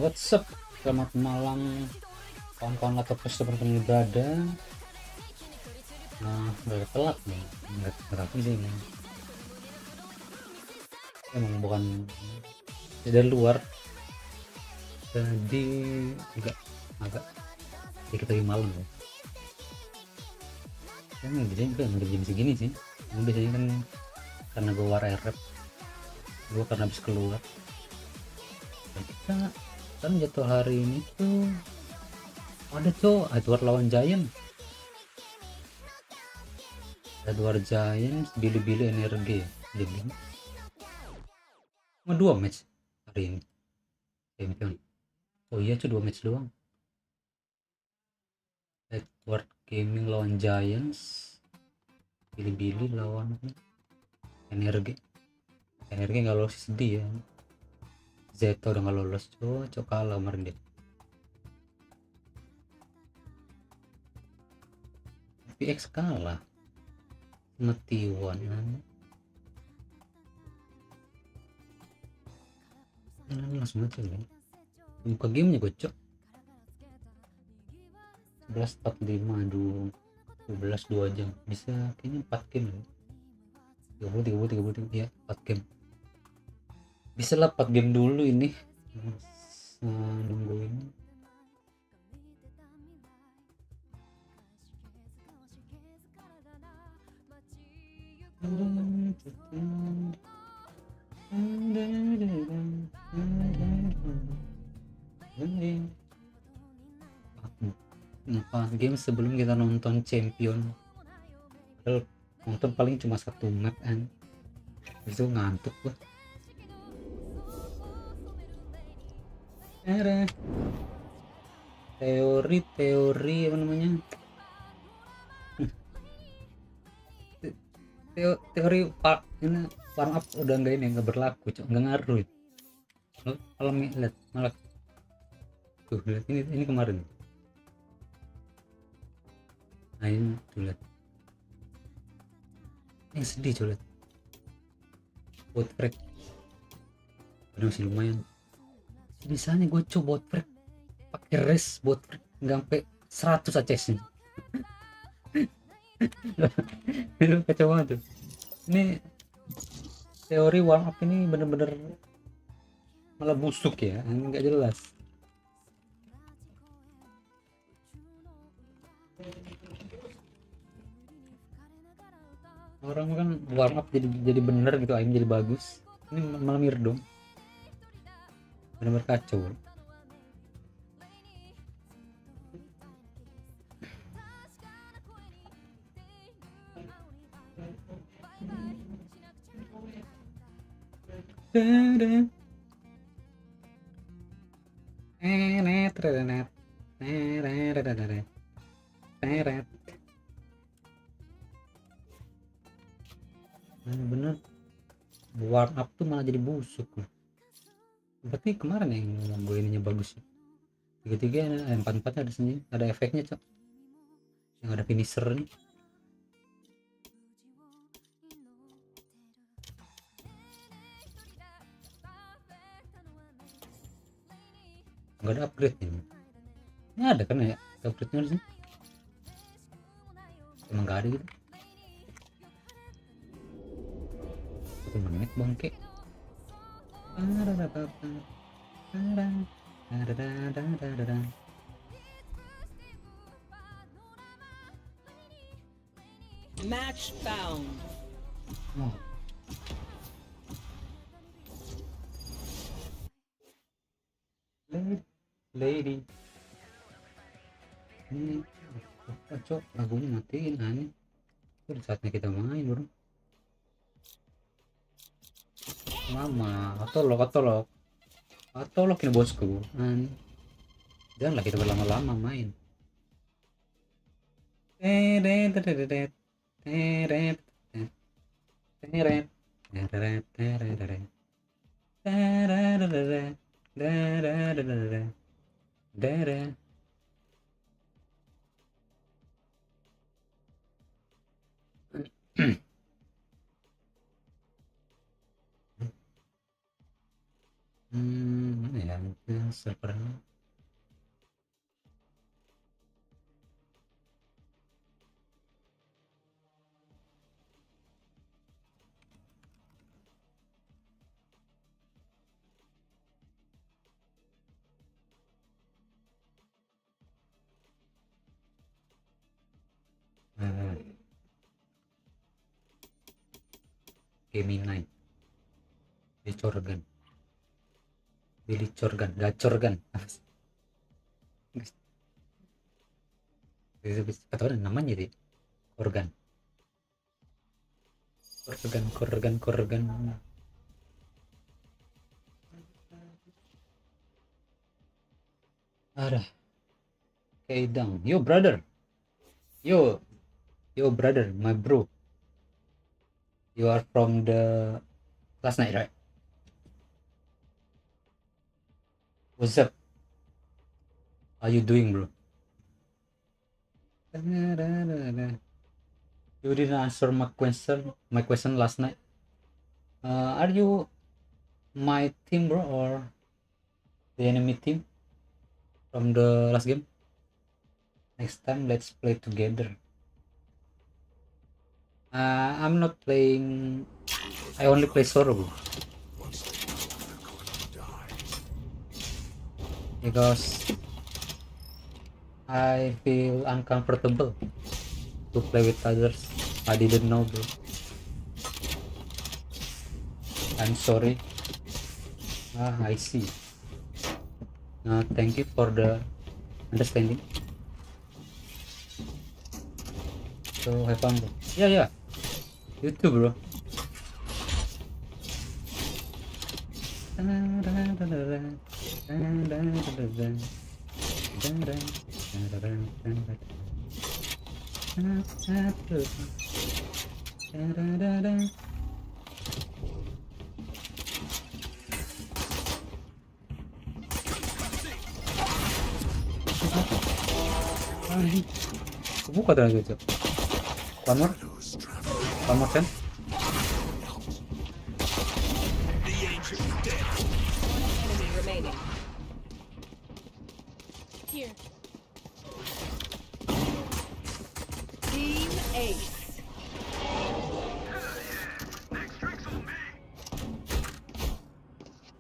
What's up? Selamat malam kawan-kawan atau teman yang berada. Nah, udah telat nih. Nggak sih ini. Emang bukan dari luar. Jadi agak agak dikit lagi malam ya. Emang biasanya juga nggak jam segini sih. Emang biasanya kan karena gue war erep, gue karena habis keluar. Dan kita kan jatuh hari ini tuh ada Edward lawan Giant. Edward Giant bili-bili energi ya. Jadi cuma 2 match hari ini champion. Oh iya dua match doang. Edward Gaming lawan Giants, Billy lawan energi. Energi nggak lolos, sedih ya. Zeta udah nggak lolos, cocok kalah kemarin dia. PX kalah sama T1. Langsung aja ya. Buka gamenya gocok 11:45. Aduh, 12 2 jam bisa kayaknya 4 game ya. 30 ya, 4 game bisa lah. 4 game dulu ini. Nungguin game sebelum kita nonton champion. Padahal nonton paling cuma 1 map kan, itu ngantuk gua. Teori apa namanya, teori pak ini warm up udah nggak berlaku, nggak ngaruh itu. Kalau lihat malah tuh, lihat ini kemarin. Nah ini tuh lihat, yang sedih coba lihat. Bot frag masih lumayan. Misalnya gue coba bot frag pakai res, bot frag nggak sampai 100 ACS nih. Itu kacau banget tuh. Ini teori warm up ini bener-bener malah busuk ya, nggak jelas. Orang kan warm up jadi bener gitu, aim jadi bagus. Ini malah mirdom, bener-bener kacau. Bener, warm up tuh malah jadi busuk. Berarti kemarin yang gue ininya bagus ya. Tiga-tiga, empat ada sini, ada efeknya cok, yang ada finisher nih. Nggak ada upgrade nih. Ini ada kan ya upgrade nya sih, emang nggak ada gitu. 1 menit bangke. Match found. Oh. Lady. Ini cok, lagunya matiin aneh. Itu saatnya kita main bro. Lama. Atau lo ini bosku. Janganlah kita berlama-lama main. Teret teret teret teret teret teret teret. servernya. Gaming night. Dicorgan. Gacorgan. Atau ada namanya deh. Korgan. Ada. Kaidang. Yo brother. Yo brother, my bro. You are from the last night, right? What's up? How you doing, bro? You didn't answer my question last night. Are you my team, bro, or the enemy team from the last game? Next time, let's play together. I'm not playing. I only play solo, bro. Because I feel uncomfortable to play with others. I didn't know, bro. I'm sorry. I see. Thank you for the understanding. So have fun, bro. Yeah. You too, bro. Buka tadi gitu. One more sen. Enemy remaining. Here. Team Ace.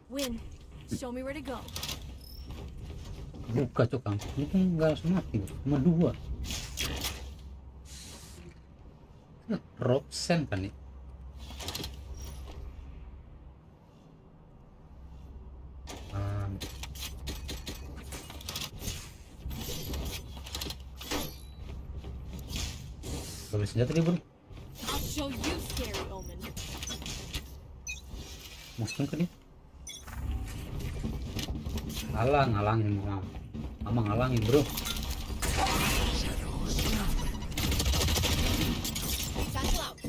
Win. Show me where to go. Buka tuh kang. Itu nggak langsung mati, cuma 2. Rob sen kan nih. Boleh senjata nih, bro. I'll show you scary omen. Muslim kan dia? Ngalangin mama ngalangin, bro. Satchel out.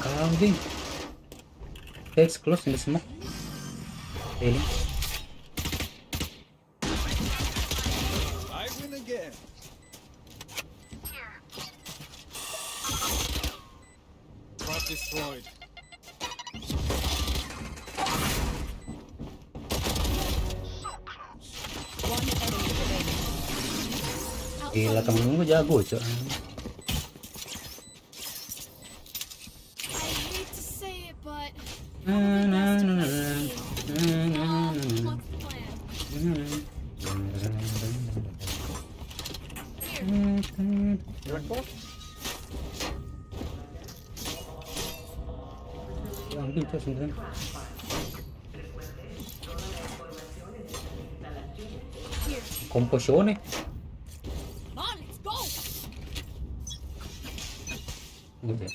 Kalah anjing. It's close in the smoke. Really? I win again. Trap destroyed. One enemy remaining. Gila, temen gue jago, cok. I hate to say it, but what's the plan? Ambil cok sebenarnya. Komposione. Come on, let's go. Udah.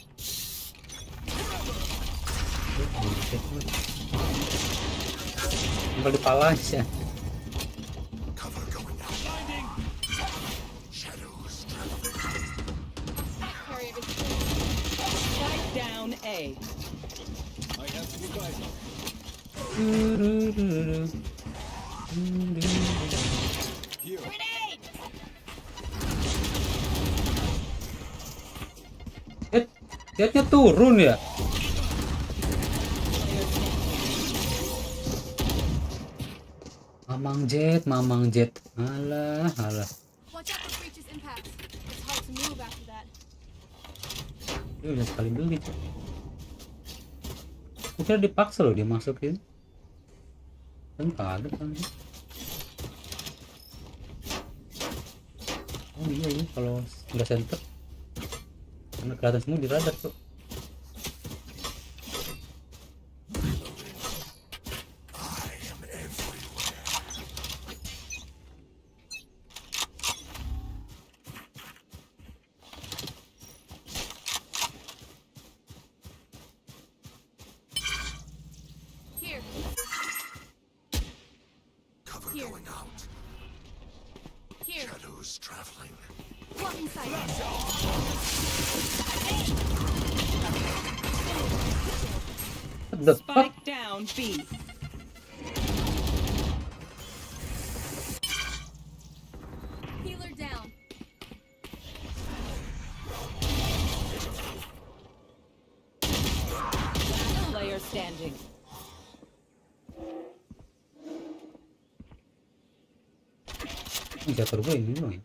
Tinggal di pala aja. Strike down A. I have to be right. Here. Grenade. Lihatnya turun ya. Mamang jet. Alah. Watch out for breach's impacts. It's hard to move after that. Dia udah sekali beli. Aku kira dipaksa loh dia masukin. Kan kaget kan. Oh iya kalau nggak center karena kelihatan semua di radar tuh. Here. Cover Here. going out. Here. Shadows traveling. Blocking sight. What the fuck? Spike down B. Healer down. Player standing. Ini jatuh gue ini loh ya.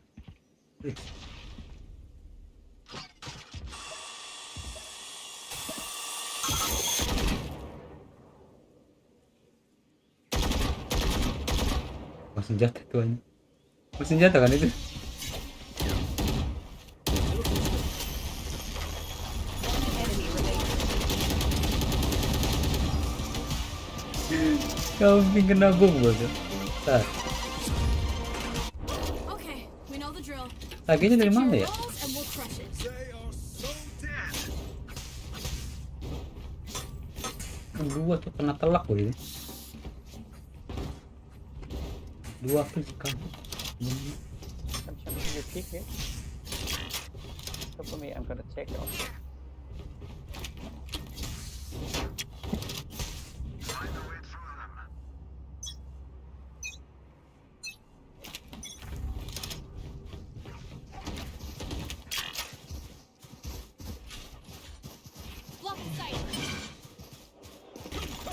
Senjata tuan. Senjata kan itu? Enemy remaining. Kau bikin nabung bos. Tar. Okay, we know the drill. Taginya dari mana ya? Rolls and we'll crush it. They are so dead. Dua tuh kena telak loh ini. Dua kill sekali. I'm jumping your peak here. So for me, I'm gonna check also. Blocking sight.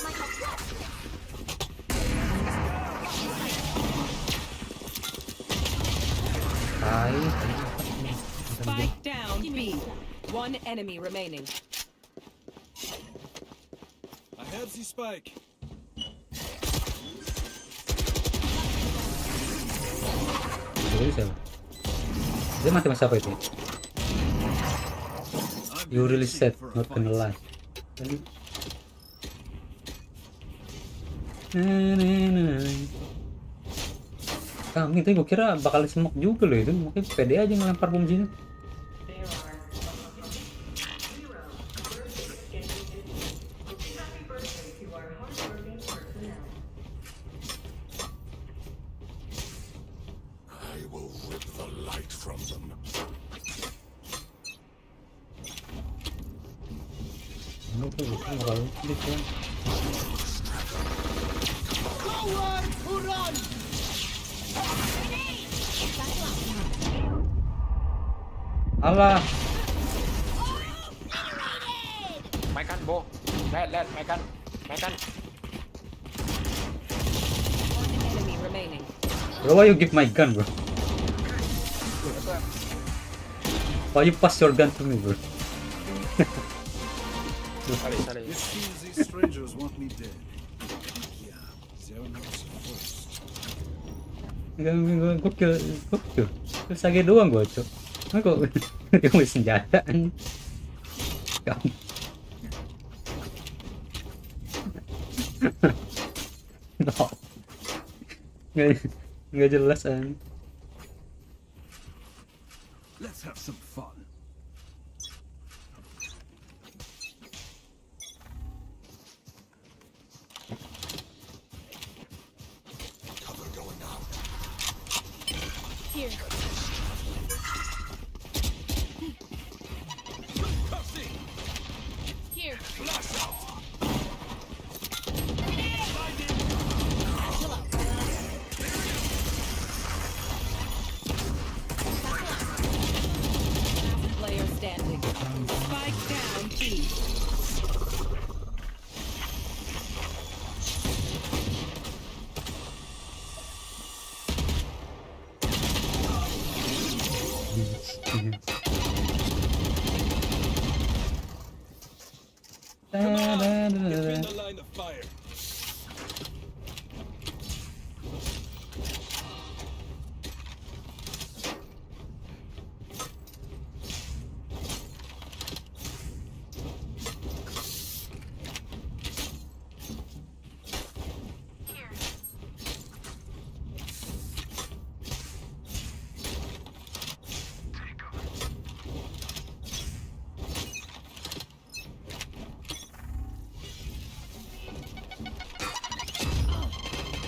My help. Spike down B. One enemy remaining. I have the spike. Jadi siapa? Dia mati masa apa itu? You really said not gonna lie. Kami tuh gue kira bakal smoke juga loh itu, mungkin pede aja ngelempar bom sini. I will rip the light from them. Lupa bakal gitu. Alah, Maikan, Bo. Let, Maikan. One enemy remaining. bro, why you give my gun, bro? Why you pass your gun to me, bro? Sorry. It seems these strangers want me dead. Yeah, they're not supposed. Gue kill. Terus lagi doang gue, cok. Nah, kok dia mau senjata anjing. Kamu. No. Nggak jelas anjing. Let's have some fun. Cover going out. Here. Here. Player standing. Spike down B.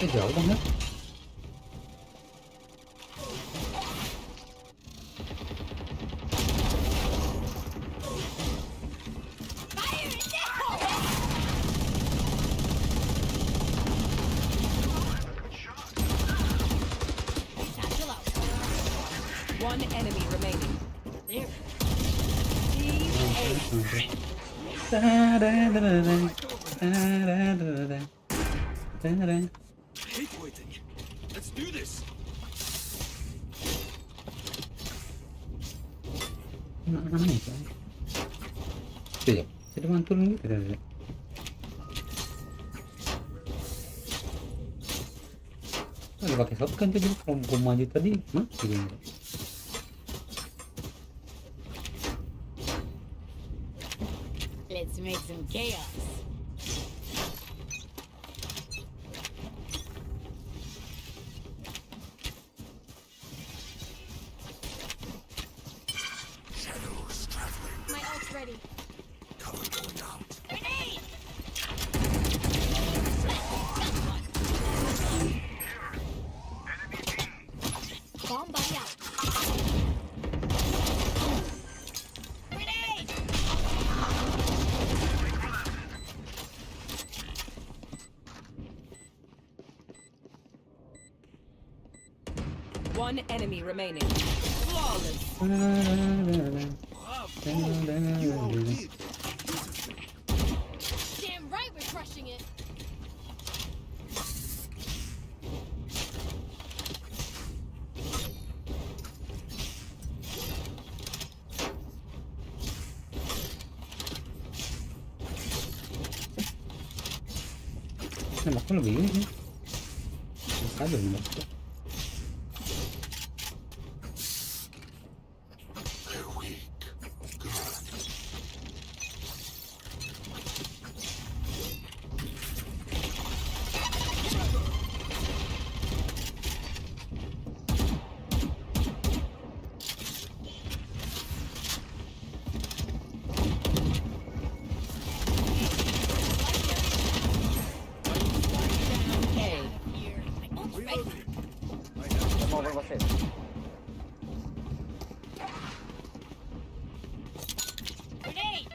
Jauh dong ya. Satchel out. One enemy remaining. There. I hate waiting. Let's do this. Aneh kan. Tuh ya, jadi mantul gitu kan. Lagi pakai shotgun tuh, jadi kalau gua maju tadi mati gitu. Let's make some chaos. Shadows traveling. My ult's ready. Cover going out. Grenade! Bomb buddy out. Grenade! One enemy remaining. Flawless. You all did. Damn right we're crushing it. Nembaknya lebih ini sih. Bisa aja nembak. They're weak. Good. A. Here. My ult's ready. Come over, what's it? Grenade!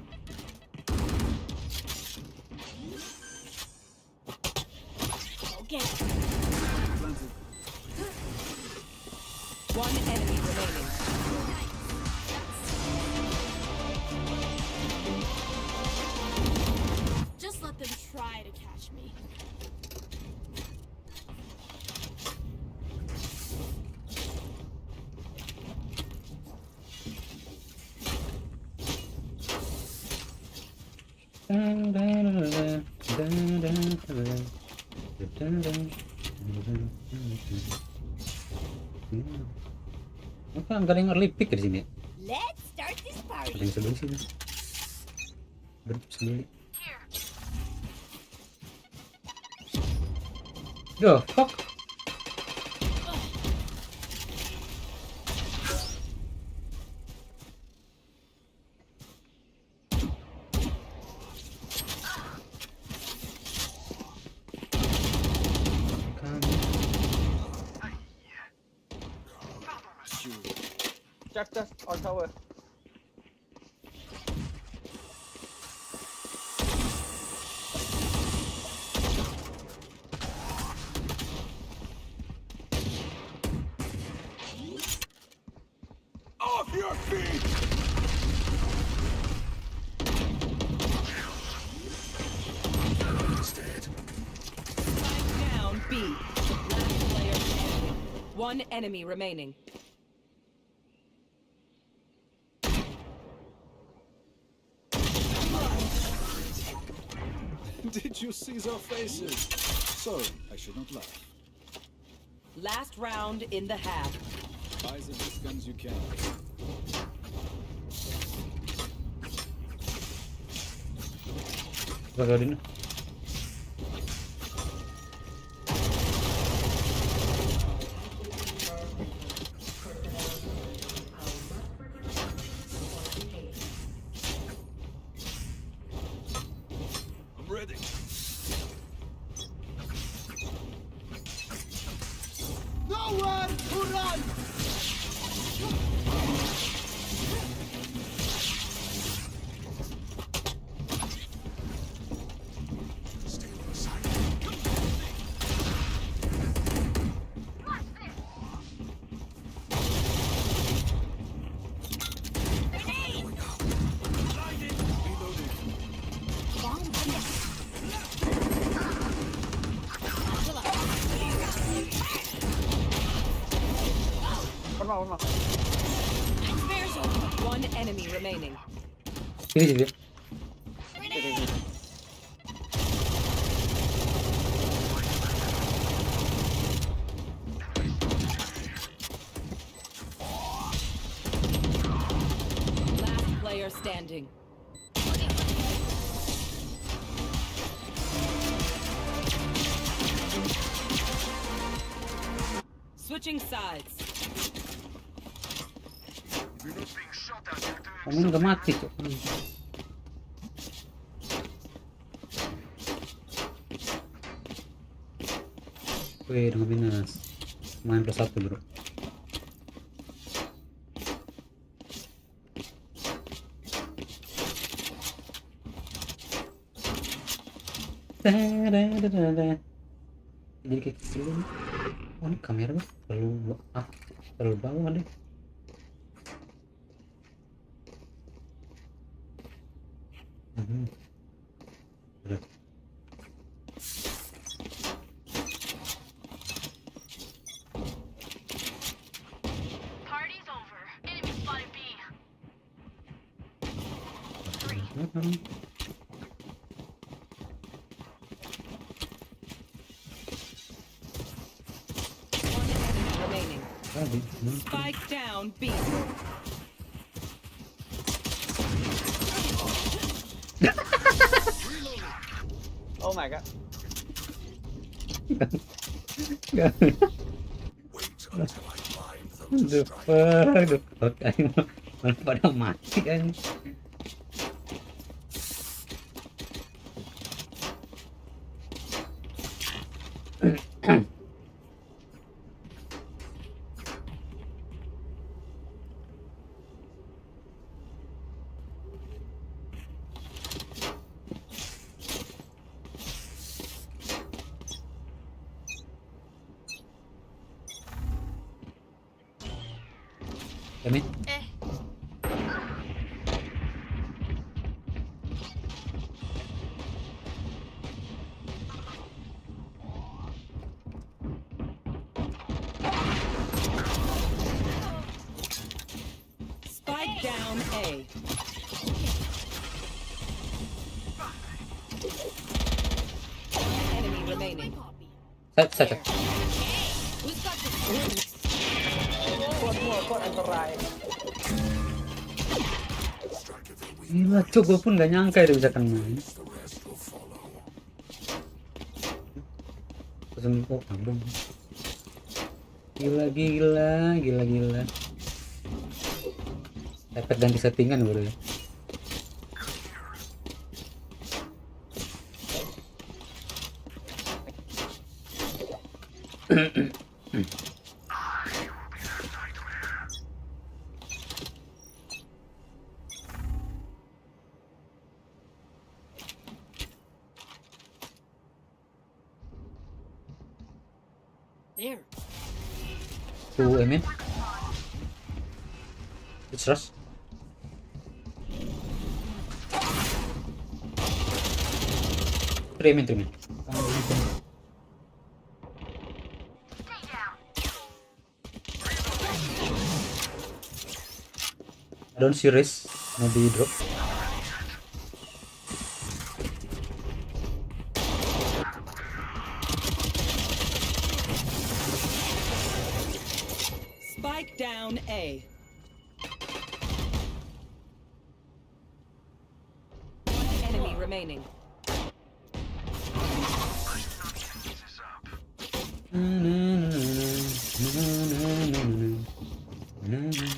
Okay. Planted. One enemy remaining. Just let them try to catch me. Apa nggak ada yang early pick di sini? Let's start this Ada party. yang sebeli sini. Sebeli. Yo, fuck. Just on tower. Off your feet! He's dead. Spike down B. Last player standing. One enemy remaining. Did you see their faces? Sorry, I should not laugh. Last round in the half. Buy the best guns you can. Gagalin. I'm ready. no. One enemy remaining. Sini sih dia. Sini. Last player standing. Switching sides. Kamu nggak mati tuh. Wih, dengan minus. Main +1 bro. Jadi kayak gitu. Oh, ini kamera gua terlalu bawah deh. Udah. Party's over. Enemy spotted B. One enemy remaining. Tadi, Spike down B. Oh my god. Wait until I find those the strikes. fuck, malah pada mati kan. Kami Spike down A. One enemy remaining. saya Who's got the spoons? โคตรอันตราย Strike if they weak, gila, cok, gue pun gak nyangka itu bisa kena. the rest will follow. Pesen kok abang. Gila. Efek ganti settingan bro ya. There. Tuh, Emin. It's rush. Tremin. I don't see risk. Maybe drop. Spike down A. One enemy remaining.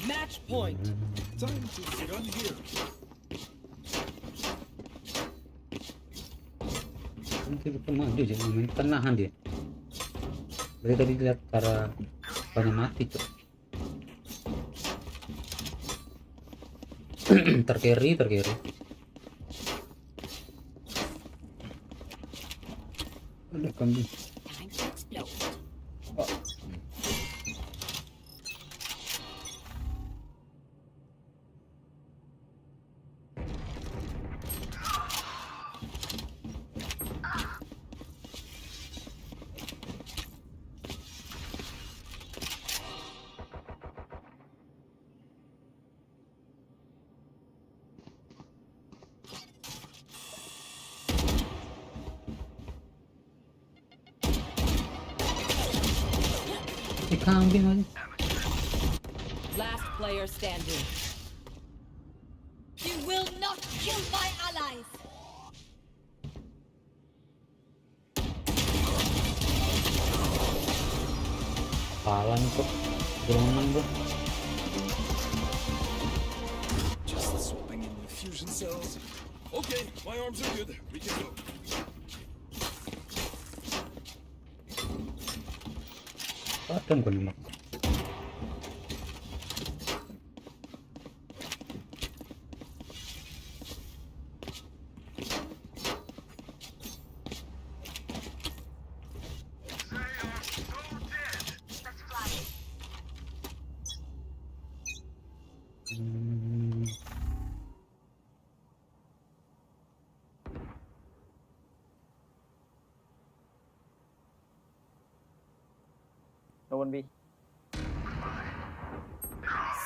Match point. Time to gun here. Nanti bukan maju aja, main tenahan dia. Berarti tadi lihat cara banyak mati cok. terkeri. Ada kambing. Time to explode. Oh. Kayak kambing aja. Last player standing. You will not kill my allies. Kalah nih kok. Belum menang bro. Just swapping in the fusion cells. Okay, my arms are good. We can go. Padam kok nih. No one B.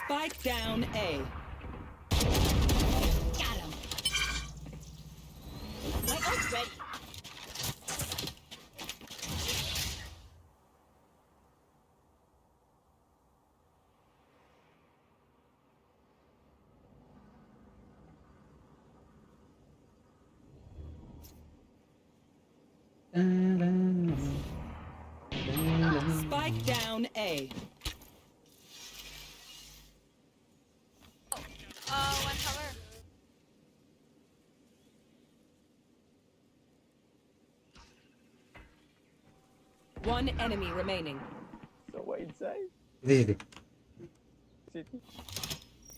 Spike down A. Got him. My ult's ready. Spike down A. One tower. One enemy remaining. So what inside? Ini. City.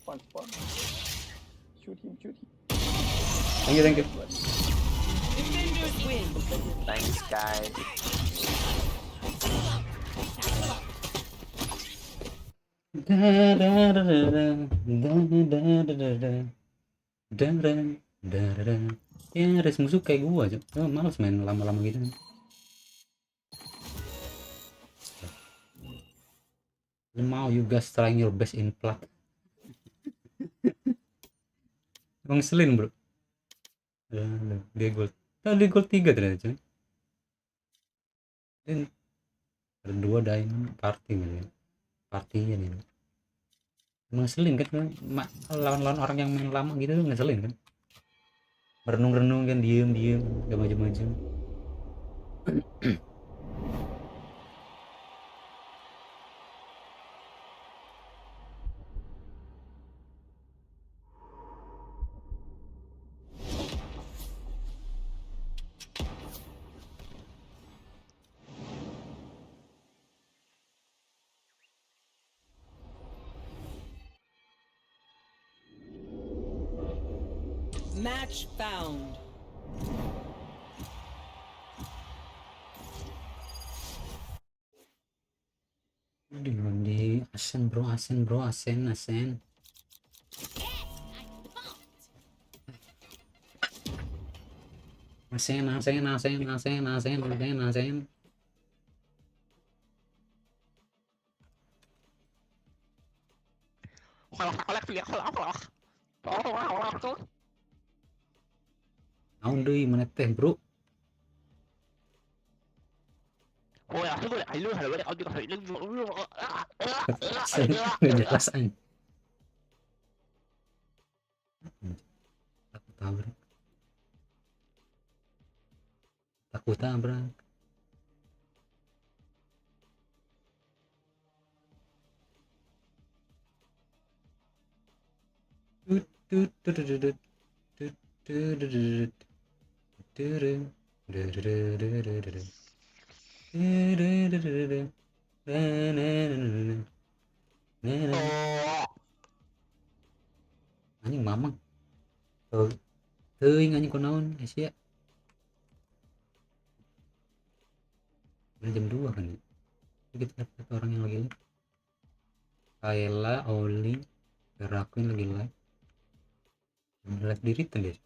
Spawn. Shoot him. Thank you. Defenders win. Thanks, guys. Ya, res musuh kayak gua aja. Males main lama-lama gitu. Mau you guys trying your best in plat. Emang selin bro. Dia gol. Tadi gol 3 ternyata cuy. Dan ada 2 diamond party gitu. Partinya nih. Emang ngeselin kan lawan-lawan orang yang main lama gitu tuh ngeselin kan. Merenung-renung kan, diem gak maju-maju. Match found. Di asen bro. Asen. Naon deui mana teh bro? Nggak jelas aja. Takut tabrak. Anjing mamang. Teuing anjing kunaon Asia. Udah jam 2 kan ya. Kita dapat orang yang lagi live. Kayla, Oli, Rakuin lagi live. Live di return deh.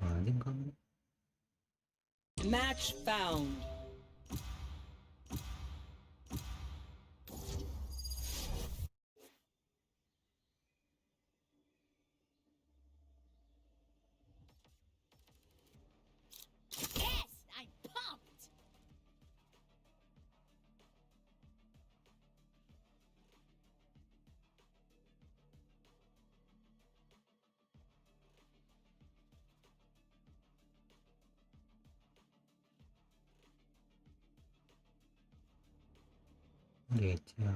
Anjing kamu. Match found. Geca.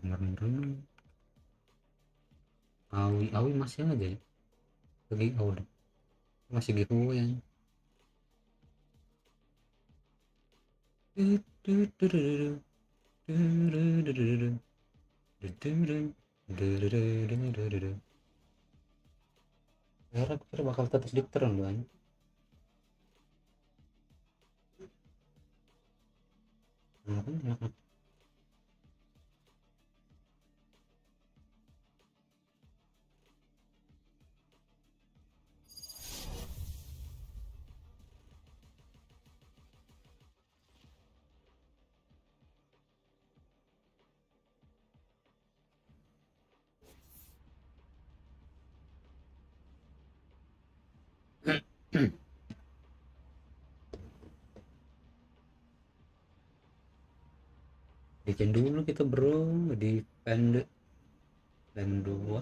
Bener-bener. Awi masih aja ya. Lagi udah. Masih giveaway ya. Kira bakal tetap di turn doang. Bikin dulu kita bro di pendek dan 2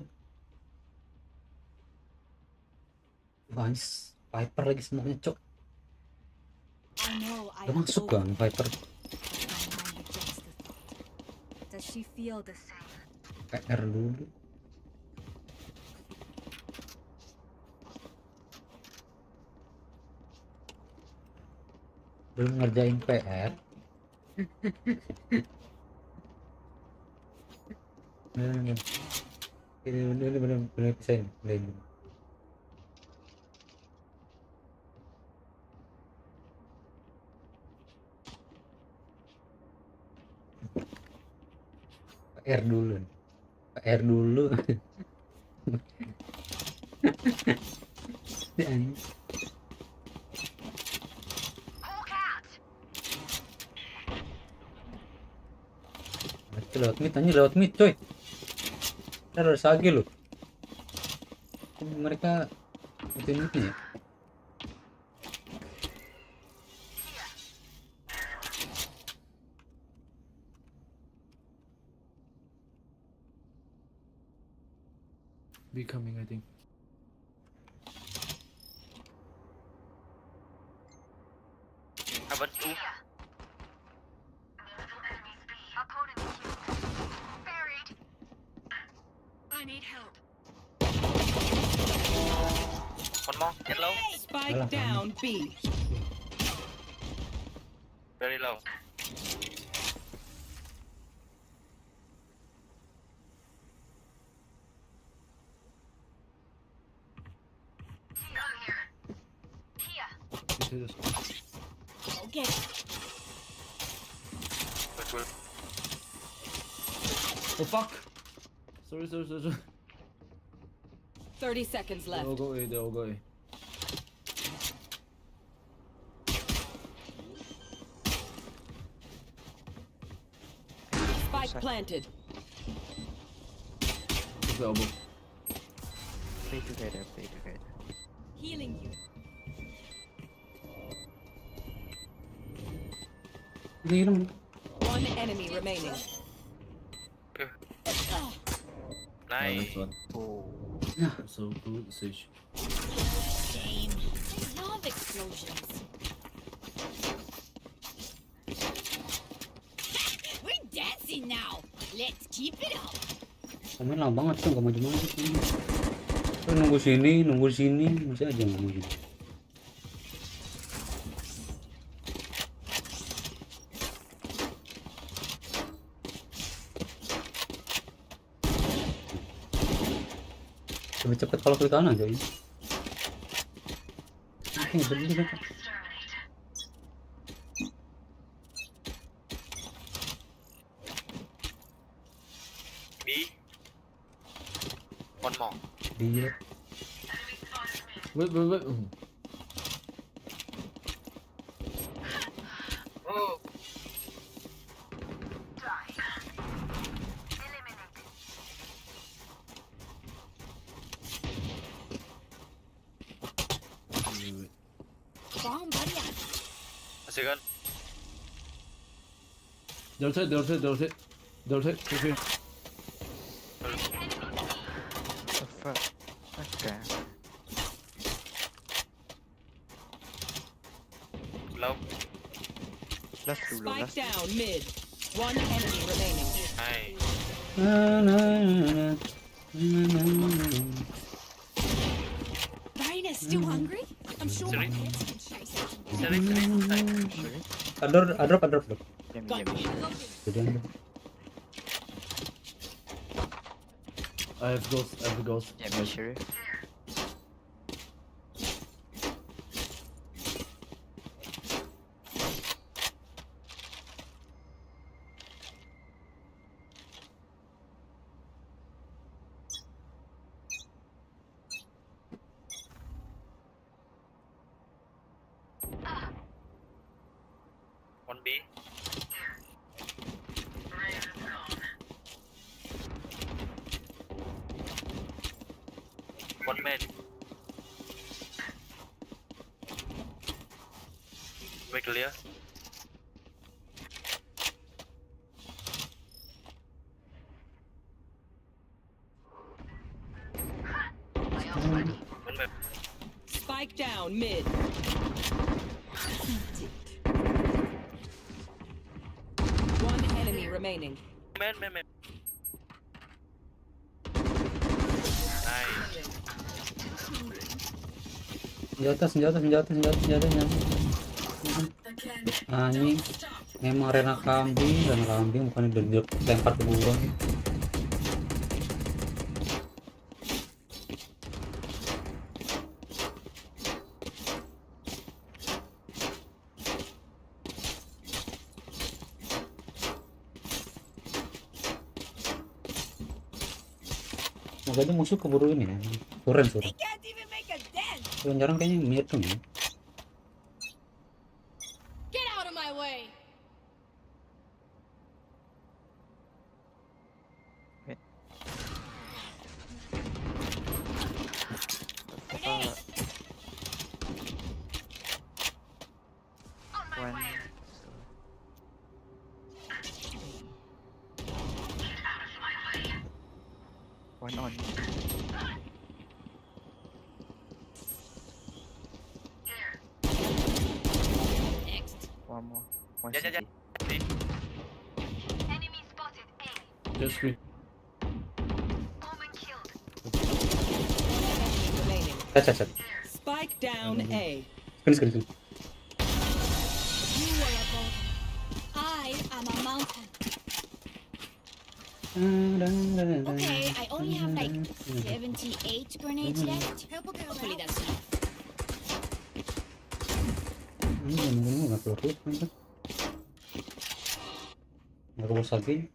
guys. Viper lagi semuanya cok. I know I Gak masuk bang Viper. My mind rejects the thought. Does she feel the same? PR dulu. Belum ngerjain PR. Ini bener pisahin. PR dulu. PR dulu. Itu lewat mid, anjir lewat mid coy. Ada sage loh. Mereka itu midnya ya. Becoming, I think. Abad tuh. I need help. One more, get low, Spike Alah, down B. very low. Okay. Betul. Oh fuck! Sorry. 30 seconds They all left. go A, they all go A. Spike planted. Just the elbow. Play together. Healing you. Gila. One enemy remaining. Nice Nice. one. Oh. So good, Sage. I love explosions. We're dancing now. Let's keep it up. Komen lama banget tuh gak maju-maju. Tuh nunggu sini masih aja gak maju. Lebih cepet kalau ke kanan coy. Bener. B. One more. Dia Wait. Oh. Bomb buddy. Masih kan? They'll sit. Quickly. The fuck? Okay. Low. Last dulu, Spike last. down mid. One enemy remaining. Nice. Ryan is still hungry? I'm sure my Sorry? kids can chase it. Sorry, sorry. Nice. Sorry. Adrop. Diam, diam. Jadi I have ghost. Diam, sorry. One B. One man. Wait, clear. One man. Spike down mid. One enemy remaining. Man. Nice. senjatanya. Anjing. Memang arena kambing bukan dilempar ke buruan. Makanya musuh keburu ini ya. Suren. Can't even make a dent! Kalau jarang kayaknya mirip tuh ya. Get out of my way! One. One on. Next. One more. One Yeah. city. Enemy spotted A. Just screen. Omen killed. Remaining. Set. Spike down A. Screen. You were a boat. I am a mountain. Okay, I only have like 78 grenades left. Hopefully that's enough. Nggak perlu kan. Nggak perlu lagi.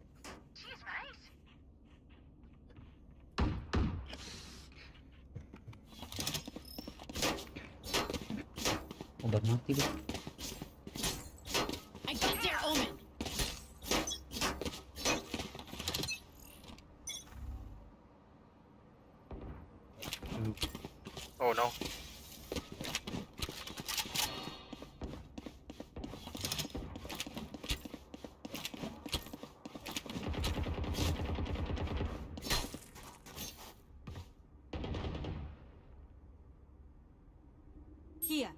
Udah mati deh. I got their omen. Oh no. Here.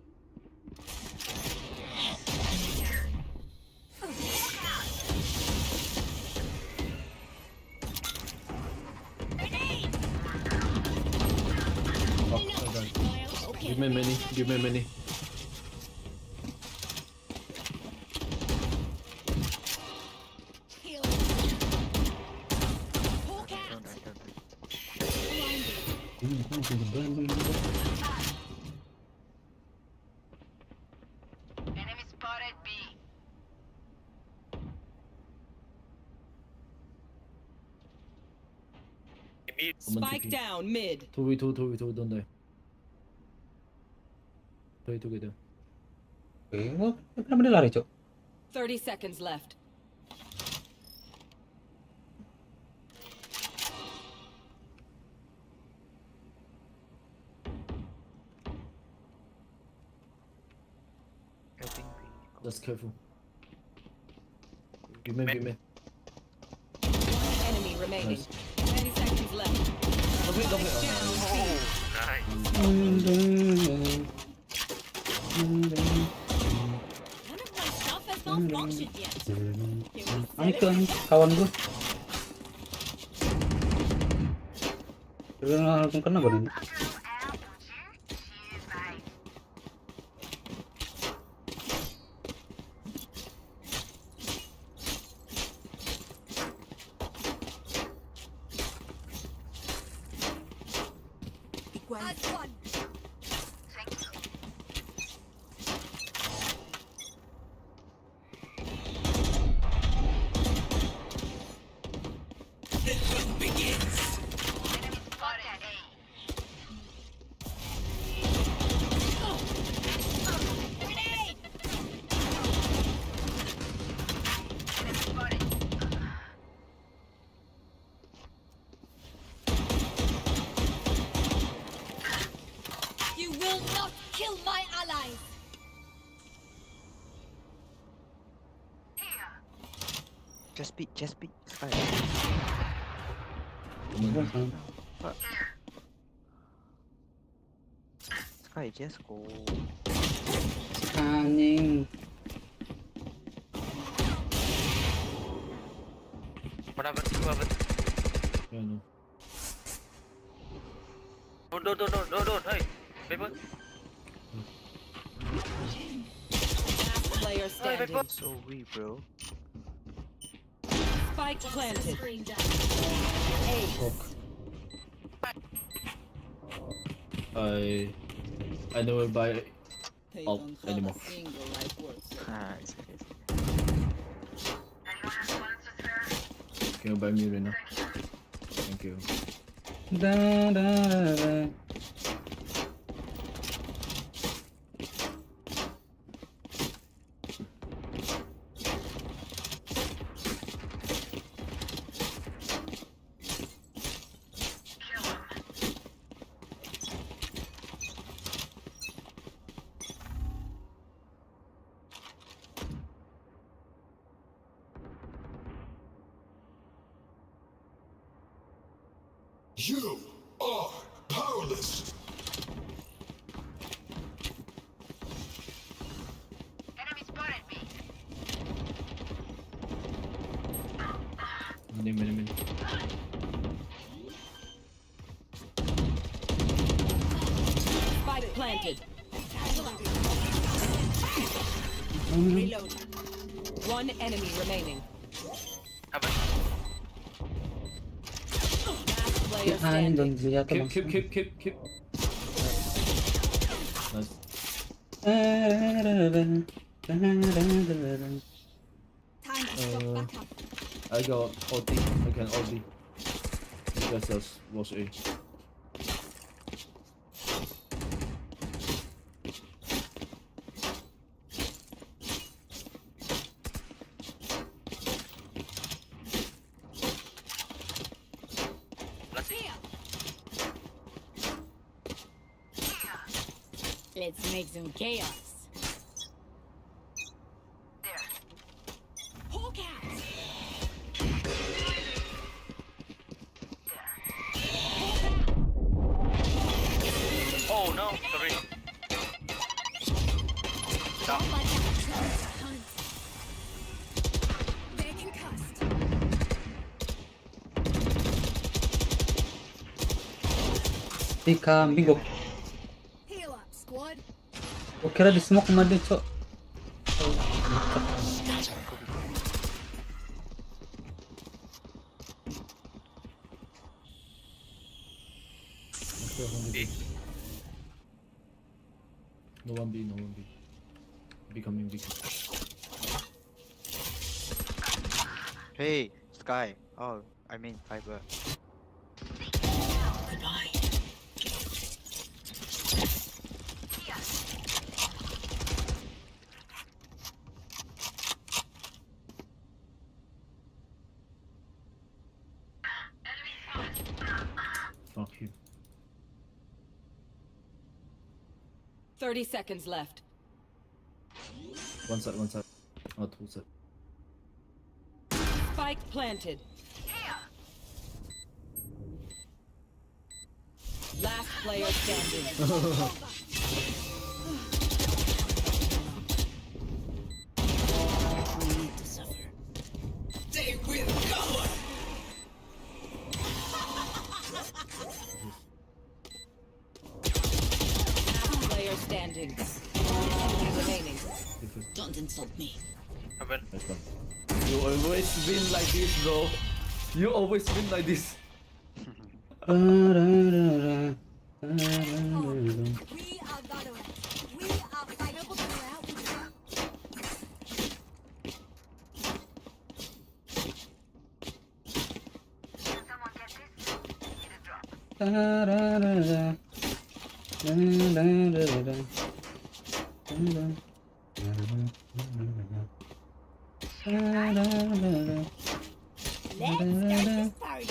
Give me many. Heal. Hawk out. Ini kan masih berantem juga. Enemy spotted B. B. Spike down mid. 2v2, don't die. Play together. Oke, wah, kenapa dia lari, Cok? 30 seconds left. I think Just careful. Give me. Enemy remaining. Nice. 10 seconds left. Lovely. Down B. Nice. None of my stuff has gone wrong. itu kawan gue. Terus langsung kena gue nembak. You will not kill my allies. Just beat, Sky. Sky, just go. Anjing. What happened? Yeah, no. Don't. Hey, paper. Last player standing. So weak, bro. Spike planted. A. I never buy alt anymore. Ah, it's okay. Can you buy me right now? Thank you. Da, da, da. You are powerless. Mini. Spike planted. Reload. One enemy remaining. Last player Anjing standing. belum jatuh bang. Keep. Nice. Time to stop back up. I got ulti. I can ulti. You guys just watch A. Let's make some chaos. Hawk out. Oh no, sorry. Don't let them try to hunt. They're concussed. Di kambing gue. Heal up, squad. Gue kira di smoke sama dia cok. No one B. Becoming big. Hey, Sky. Oh, I mean Fiber. Fuck you. 30 seconds left. One side. Oh, two side. Spike planted. Last player standing. We need to suffer. standing. Enemy remaining. Don't insult me. Heaven. Nice one. You always win like this, bro. You always win like this. We are Valorant. We are fighting out. Let's start this party.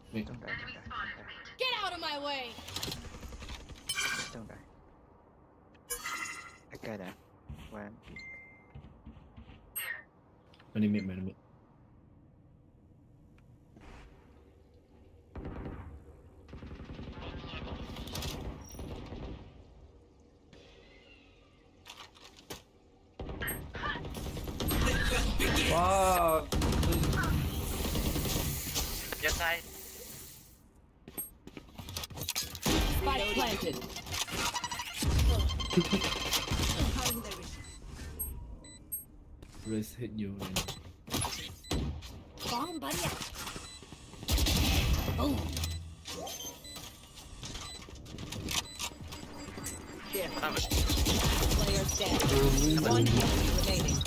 Wait. Don't die, don't die, don't die. Get out of my way. Don't die. I got that. One. Many mid. Wow. Yes, I. Spike planted. Race hit you. Man. Bomb buddy out. Boom. Heaven. Player standing. One enemy remaining.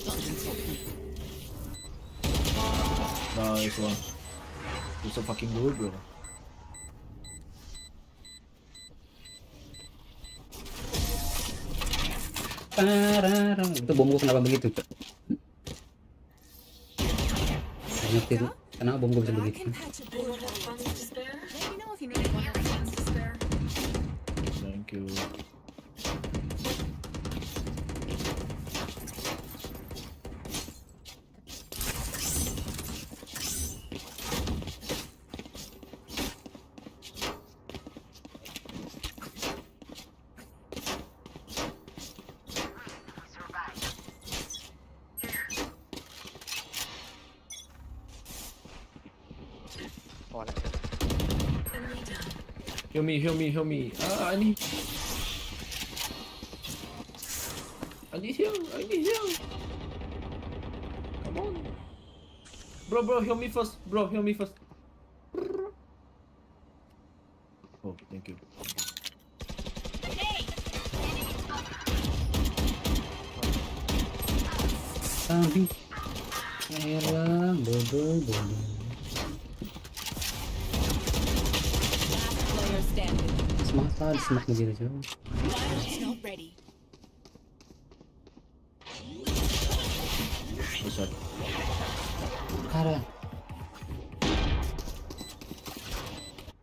Don't insult me. Nice one. You're so fucking good, bro. Itu bom gua kenapa begitu, Cok? Nggak ngerti tuh. Kenapa bom gua bisa begitu? Thank you. Or like Heal me. Ah, I need heal. Come on. Bro, heal me first. Oh, thank you. Tapi elah, bodoh. Player standing. Semata disemak begitu, Cok. Violence not ready. Besar. Parah.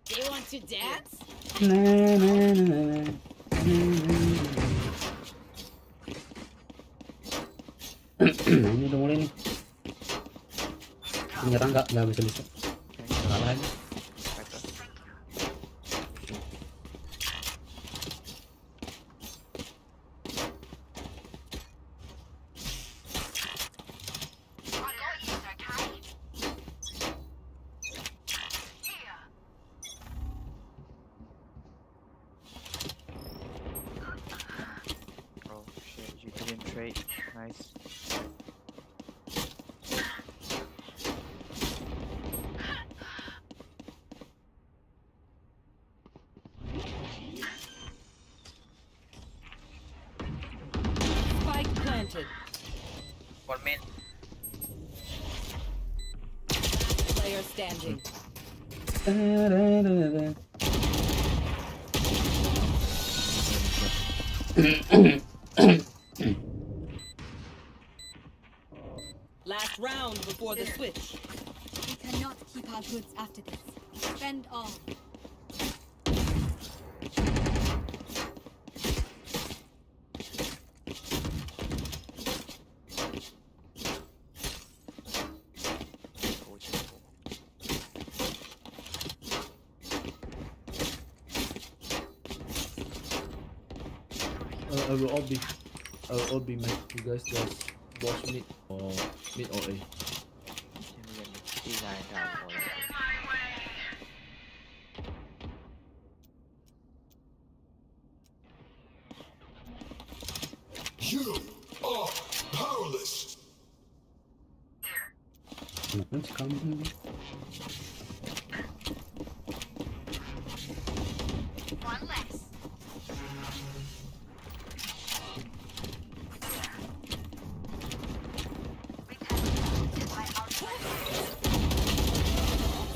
Do you want to dance? Nah. Nah, ini udah mulai nih. Menyerang nggak bisa. Kalah aja. Viper. Oh shit, you didn't trade. Nice. Spike planted. One main. Player standing. Last round before the switch. We cannot keep our goods after this. Spend all. Oh, just go. I will all be man. You guys just watch mid or A. Let me. design down for it. You are powerless. Kenapa sih kamu? One less.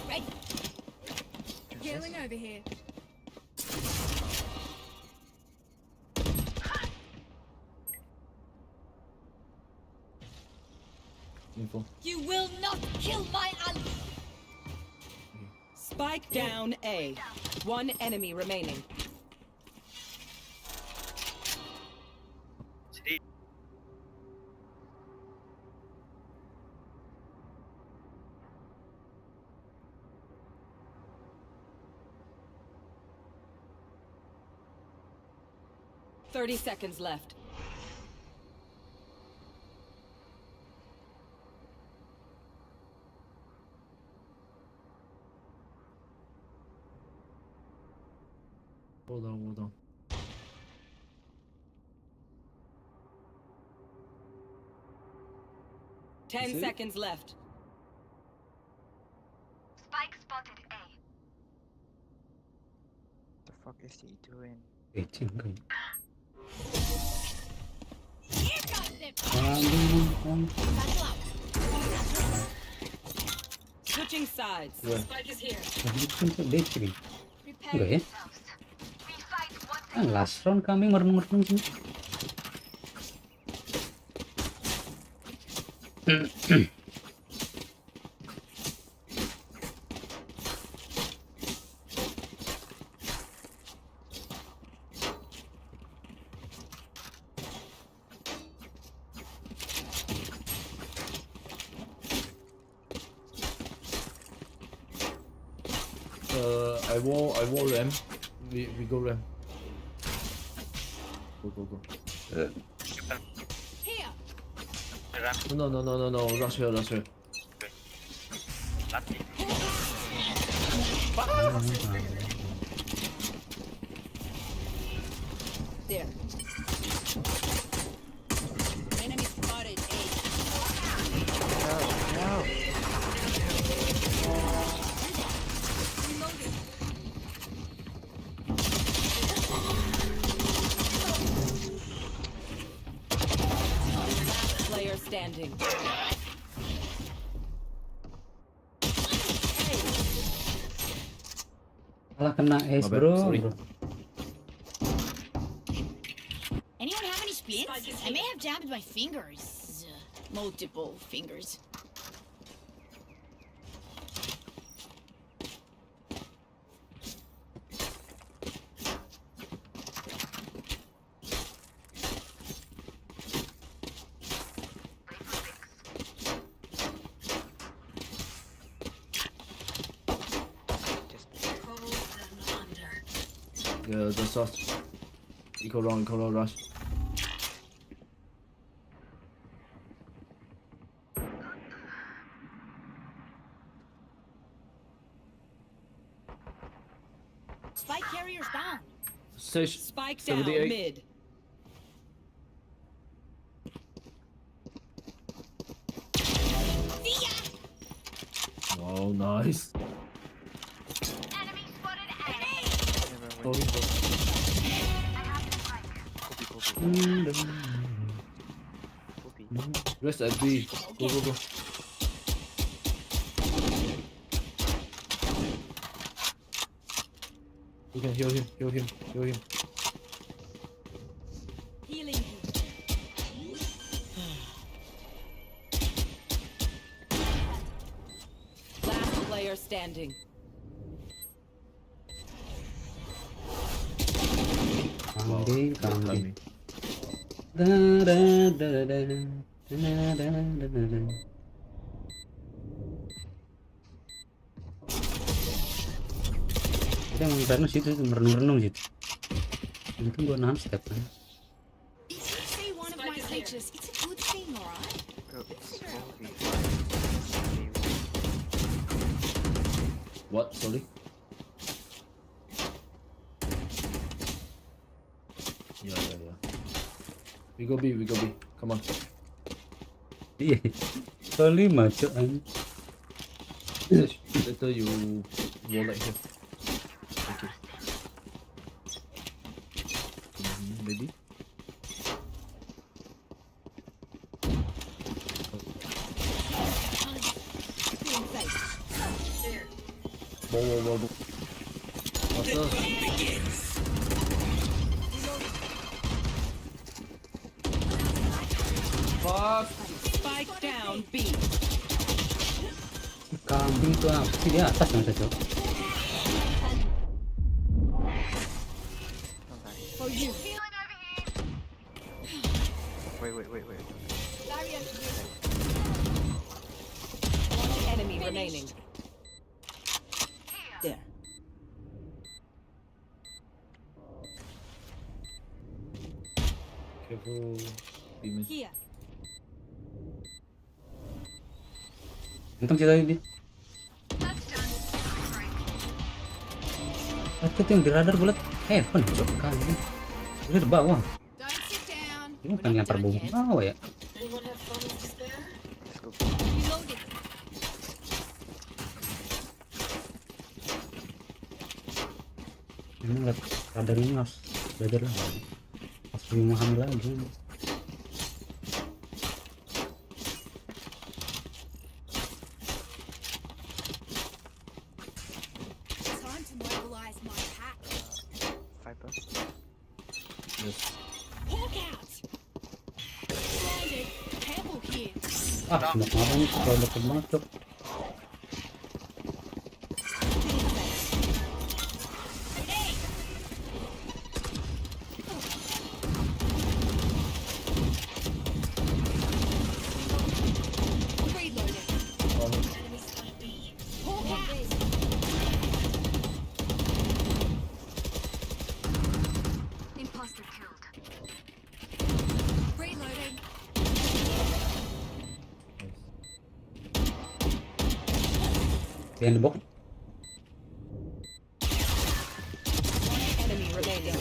Ready. Healing over here. Info. You will not kill my ally. Spike down A. One enemy remaining. CD. Thirty seconds left. Hold on. 10 See? seconds left. Spike spotted A. The fuck is he doing? Enggak. Here comes them. Battle out. Switching sides. Yeah. Spike is here. Enggak Prepare ya? yourselves. We fight once Last round kami merenung-merenung sini. I wall ram. We go ram. Go. here. No. Rush here. Lati. There. Enemy spotted A. No. Last player standing. Malah kena ace, My bad, bro. sorry. Anyone have any splints? I may have jabbed my fingers. Multiple fingers. Yeah, the sauce. Eco round rush. Spike carriers bound. Sage. Spike down 78. mid. See ya. Oh, nice. Enemy spotted A. Never Go win. in, go. Kobe. Rest at B. Go. You can heal him. Healing you. Last player standing. Kambing. Timing. Kita emang karena situ merenung situ. Itu gua nahan step kan. If you say one of my glitches, it's a good thing, alright? Bro, it's 4v5. What? Sorry? Yeah. We go B. Come on. Iya. Soal 5 cok anjing. Later you wall like here. Okay. Maybe. Whoa. Faster. Fuck. Spike down B. Kambing tuh apa sih di atas yang cok? For you. Wait. One enemy remaining. There. Careful. Demon. Here. Untung sih tadi dia. Itu yang di radar gue liat heaven cok kambing. Udah di bawah. Don't sit down. Ini bukan lempar bom bawah ya? Let's go. Reloading. Emang liat radar ini harus belajar lah. Harus lebih memahami lagi. Time to mobilize my pack. Viper. Yes. Hawk out. Blinded. Careful here. Ah, smoke apa nih? Kalau deket banget cok. Reloading. Hawk out. Imposter killed. Reloading. Yang di box. Enemy remaining.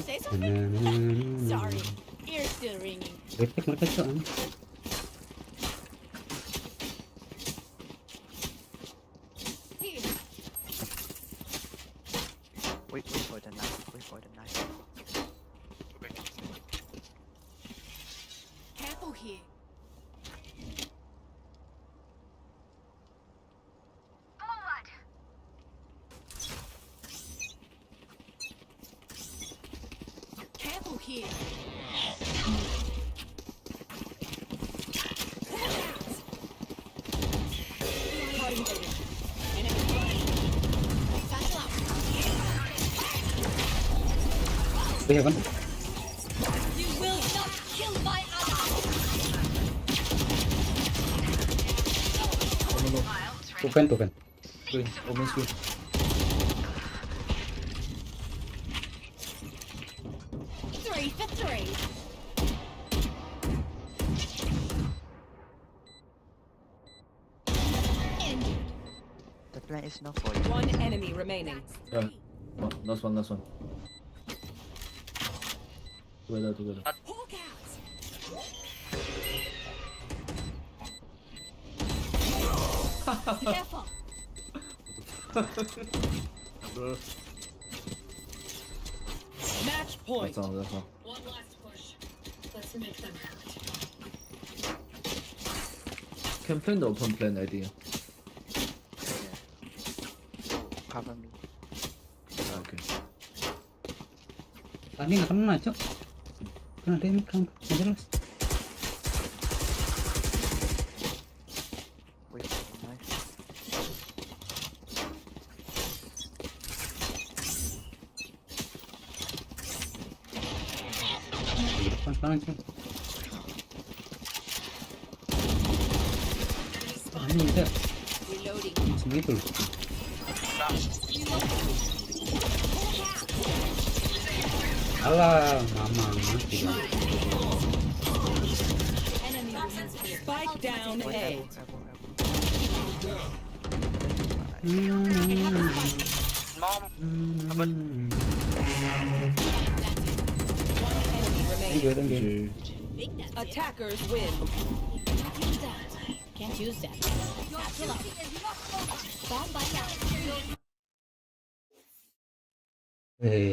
Say something. Sorry. Ear's still ringing. Retek mereka cok. Here. Wait for the knife. Careful here. Careful here. Iya kan? You will not kill my ally. Tuken. Screen. Omen screen. Three for three. Ended. The plan is not for you. One enemy remaining. Yeah. Oh, last one. Together. Hawk out. Careful. Match point. That's all. One last push. Let's make them count. Can plan the open plan idea. Cover me. Okay. Tadi nggak kena cok. Kena damage kan? Nggak jelas. Wait for the knife. Di depan sekarang cok. Ah ini bisa Reloading. segitu loh. Alah, mama mati dong. Spike down One A. apple. Mom, heaven. Thank you, thank you. GG. Think that's it. Attackers win. Can't use that. Can't use that. Satchel up. Bomb buddy out.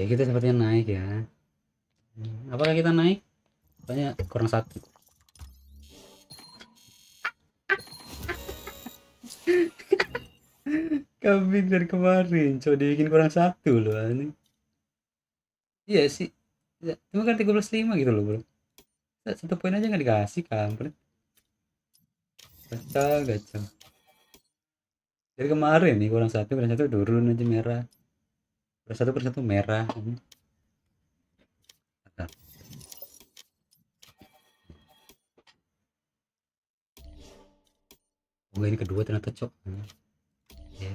Kita sepertinya naik ya. Apakah kita naik? Pokoknya kurang satu. Kambing dari kemarin, coba dibikin kurang satu loh ini. Iya sih. Ya, cuma kan 13-5 gitu loh bro. Satu poin aja nggak dikasih kampret. Gacal. Dari kemarin nih kurang satu turun aja merah. Kurang satu merah. Kata. Oh ini kedua ternyata cok. Ya.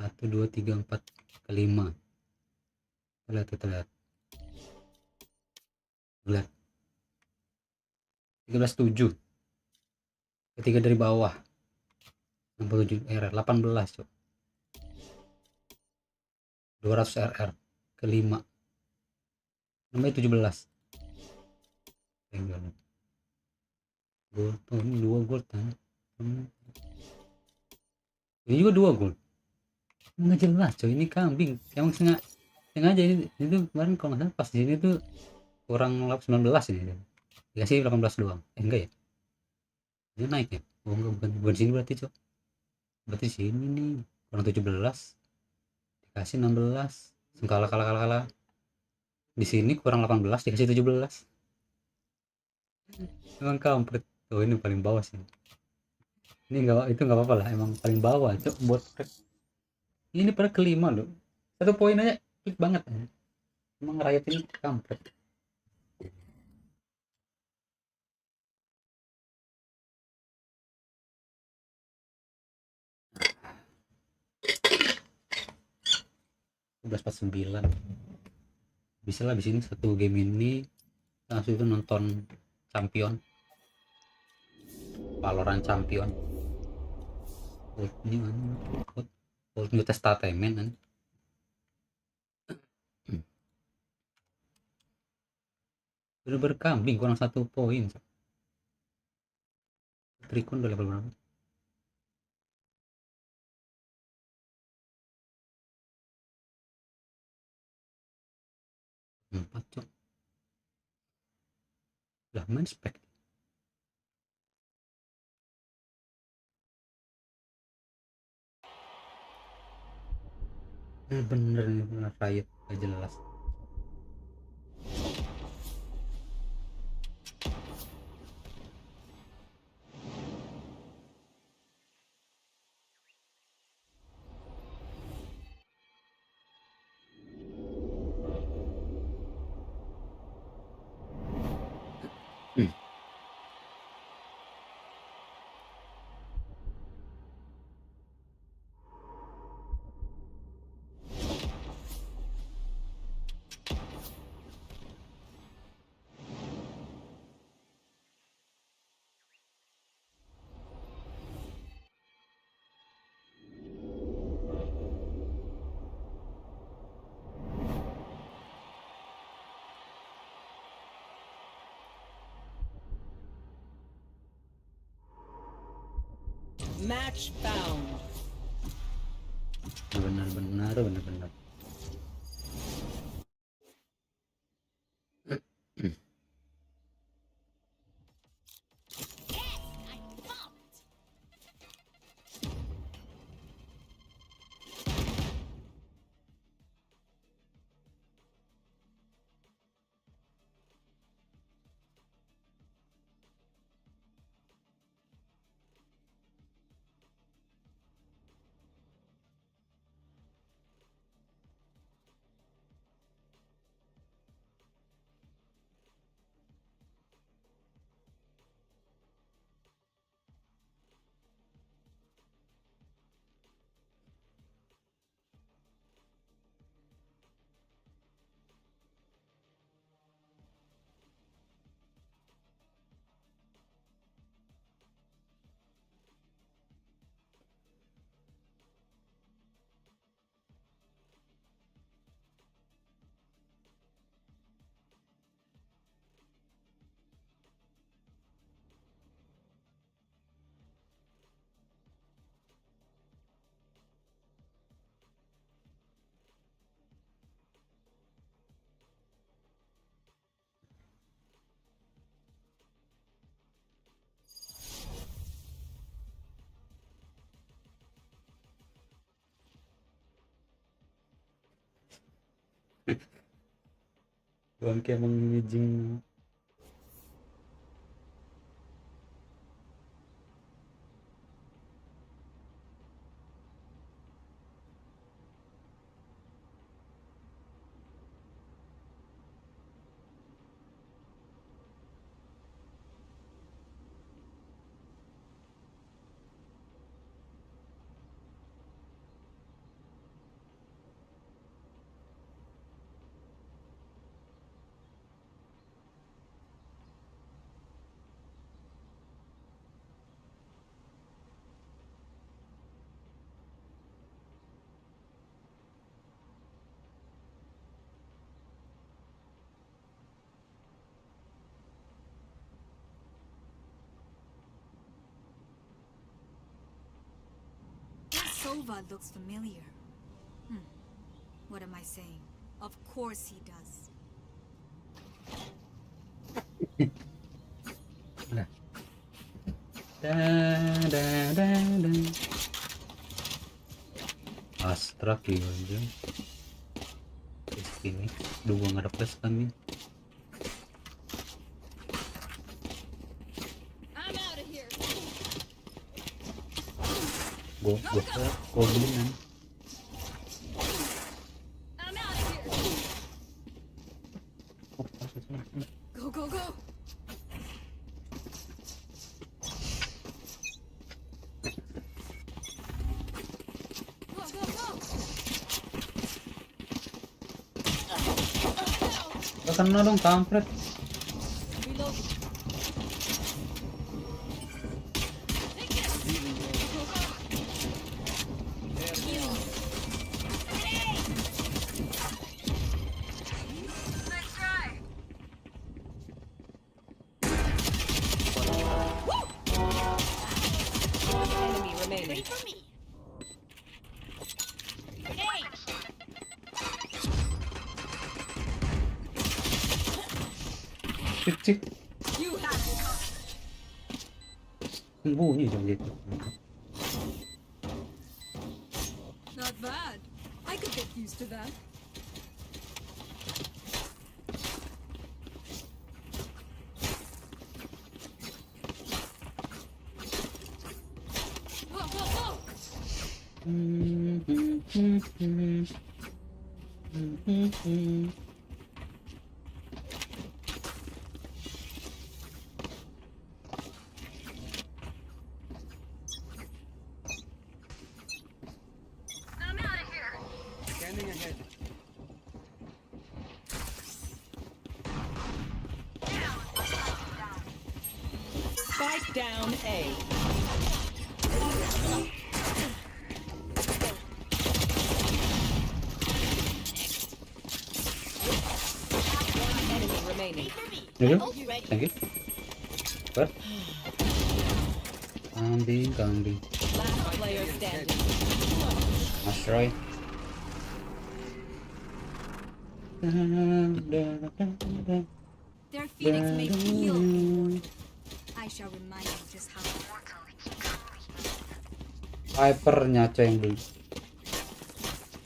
1, 2, 3, 4, 5. Kita lihat. Lihat. 13-7. Ketiga dari bawah. 67 RR, 18 cok. 200 RR kelima. Namanya 17. Gol, ini 2 gol kan. Ini juga 2 gol. Nggak jelas coy, ini kambing. Emang sengaja ini itu kemarin kalau nggak salah pas di sini tuh kurang 19 ini. Dikasih 18 doang. Enggak ya? Ini naik ya? Oh enggak, bukan sini berarti cok. Berarti sini nih kurang 17 dikasih 16. Kalah. Di sini kurang 18 dikasih 17. Emang kampret. Oh ini paling bawah sih. Ini enggak, itu enggak apa-apa lah, emang paling bawah cok buat ini pada kelima loh. 1 poin aja klik banget. Emang rakyat ini kampret. -9 bisa lah di sini satu game ini langsung itu nonton champion Valorant champion. Ini new testatemen kan. Udah berkambing kurang 1 poin. Trikun udah level berapa? 4 cok. Lah main spec. Bener nih, bener riot gak jelas. Match found. Benar. Bangke emang ngijing. That Sova looks familiar. What am I saying? Of course he does. Astra kill aja. Ini dua nggak ada flash kan nih. I'm out of here. Gue goblinan. I'm out of here. Go, go, go. Go, go, go. Gak kena dong kampret. Reload. Enemy remaining. Wait for me. Hey. Cik. You have it. Sembunyi dong gitu. Not bad. I could get used to that. Go, go, go. I'm out of here. Scanning ahead. Spike down A. One enemy remaining. Thank you. Thank you. What? Kambing. Last player standing. Mas Roy. Their phoenix may feel immortal. I shall remind you just how Vipernya yang beli.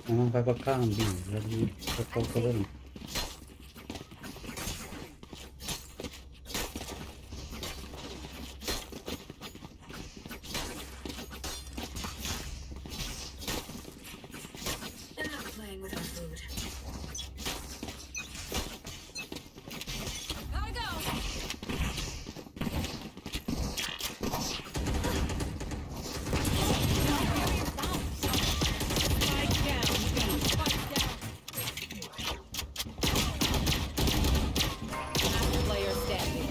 Memang Viper kambing lagi keren. they're not playing with our food. Gotta go. Spike down B. Last player standing.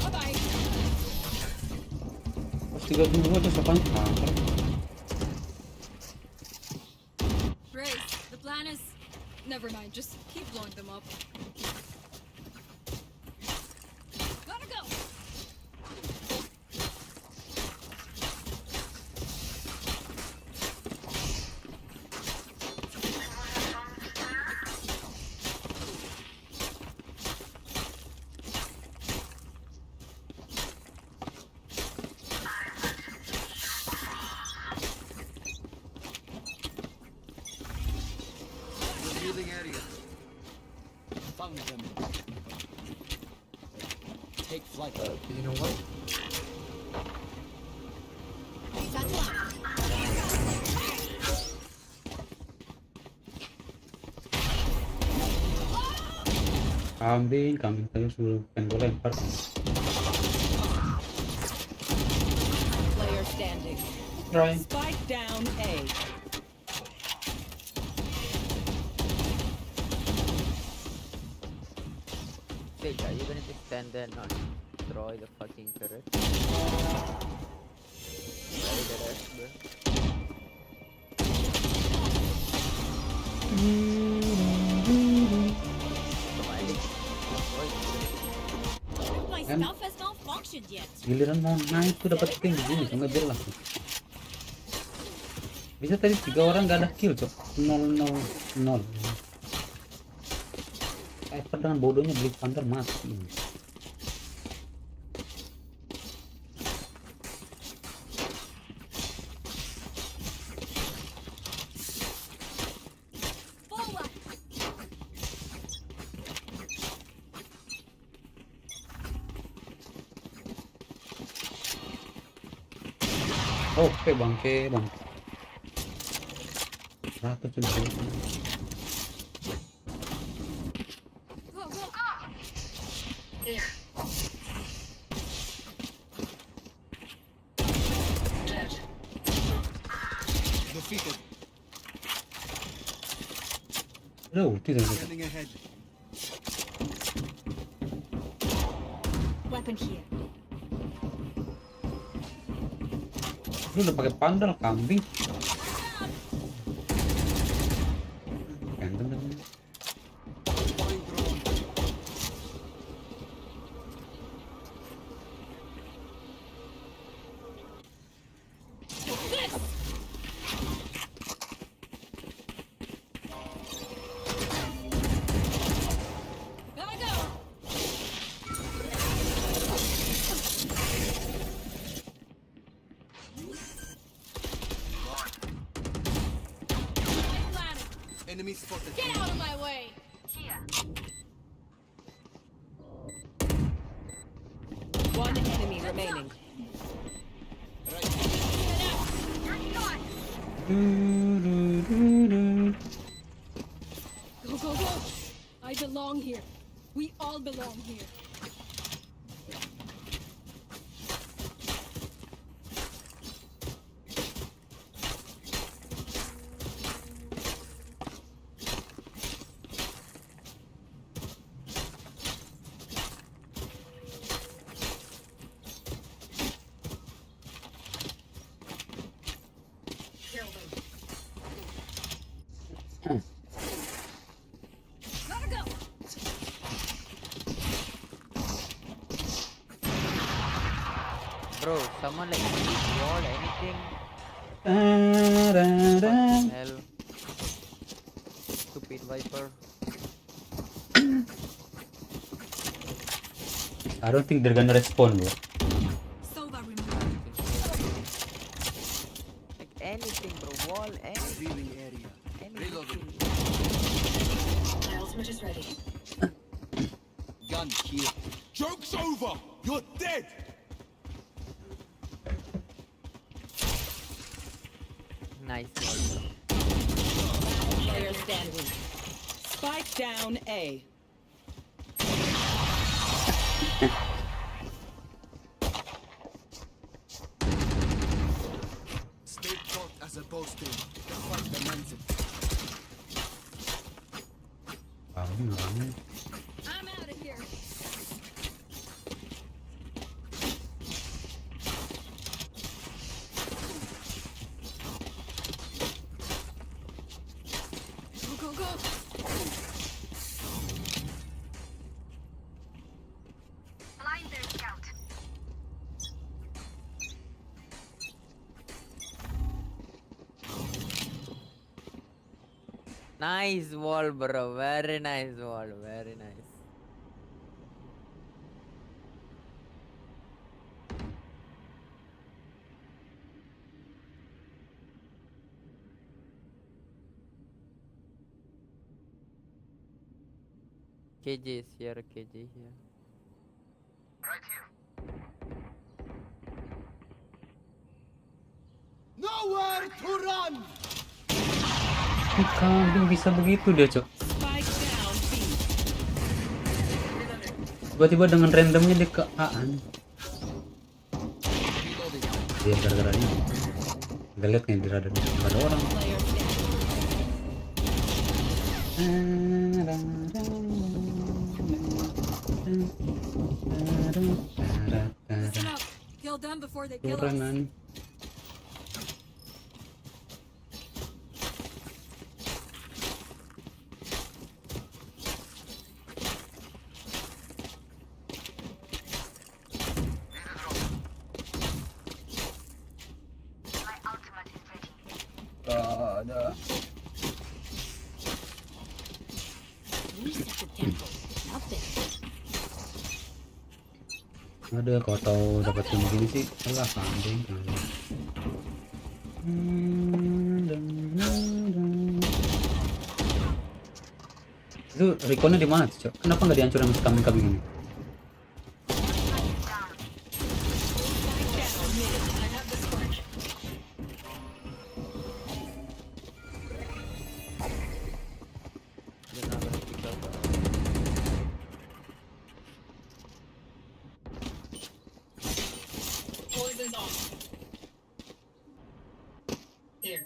Bye-bye. Pas 32 terus apaan? Grace, the plan is... Never mind, just keep blowing them up. Gotta go. Found them. Take flight. You know what? Satu out. Kambing saya suruh pengen gue lempar. Player standing. Try. Spike down A. Sage, are you going to stand there and not destroy the fucking turret? Very dead ass, bro. My stuff has malfunctioned yet. Giliran mau naik tuh dapat ping begini, nggak jelas. Bisa tadi 3 orang nggak ada kill cok, 0-0-0. Sniper dengan bodohnya beli Panther mati. Forward. Oke bangke. 100 sudah. Go, go. Defeated. Tidak. Scanning ahead. Weapon here. Lu udah pakai pandal kambing. Phantom kan. Deploying drone. Gotta go. Enemy spotted. Get out of my way. One enemy remaining. Go, go, go. I belong here. We all belong here. Gotta go. Bro, someone like this wall, anything? Hell. Stupid Viper. I don't think they're gonna respond, bro. Sova removed. Like anything, bro. Wall, anything. Revealing area. Reloading. Anything. My ultimate is ready. Gun here. Joke's over! You're dead! Nice wall, Player standing. Spike down A. Stay put as a boasting. The fight demands it. Kambing. I'm out of here. Go, go, go. Nice wall, bro. Very nice wall. Very nice. KJ is here, KJ here. Nowhere to run! Ini kambing bisa begitu dia, Cok. Spike down B. Tiba-tiba dengan randomnya dia ke A-an. Dia gara-gara ini. Gak liat nih di radar nggak ada orang. Player Listen up. Kill them before they kill us. Kurangan. Ada. Reset the tempo. Nothing. Ada kalau tahu dapat yang begini sih, alah kambing. Itu rekonnya di mana tuh, Cok? Kenapa nggak dihancurin sama kambing-kambing ini? They're not gonna pick up. Poison's off. Here.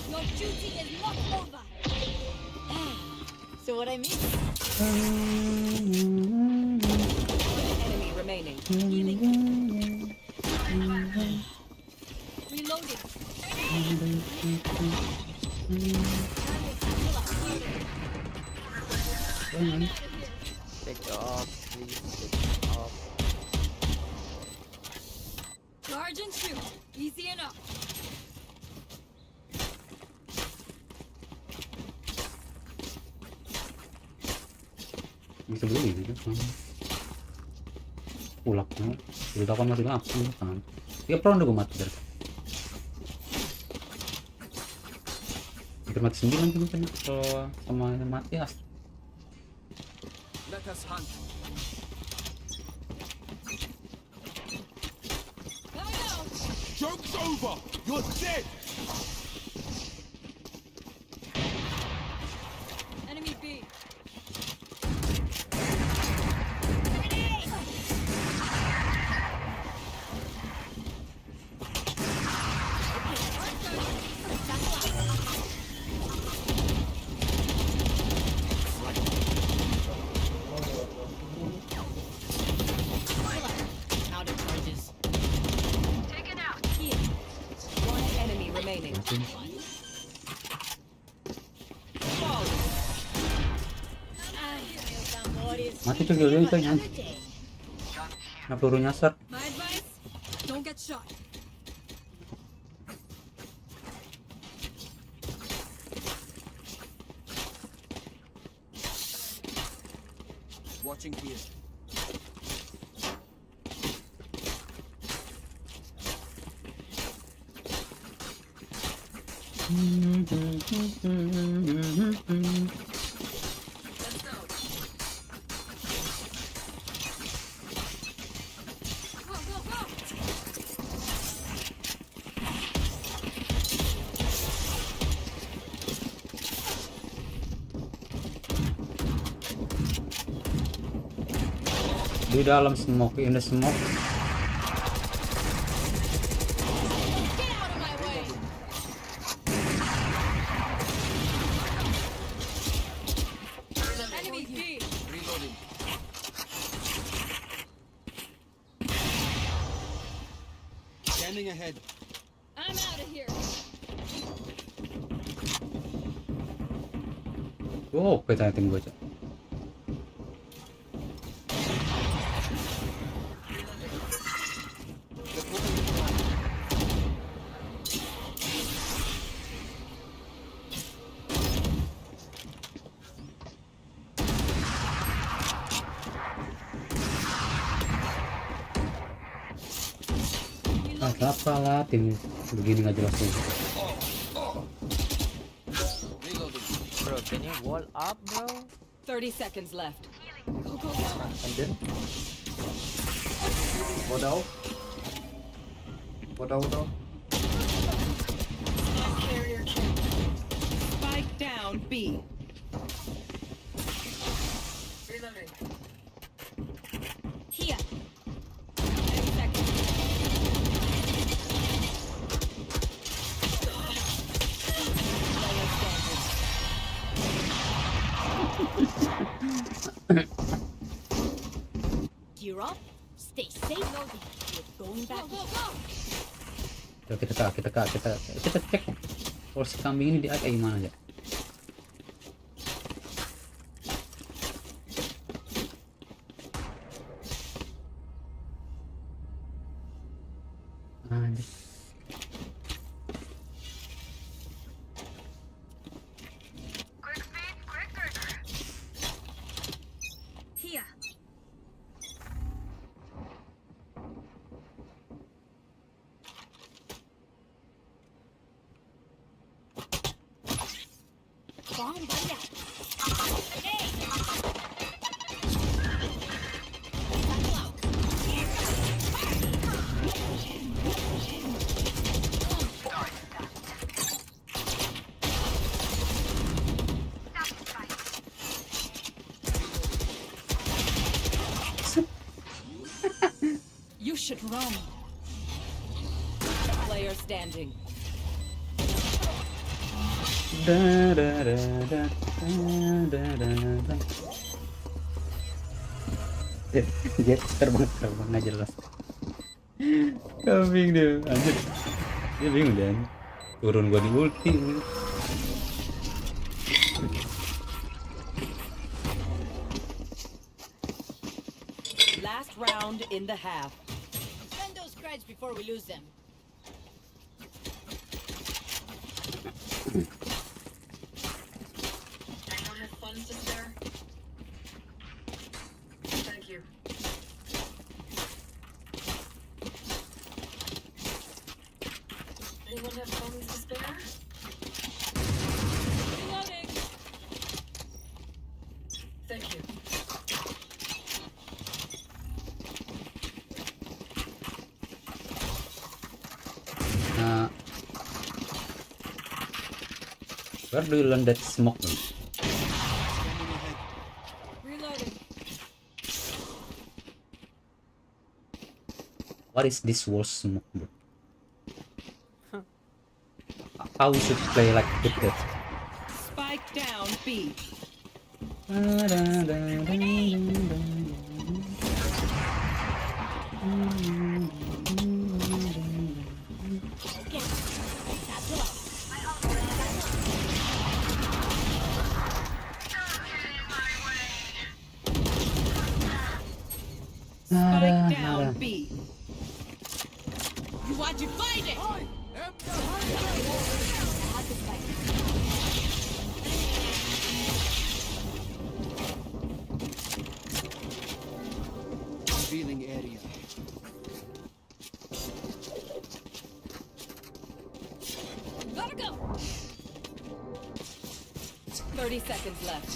Your duty is not over. So what I mean? Enemy remaining. Reloading. Take off, please. Take off. Charge and shoot. Easy enough. Bisa beli gitu kan. Ulaknya, udah kan mati langsung kan. 3 round udah gue mati dari. Hampir mati 9 juga kan kalau sama yang mati ya. Let us hunt. Joke's over! You're dead! Enemy B. Out of charges. One enemy remaining. Mati tuh gila itu kan. Nah peluru nyasar. My advice: don't get shot. Watching here. Go, go, go. Di dalam smoke, in the smoke. Get out of my way. Enemy B. Reloading. Scanning ahead. I'm out of here. Oh, peta tim gue, Cok. Apa lah tim begini nggak jelas nih. Bro, can you wall up, bro? 30 seconds left. And then Wadaw. Spike down B. Here. 10 seconds. Gear up. Stay safe. We're going back. Coba kita cek porsi kambing ini di kayak gimana ya. Anjir. Here. Bomb buddy out. Hey. Tackle out. You should run. Player standing. Dia terbang nggak jelas. Kambing dia, anjir. Dia bingung dan turun gua di ulti. Last round in the half. Spend those creds before we lose them. Anyone have funds to spare? Thank you. Anyone have funds to spare? Reloading. Thank you. Where do you learn that smoke? Reloading. What is this worst smoke, bro? How we should play like that? Spike down B. Okay. Tackle out. Spike down B. You want to fight it? Revealing area. Gotta go. 30 seconds left.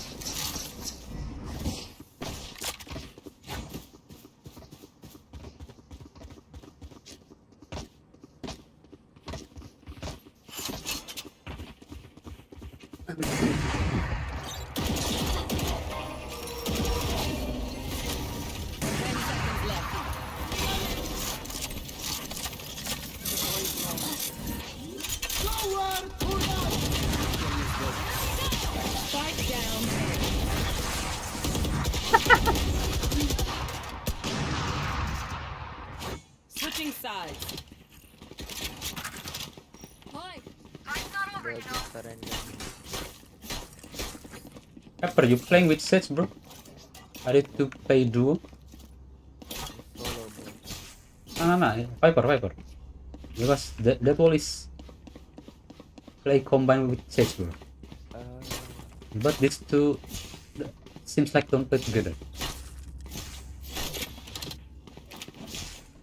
Nowhere to run! Spike down. Switching sides. Hi. Bro, just surrender. Pepper, you playing with Sage, bro? Are you to play duo? Solo, bro. No, Viper. Because that wall is play combined with Sage, bro. But these two seems like don't play together.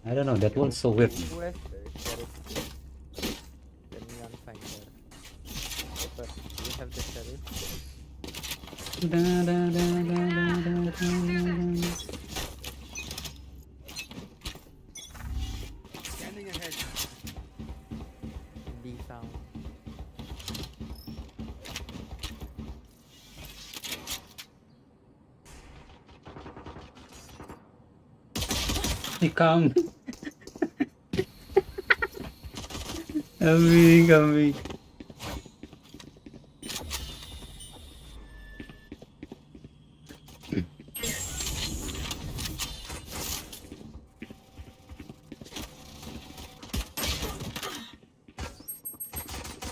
I don't know, that one's so weird. Who has first? Let me unfind her. But do you have the sheriff? Scanning ahead. B sound. Kambing. Kambing.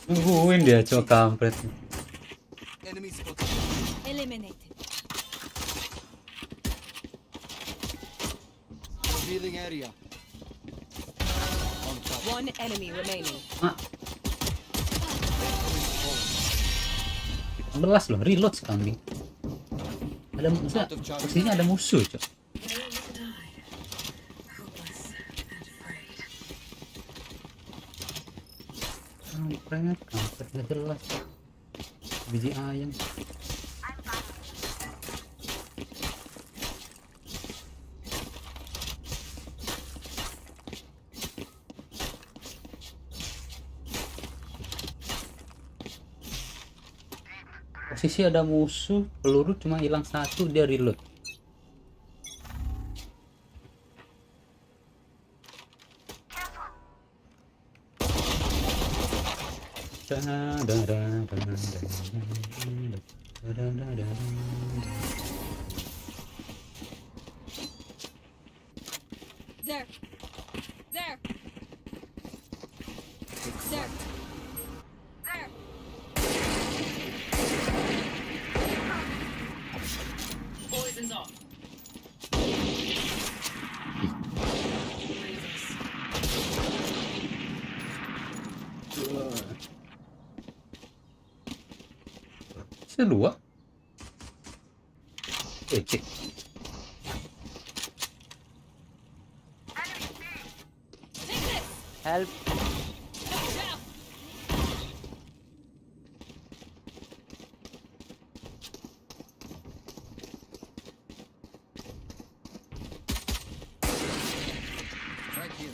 Nungguin dia cowok kampret. Enemy spotted. Eliminated. Revealing area. On top. One enemy remaining. Belas loh, reload kambing. Ada musuh, posisinya ada musuh cok. They will die. Hopeless and afraid. Kampret nggak jelas. Biji ayam. Posisi ada musuh, peluru cuma hilang satu, dia reload. There. There. There. There. Poison's off. Kedua. Cek. Help! Right here.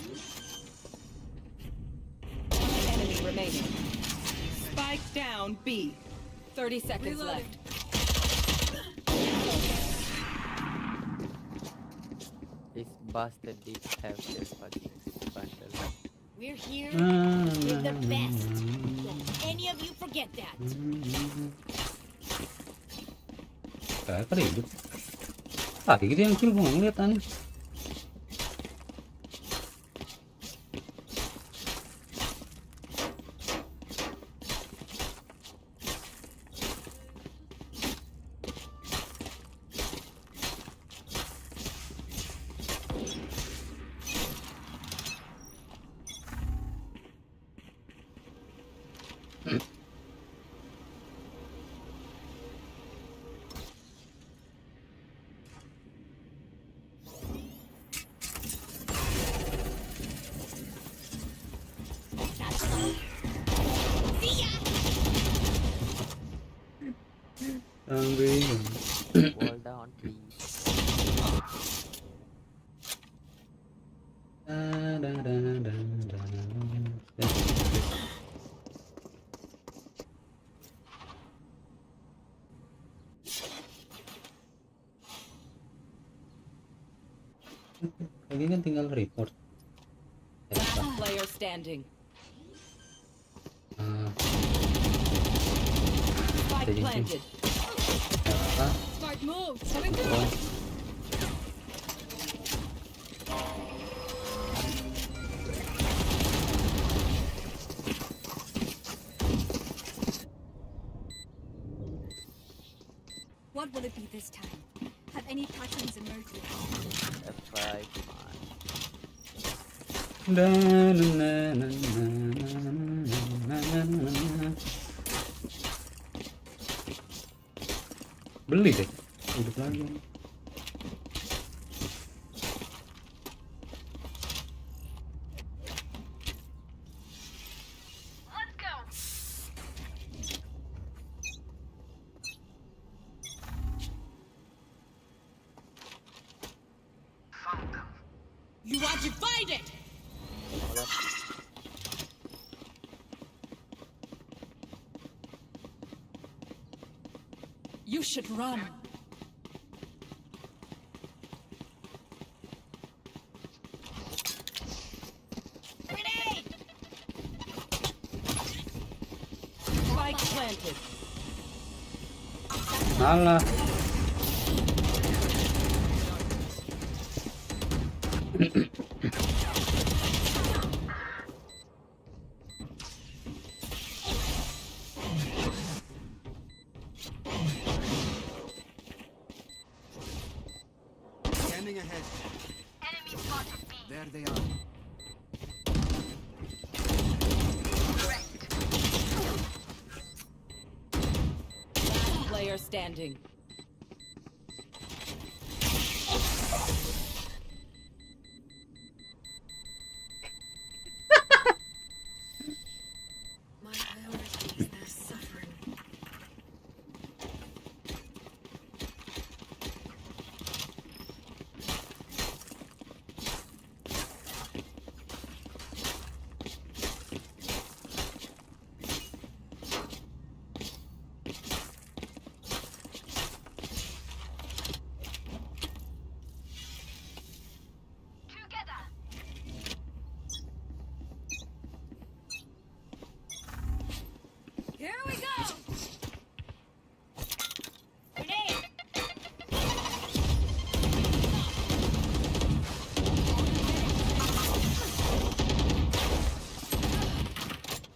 Enemy remaining. Spike down B. 30 seconds Reloading. left. This bastard did have their fucking bundle. We're here. We're the best. Don't any of you forget that. Kayak hidup. Kayak gitu yang kill gua ngeliat aneh. Wall down, please. Lagi kan tinggal report. Last player standing. Spike Jadi, planted. Smart move. Coming through. What will it be this time? Have any patterns emerged yet? F5, come on. Beli deh, hidup lagi. You should run. Grenade! Spike planted. Alah. Scanning ahead. There they are. Last player standing. My priority is their suffering. Here we go! Grenade!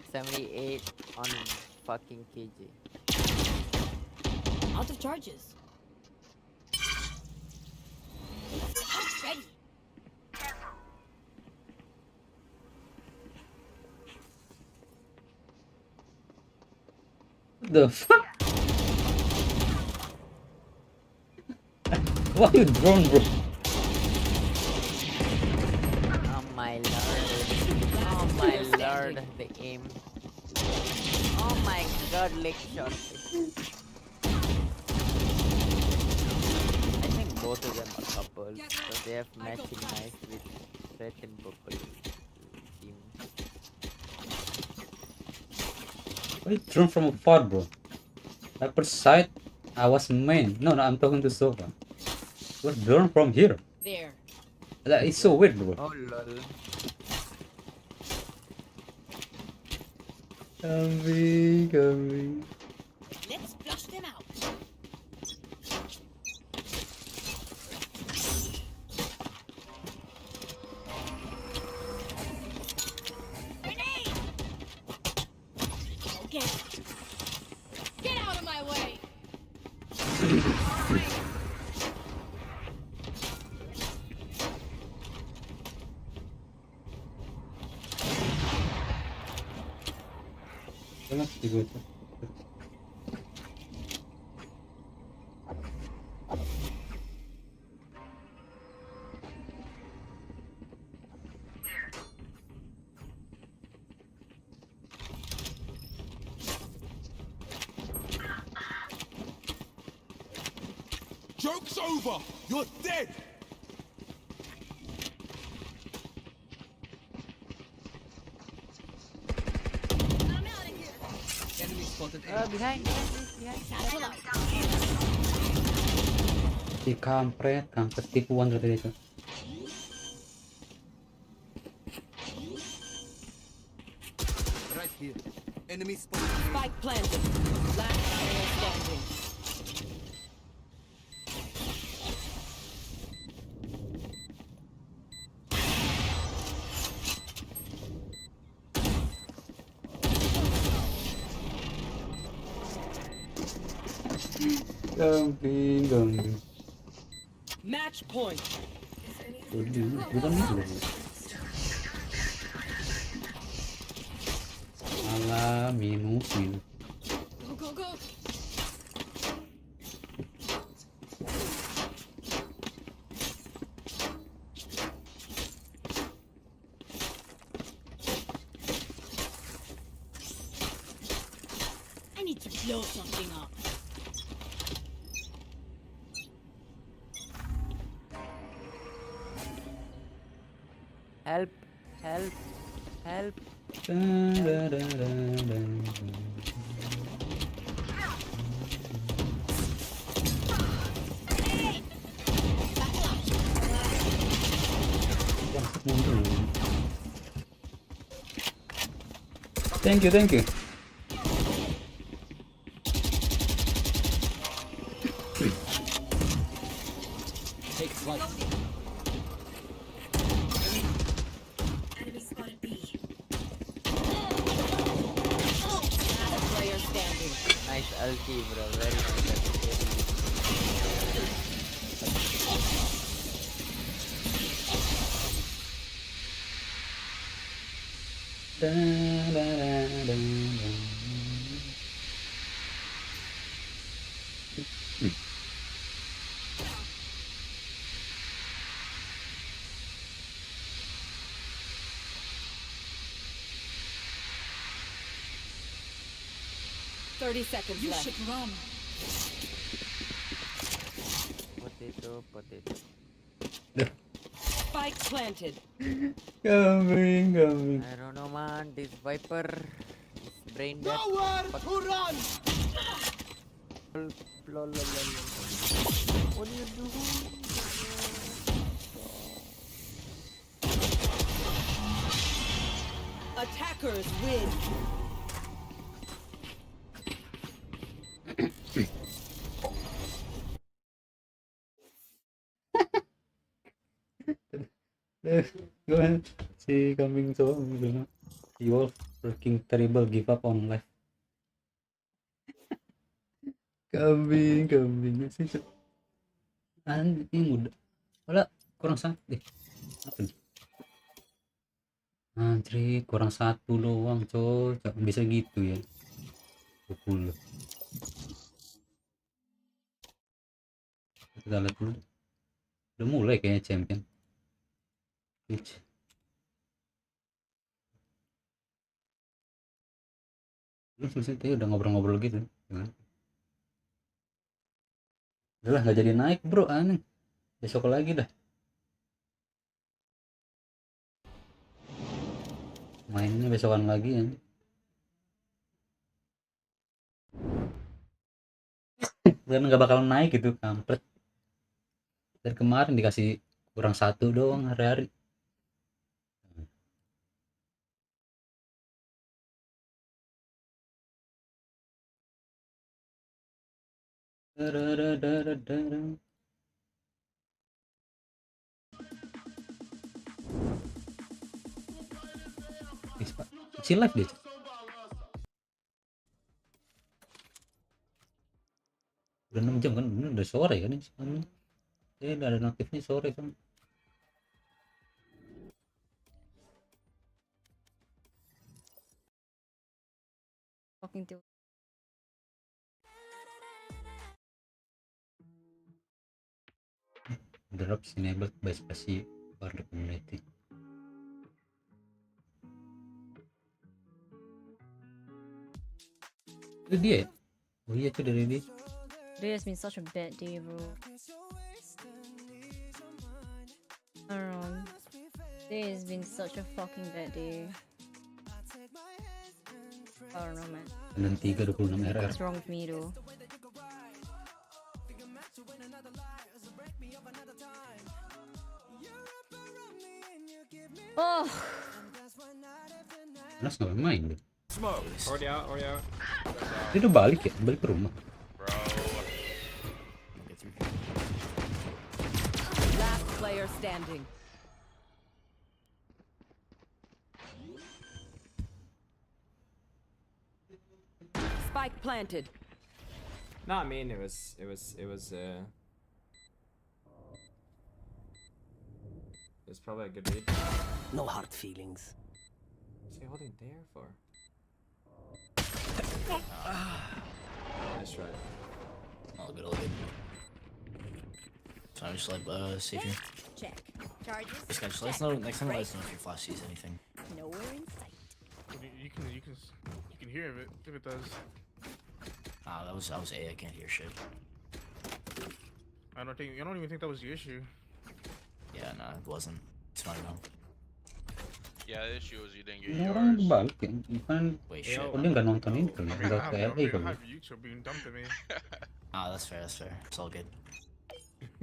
78 on fucking KJ. Out of charges. Charge ready. What the fuck? Why you drone, bro? Oh my lord. Oh my lord, the aim. Oh my god, leg shot. I think both of them are couples, so they have matching nice with red and purple team. Why you drone from afar, bro? At first sight, I was main. No, I'm talking to Sofa. Was drone from here. There. That is so weird, bro. Oh lol. Coming. Let's flush them out. Grenade! Okay. Get out of my way! Let's go. Joke's over! You're dead! I'm out of here! Enemy spotted. Behind, behind. Satchel out. Si kampret tipuan tadi itu. Right here. Enemy spotted. Spike planted. Last player standing. Gambing. Match point. Bukan dulu. Alah, minus. Go, go, go! I need to blow something up. Help, help, help. Mundur. Thank you, thank you. Take flight. Enemy spotted B. Last player standing. Nice ulti, bro. Very nice ulti. Da, da, da, da, da. 30 seconds You left. should run. Potato. Spike planted. Coming. I don't know, man. This Viper is brain dead. Nowhere to run. Lol. What do you do? Attackers win. Gimana si kambing cowok bilang you all freaking terrible, give up on life. kambing sih anjing udah wala kurang satu deh apa nih anjir kurang satu doang cok bisa gitu ya 20. Kita lihat dulu udah mulai kayaknya champion. Lu selesai tadi udah ngobrol-ngobrol gitu ya. Udah lah nggak jadi naik bro aneh besok lagi dah mainnya besokan lagi ya. Dan nggak bakal naik gitu kampret dari kemarin dikasih kurang satu doang hari-hari. Si live deh. Udah 6 jam kan, ini udah sore kan ini sekarang. Udah ada notifnya sore kan. Talking to Drops enabled by spasi for the community. Itu dia ya? Oh iya itu dari dia. Today has been such a bad day, bro. I don't know. Today has been such a fucking bad day. I don't know, man. 9326 RR. What's wrong with me, though? Oh! Nas nggak main deh. Smoke. Already out. Dia udah balik ya? Balik ke rumah. Last player standing. Spike planted. No, I mean it was probably a good read. No hard feelings. What's he holding there for? Nice try. All good. So I'm just like, save you. Check. Charges? This guy just let us know next time. Let us know if your flash sees anything. Nowhere in sight. You can hear if it does. Ah, that was A. I can't hear shit. I don't even think that was the issue. Yeah, no, it wasn't. It's fine now. Yeah, the issue is you didn't get Ini orang yours. balik ya? Bukan, Wait, Yeah, shit. oh, dia nggak nonton itu, I mean, nggak ke LA I kali. have YouTube being dumped to me. Ah, that's fair. It's all good.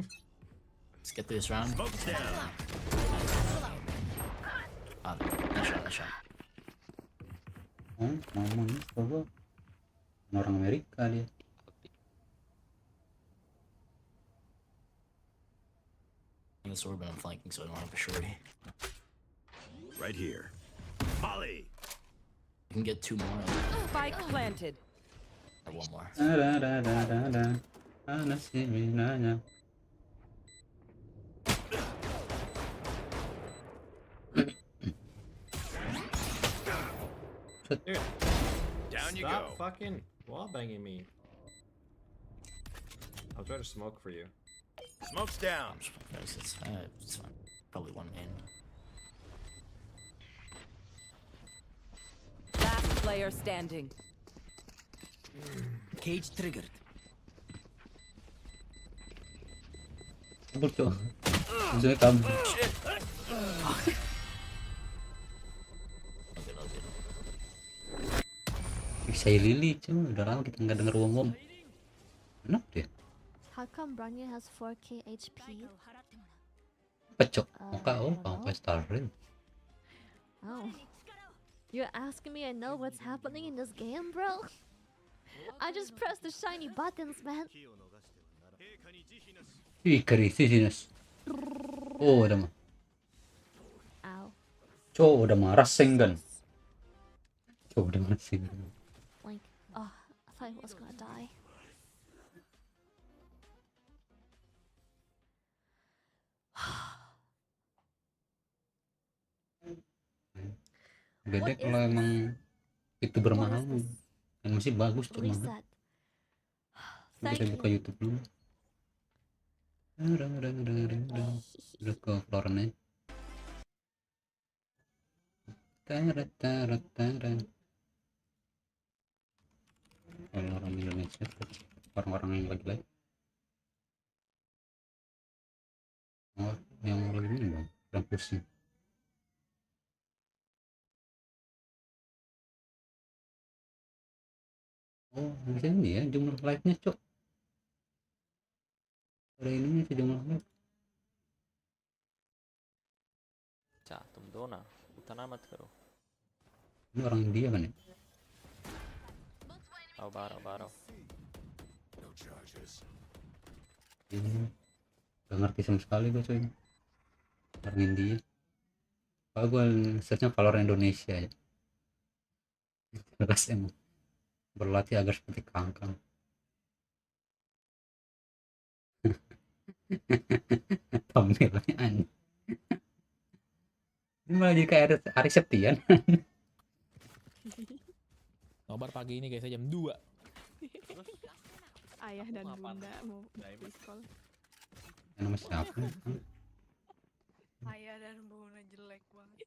Let's get through this round. Nice shot, nice shot. Oh, ngomong nih coba orang Amerika dia. In the sword, but I'm flanking, so I don't have a shorty. Right here. Molly! You can get 2 more. Spike planted. Or 1 more. Ana sih minanya. Down you Stop go. fucking wall banging me. I'll try to smoke for you. Smoke's down. It's fine. Probably 1 main. Last player standing. Cage triggered. Kabur cok. Musuhnya kabur. Saya Lili cuy, udah lama kita nggak denger ngomong. Enak deh. How come Bronya has 4k HP? Pecok. Kau starin. Oh. You're asking me I know what's happening in this game, bro? I just pressed the shiny buttons, man. Krisis. Oh, udah mah. Ow. Cok, udah marah senggan. Cok, udah marah senggan. Like, oh, I thought I was gonna die. Beda What kalau is emang itu bermahal What is this? kan masih bagus cuma Reset. kita Thank buka you. YouTube dulu. Udah ke floornya. Orang Indonesia, orang-orang yang lagi live. Oh, yang lagi ini bang, yang pusing. Oh, bisa ini ya jumlah like-nya cok. Ada ininya sih jumlah like. अच्छा तुम दो ना उतना मत करो. Ini orang India kan ya? आओ बाहर आओ बाहर आओ. No charges. Ini gak ngerti sama sekali gue coy. Orang India. Kalau gue searchnya Valor Indonesia ya. Terus emang berlatih agar seperti kangkang. Thumbnailnya aneh. Ini malah jadi kayak Ari Septian. Nobar pagi ini guys, jam 2. Ayah dan bunda mau di sekolah. Nama siapa? Ayah dan bunda jelek banget.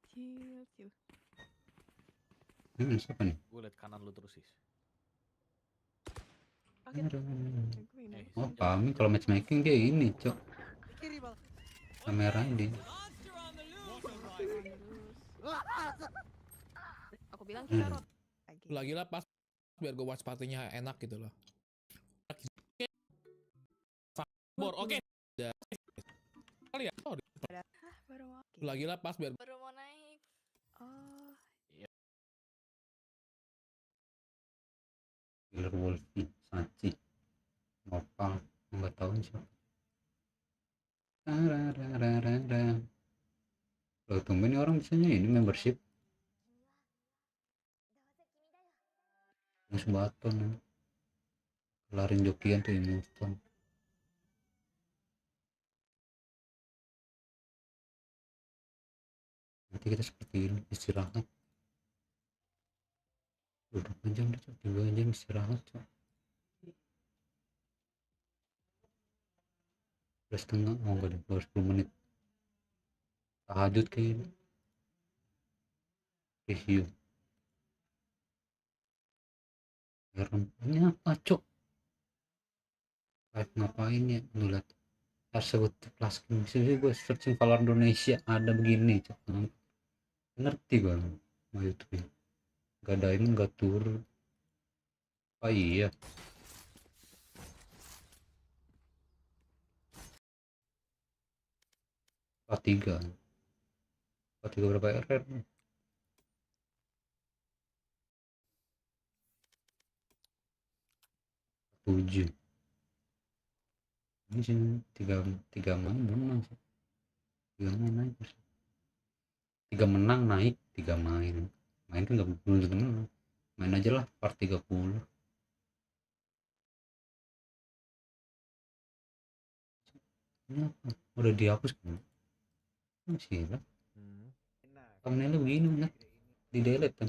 Ciu. Siapa nih? Gue liat kanan lu terus sih. Oke. Oh, kami kalau matchmaking dia ini, cok. Kamera ini. Aku bilang kita rot. Lagi lah pas biar gue watch partinya enak gitu loh. Oke. Kali ya. Baru mau. Lagi lah pas biar Baru mau naik. Oh. Killer Wolfi, Saci, Nopal, nggak tahu siapa. Loh, tumben nih orang biasanya ini membership. Mas Baton ya. Kelarin jokian tuh emoton. Nanti kita seperti ini istirahat. 2 jam deh, 2 jam istirahat cok. 2,5, oh enggak deh, baru 10 menit tahajud kayaknya. Review ini apa cok, live ngapain ya, lu lihat tersebut plus sini gue searching Valor Indonesia ada begini cok. Ngerti gue sama YouTube gak ada ini gak turun. Oh iya 43 berapa erep? 7. Ini sih tiga main menang sih. 3 main naik terus. 3 menang naik 3 main kan nggak belum tentu menang, main aja lah part 30. Ini apa udah dihapus kan masih lah thumbnailnya begini banget di delete kan.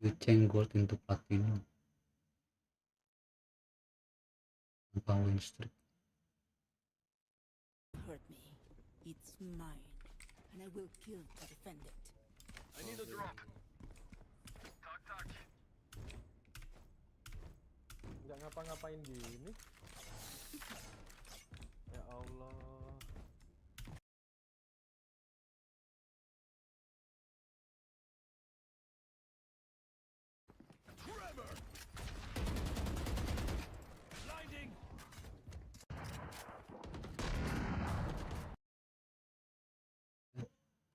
You change gold into platinum. Power streak. Hurt me. It's mine, and I will kill to defend it. I need a drop. Nggak ngapa-ngapain gini. Ya Allah.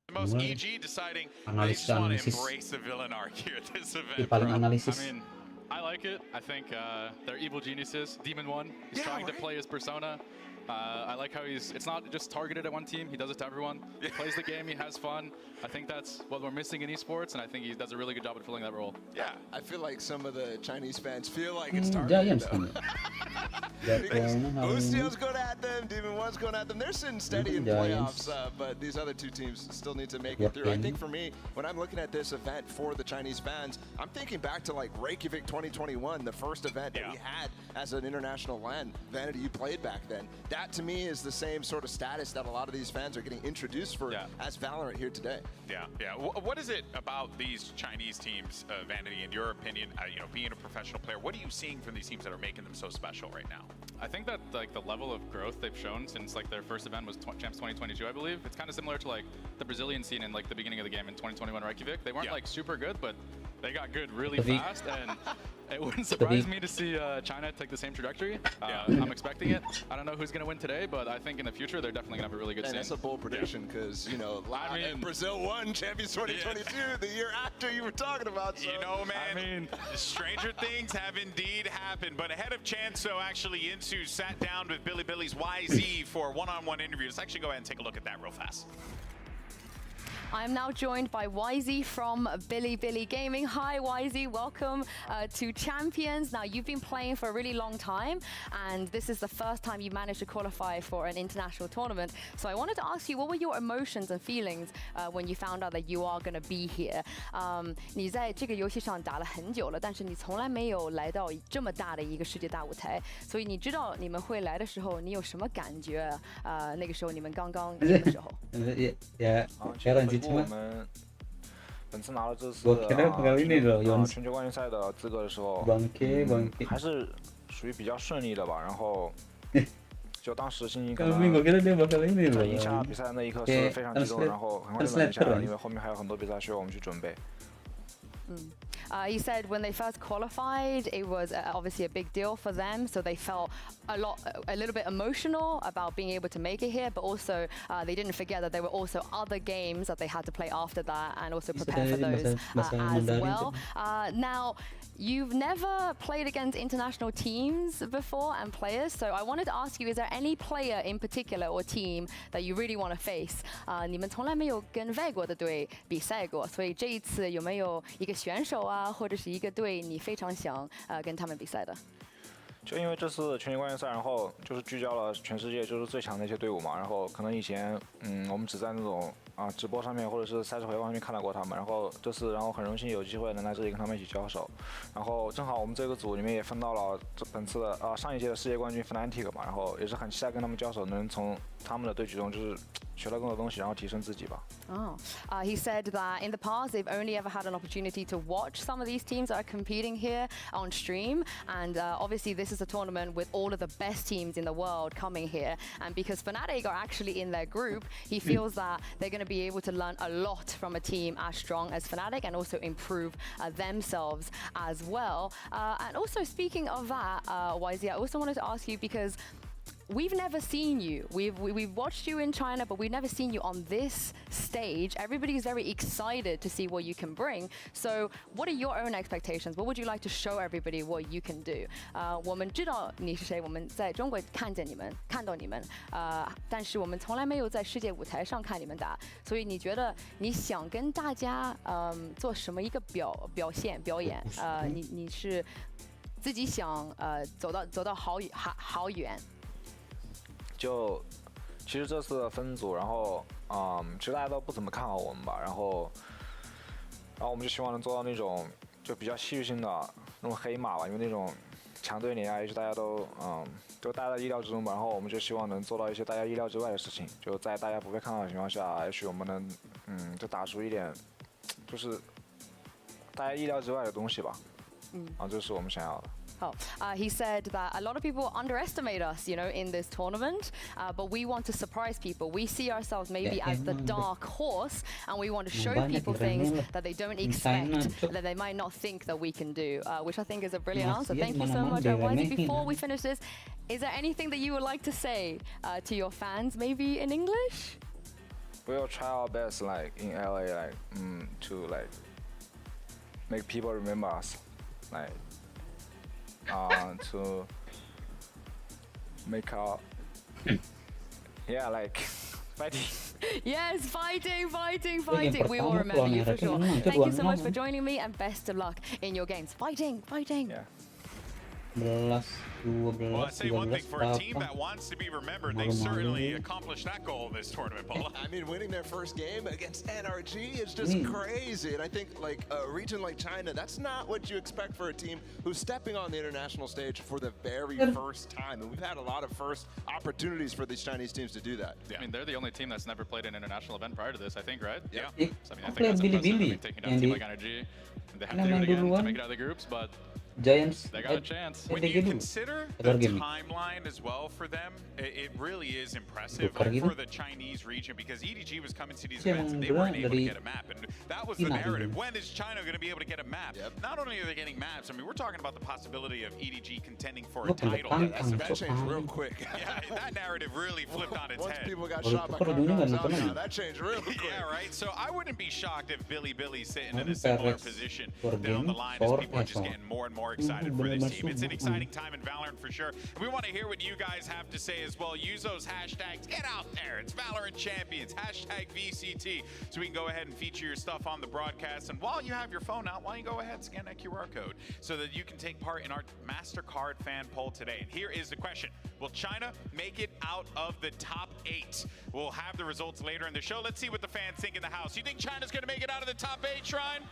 Most EG deciding they just want to embrace the villain arc here at this event. Paling analisis. I mean, I like it. I think they're evil geniuses. Demon 1, he's trying to play his persona. I like how it's not just targeted at one team, he does it to everyone. He plays the game, he has fun. I think that's what we're missing in esports, and I think he does a really good job at filling that role. Yeah, I feel like some of the Chinese fans feel like it's targeted. Boostio's going at them, Demon 1's going at them. They're sitting steady in playoffs, but these other two teams still need to make it through. I think for me, when I'm looking at this event for the Chinese fans, I'm thinking back to like Reykjavik 2021, the first event that we had as an international LAN. Vanity, you played back then. That to me is the same sort of status that a lot of these fans are getting introduced for as Valorant here today. Yeah. What is it about these Chinese teams, Vanity, in your opinion, you know, being a professional player, what are you seeing from these teams that are making them so special right now? I think that like the level of growth they've shown since like their first event was Champs 2022, I believe. It's kind of similar to like the Brazilian scene in like the beginning of the game in 2021 Reykjavik. They weren't like super good, but they got good really fast, and it wouldn't surprise me to see China take the same trajectory. I'm expecting it. I don't know who's going to win today, but I think in the future they're definitely going to have a really good scene. And that's a bold prediction because, you know, Brazil won Champions 2022 the year after you were talking about. So. You know, man, stranger things have indeed happened. But ahead of Chanso actually sat down with Billy's YZ for a one-on-one interview. Let's actually go ahead and take a look at that real fast. I'm now joined by YZ from Billy Gaming. Hi YZ, welcome to Champions. Now you've been playing for a really long time, and this is the first time you managed to qualify for an international tournament. So I wanted to ask you, what were your emotions and feelings when you found out that you are going to be here? 你在这个游戏上打了很久了，但是你从来没有来到这么大的一个世界大舞台，所以你知道你们会来的时候，你有什么感觉？那个时候你们刚刚赢的时候。我们本次拿了这次全球冠军赛的资格的时候，还是属于比较顺利的吧。然后就当时心情可能在赢下比赛那一刻是非常激动，然后很快就冷静下来，因为后面还有很多比赛需要我们去准备。He said when they first qualified, it was obviously a big deal for them, so they felt a little bit emotional about being able to make it here, but also they didn't forget that there were also other games that they had to play after that and also prepare for those as well. Now, you've never played against international teams before and players, so I wanted to ask you, is there any player in particular or team that you really want to face? 你们从来没有跟外国的队比赛过，所以这一次有没有一个选手啊，或者是一个队你非常想跟他们比赛的？就因为这次全球冠军赛，然后就是聚焦了全世界就是最强的一些队伍嘛，然后可能以前我们只在那种直播上面或者是赛事回放上面看到过他们，然后这次很荣幸有机会能来这里跟他们一起交手，然后正好我们这个组里面也分到了本次的上一届的世界冠军 Fnatic 嘛，然后也是很期待跟他们交手，能从他们的对局中就是学到更多东西，然后提升自己吧。 He said that in the past they've only ever had an opportunity to watch some of these teams that are competing here on stream, and obviously this is a tournament with all of the best teams in the world coming here, and because Fnatic are actually in their group, he feels that they're going to be able to learn a lot from a team as strong as Fnatic and also improve themselves as well. And also speaking of that, YZ, I also wanted to ask you, because we've never seen you. We've watched you in China, but we've never seen you on this stage. Everybody is very excited to see what you can bring. So what are your own expectations? What would you like to show everybody what you can do? 我们知道你是谁，我们在中国看见你们，看到你们，但是我们从来没有在世界舞台上看你们打。所以你觉得你想跟大家做什么一个表演？你是自己想走到好远？ 就其实这次的分组，然后其实大家都不怎么看好我们吧，然后我们就希望能做到那种就比较戏剧性的那种黑马吧，因为那种强队碾压也许大家都大家的意料之中吧，然后我们就希望能做到一些大家意料之外的事情，就在大家不被看到的情况下，也许我们能就打出一点就是大家意料之外的东西吧，这是我们想要的。 He said that a lot of people underestimate us, in this tournament, but we want to surprise people. We see ourselves maybe as the dark horse, and we want to show people things that they don't expect, that they might not think that we can do, which I think is a brilliant answer. Thank you so much, YZ. Before we finish this, is there anything that you would like to say to your fans, maybe in English? We will try our best, like in LA, to make people remember us, to make our fighting. Yes, fighting. We will remember you for sure. Thank you so much for joining me, and best of luck in your games. Fighting. Yeah. Well, I'll say one thing, for a team that wants to be remembered, they certainly accomplished that goal in this tournament, Paula. I mean, winning their first game against NRG is just crazy. And I think, a region like China, that's not what you expect for a team who's stepping on the international stage for the very first time. And we've had a lot of first opportunities for these Chinese teams to do that. Yeah. I mean, they're the only team that's never played an international event prior to this, I think, right? Yeah. So, I think that's impressive. I mean, taking down a team like NRG, they have to do it again to make it out of the groups, but Giants. They got a chance. When you consider the timeline as well for them, it really is impressive for the Chinese region, because EDG was coming to these events and they weren't able to get a map. And that was the narrative. When is China going to be able to get a map? Not only are they getting maps, I mean, we're talking about the possibility of EDG contending for a title. That changed real quick. Yeah, that narrative really flipped on its head. Once people got shot by cars, that changed real quick. Yeah, right? So I wouldn't be shocked if Billy's sitting in a similar position down the line as people are just getting more and more excited for this team. It's an exciting time in Valorant for sure. And we want to hear what you guys have to say as well. Use those hashtags. Get out there. It's Valorant Champions. Hashtag VCT. So we can go ahead and feature your stuff on the broadcast. And while you have your phone out, why don't you go ahead and scan that QR code so that you can take part in our MasterCard fan poll today. And here is the question. Will China make it out of the top 8? We'll have the results later in the show. Let's see what the fans think in the house. You think China's going to make it out of the top 8, Shrine?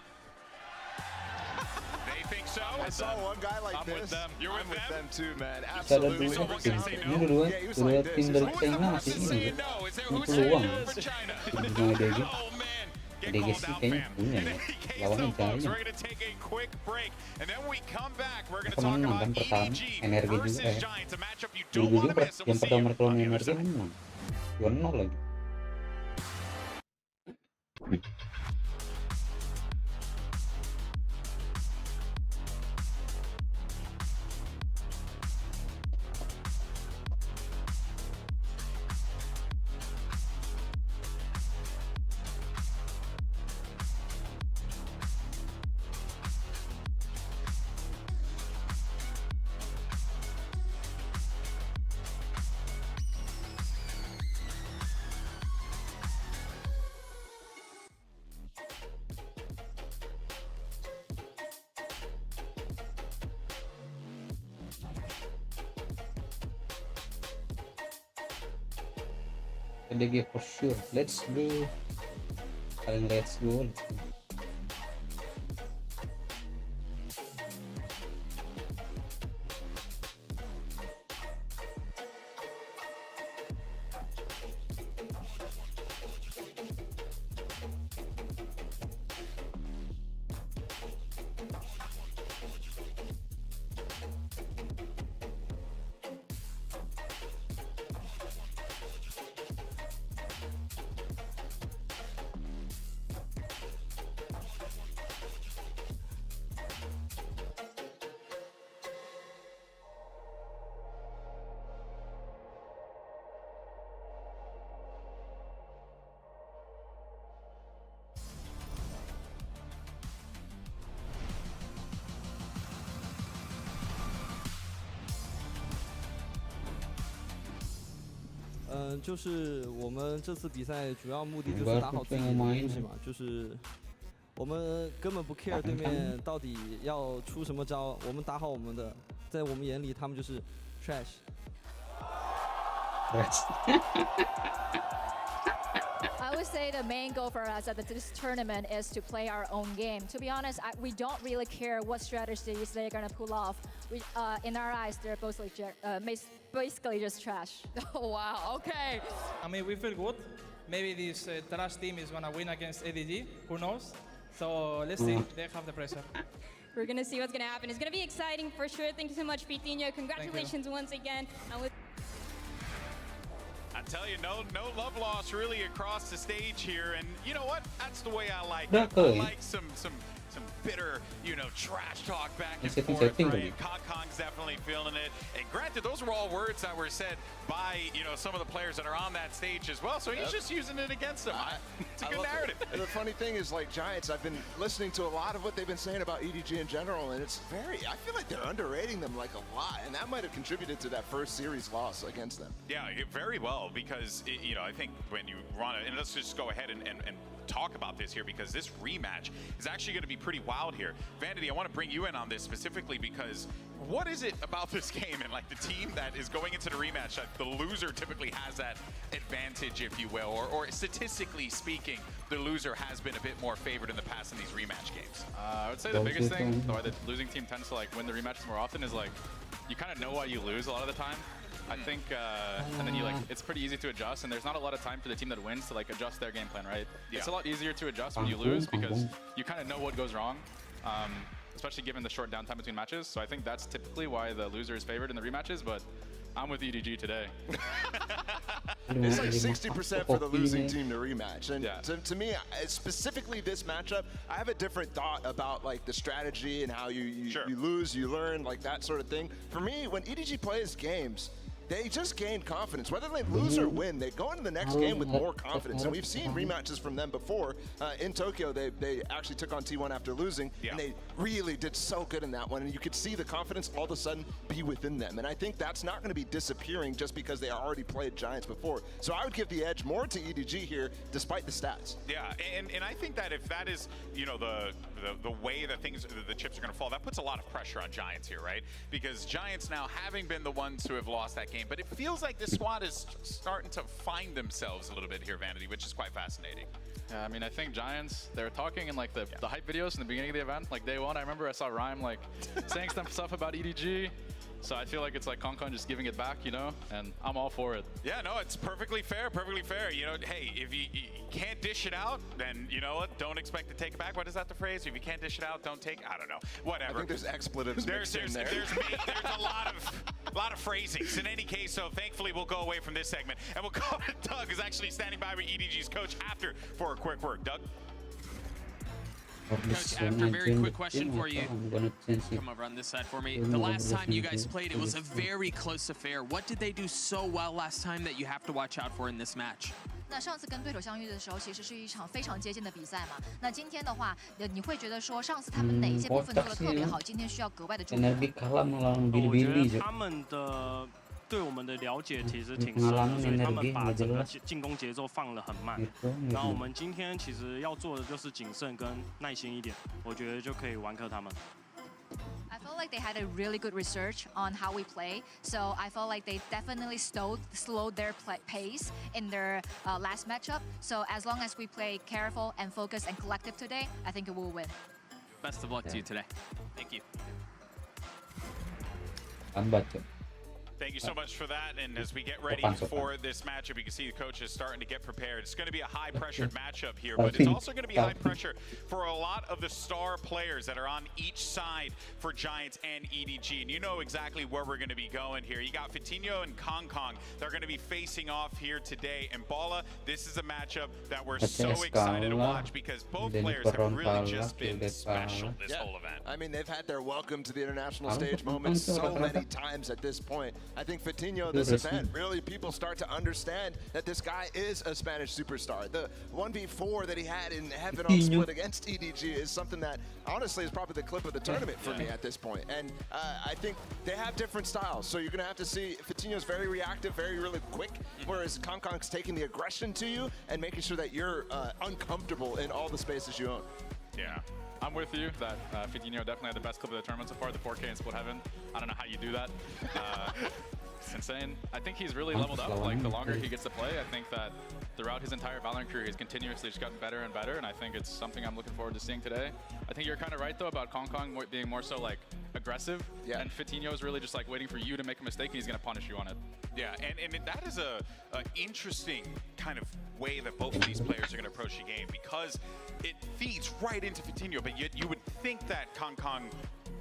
They think so. I saw one guy like this. With them. You're with them too, man. Absolutely. Ini Yeah, he was dua like tim this. dari China masih ini peluang. Oh man. DGC kayaknya punya ya. Lawannya China. We're going to take a quick break, and then when we come back, we're going to Kemarin talk menang about pertama, EDG energi versus juga Giants, a matchup you don't want to miss. And yang we'll see pertama you kalau on the other energi side. menang 2-0 lagi. DG for sure. Let's go. Let's go. 就是我们这次比赛主要目的就是打好自己的东西嘛，就是我们根本不 care 对面到底要出什么招，我们打好我们的，在我们眼里他们就是 trash。I would say the main goal for us at this tournament is to play our own game. To be honest, we don't really care what strategies they're gonna pull off. In our eyes, they're basically just trash. Oh, wow, okay. I mean, we feel good. Maybe this trash team is gonna win against ADG, who knows? So let's see, they have the pressure. We're gonna see what's gonna happen. It's gonna be exciting for sure. Thank you so much, Vitinho. Congratulations once again. I tell you, no love lost really across the stage here, and you know what? That's the way I like it. I like some bitter, trash talk back and forth, right? Kong's definitely feeling it. And granted, those were all words that were said by, some of the players that are on that stage as well. So he's just using it against them. It's a good narrative. And the funny thing is, like, Giants, I've been listening to a lot of what they've been saying about EDG in general, and it's I feel like they're underrating them like a lot, and that might have contributed to that first series loss against them. Yeah, very well, because, I think when you run it, and let's just go ahead and talk about this here, because this rematch is actually going to be pretty wild here. Vanity, I want to bring you in on this specifically, because what is it about this game and like the team that is going into the rematch that the loser typically has that advantage, if you will, or statistically speaking, the loser has been a bit more favored in the past in these rematch games? I would say the biggest thing, why the losing team tends to win the rematches more often, is you kind of know why you lose a lot of the time. I think, and then it's pretty easy to adjust, and there's not a lot of time for the team that wins to adjust their game plan, right? Yeah. It's a lot easier to adjust when you lose because you kind of know what goes wrong, especially given the short downtime between matches. So I think that's typically why the loser is favored in the rematches, but I'm with EDG today. It's like 60% for the losing team to rematch. And to me, specifically this matchup, I have a different thought about the strategy and how you lose, you learn, that sort of thing. For me, when EDG plays games, they just gain confidence. Whether they lose or win, they go into the next game with more confidence. And we've seen rematches from them before. In Tokyo, they actually took on T1 after losing, and they really did so good in that one. And you could see the confidence all of a sudden be within them. And I think that's not going to be disappearing just because they already played Giants before. So I would give the edge more to EDG here, despite the stats. Yeah, and I think that if that is, the way that the chips are going to fall, that puts a lot of pressure on Giants here, right? Because Giants now, having been the ones who have lost that game, but it feels like this squad is starting to find themselves a little bit here, Vanity, which is quite fascinating. Yeah, I mean, I think Giants, they were talking in the hype videos in the beginning of the event, day one. I remember I saw Rhyme saying some stuff about EDG. So I feel like it's Kong just giving it back, and I'm all for it. Yeah, no, it's perfectly fair, perfectly fair. Hey, if you can't dish it out, then you know what? Don't expect to take it back. What is that the phrase? If you can't dish it out, don't take. I don't know. Whatever. I think there's expletives mixed in there. There's a lot of phrasings. In any case, so thankfully we'll go away from this segment and we'll go to Doug, who's actually standing by with EDG's coach after for a quick word. Doug. Coach, after a very quick question for you. Come over on this side for me. The last time you guys played, it was a very close affair. What did they do so well last time that you have to watch out for in this match? 那上次跟对手相遇的时候，其实是一场非常接近的比赛嘛。那今天的话，你会觉得说上次他们哪一些部分做得特别好，今天需要格外的注意？我觉得他们的对我们的了解其实挺深的，所以他们把整个进攻节奏放得很慢。然后我们今天其实要做的就是谨慎跟耐心一点，我觉得就可以完克他们。I felt like they had a really good research on how we play, so I felt like they definitely slowed their pace in their last matchup. So as long as we play careful and focused and collective today, I think it will win. Best of luck to you today. Thank you. Thank you so much for that. And as we get ready for this matchup, you can see the coach is starting to get prepared. It's going to be a high-pressured matchup here, but it's also going to be high pressure for a lot of the star players that are on each side for Giants and EDG. And you know exactly where we're going to be going here. You got Vitinho and Kong. They're going to be facing off here today. And Bala, this is a matchup that we're so excited to watch because both players have really just been special this whole event. I mean, they've had their welcome to the international stage moments so many times at this point. I think Vitinho, this event, really people start to understand that this guy is a Spanish superstar. The 1v4 that he had in Heaven on Split against EDG is something that, honestly, is probably the clip of the tournament for me at this point. And I think they have different styles, so you're going to have to see Vitinho's very reactive, really quick, whereas Kongkong's taking the aggression to you and making sure that you're uncomfortable in all the spaces you own. Yeah. I'm with you that Fitinho definitely had the best clip of the tournament so far, the 4K in Split Heaven. I don't know how you do that. It's insane. I think he's really leveled up. Like, the longer he gets to play, I think that throughout his entire Valorant career, he's continuously just gotten better and better, and I think it's something I'm looking forward to seeing today. I think you're kind of right, though, about Kong being more so, like, aggressive, and Fitinho is really just, like, waiting for you to make a mistake, and he's going to punish you on it. Yeah, and that is a interesting kind of way that both of these players are going to approach the game, because it feeds right into Fitinho, but yet you would think that Kong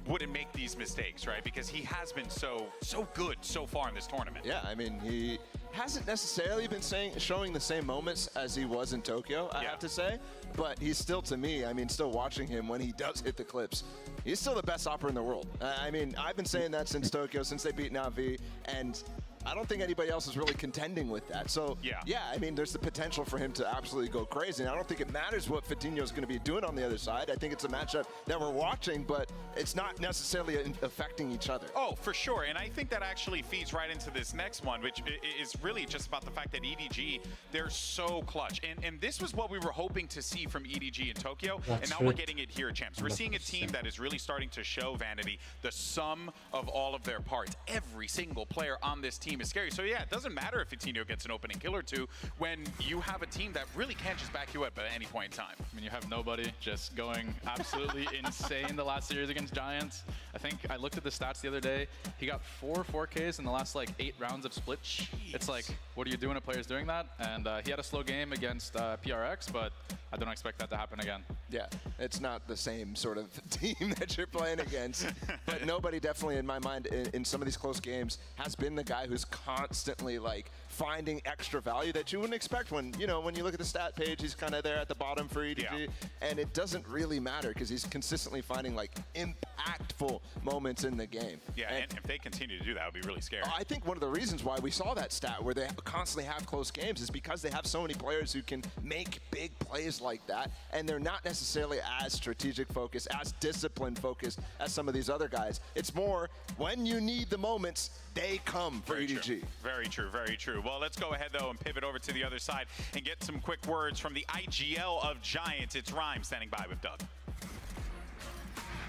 wouldn't make these mistakes, right? Because he has been so good so far in this tournament. Yeah, I mean, he hasn't necessarily been showing the same moments as he was in Tokyo, I have to say, but he's still, to me, I mean, still watching him when he does hit the clips, he's still the best operator in the world. I mean, I've been saying that since Tokyo, since they beat Navi, and I don't think anybody else is really contending with that. So, yeah, I mean, there's the potential for him to absolutely go crazy. And I don't think it matters what Fitinho is going to be doing on the other side. I think it's a matchup that we're watching, but it's not necessarily affecting each other. Oh, for sure. And I think that actually feeds right into this next one, which is really just about the fact that EDG, they're so clutch. And this was what we were hoping to see from EDG in Tokyo, and now we're getting it here at Champs. We're seeing a team that is really starting to show Vanity the sum of all of their parts. Every single player on this team is scary. So yeah, it doesn't matter if Fitinho gets an opening kill or two when you have a team that really can't just back you up at any point in time. I mean, you have nobody just going absolutely insane the last series against Giants. I think I looked at the stats the other day. He got 4 4Ks in the last like 8 rounds of Split. Jeez. It's like, what do you do when a player's doing that? And he had a slow game against PRX, but I don't expect that to happen again. Yeah, it's not the same sort of team that you're playing against. But nobody definitely, in my mind, in some of these close games, has been the guy who's constantly like finding extra value that you wouldn't expect when you look at the stat page. He's kind of there at the bottom for EDG, and it doesn't really matter because he's consistently finding like impactful moments in the game. Yeah, and if they continue to do that, it would be really scary. I think one of the reasons why we saw that stat where they constantly have close games is because they have so many players who can make big plays like that, and they're not necessarily as strategic focused, as disciplined focused as some of these other guys. It's more when you need the moments, they come for EDG. True. Very true, very true. Well, let's go ahead, though, and pivot over to the other side and get some quick words from the IGL of Giants. It's Rhyme standing by with Doug.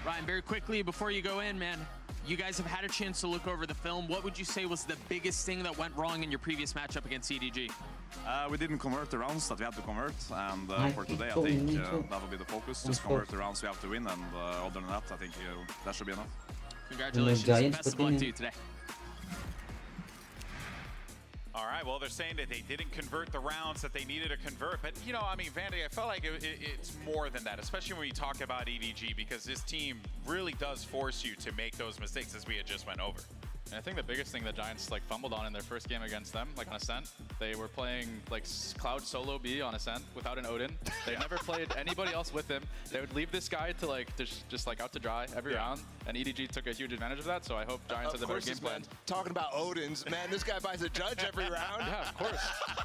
Ryan, very quickly, before you go in, man, you guys have had a chance to look over the film. What would you say was the biggest thing that went wrong in your previous matchup against EDG? We didn't convert the rounds that we had to convert, and for today, I think that will be the focus. Just convert the rounds we have to win, and other than that, I think that should be enough. Congratulations. Best of luck to you today. All right, well, they're saying that they didn't convert the rounds that they needed to convert. But, you know, I mean, Vandy, I felt like it's more than that, especially when we talk about EDG, because this team really does force you to make those mistakes as we had just went over. And I think the biggest thing that Giants like fumbled on in their first game against them, like on Ascent, they were playing like Cloud solo B on Ascent without an Odin. They never played anybody else with him. They would leave this guy to like just like out to dry every round, and EDG took a huge advantage of that. So I hope Giants has a better game plan. Talking about Odins, man, this guy buys a judge every round. Yeah, of course.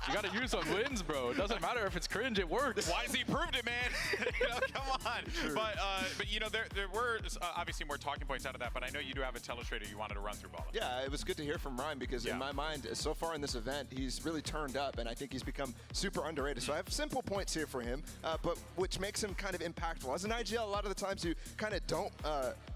You got to use on wins, bro. It doesn't matter if it's cringe, it works. Why has he proved it, man? You know, come on. True. But you know, there were obviously more talking points out of that. But I know you do have a telestrator you wanted to run through, Bala. Yeah, it was good to hear from Ryan because in my mind, so far in this event, he's really turned up, and I think he's become super underrated. So I have simple points here for him, but which makes him kind of impactful. As an IGL, a lot of the times you kind of don't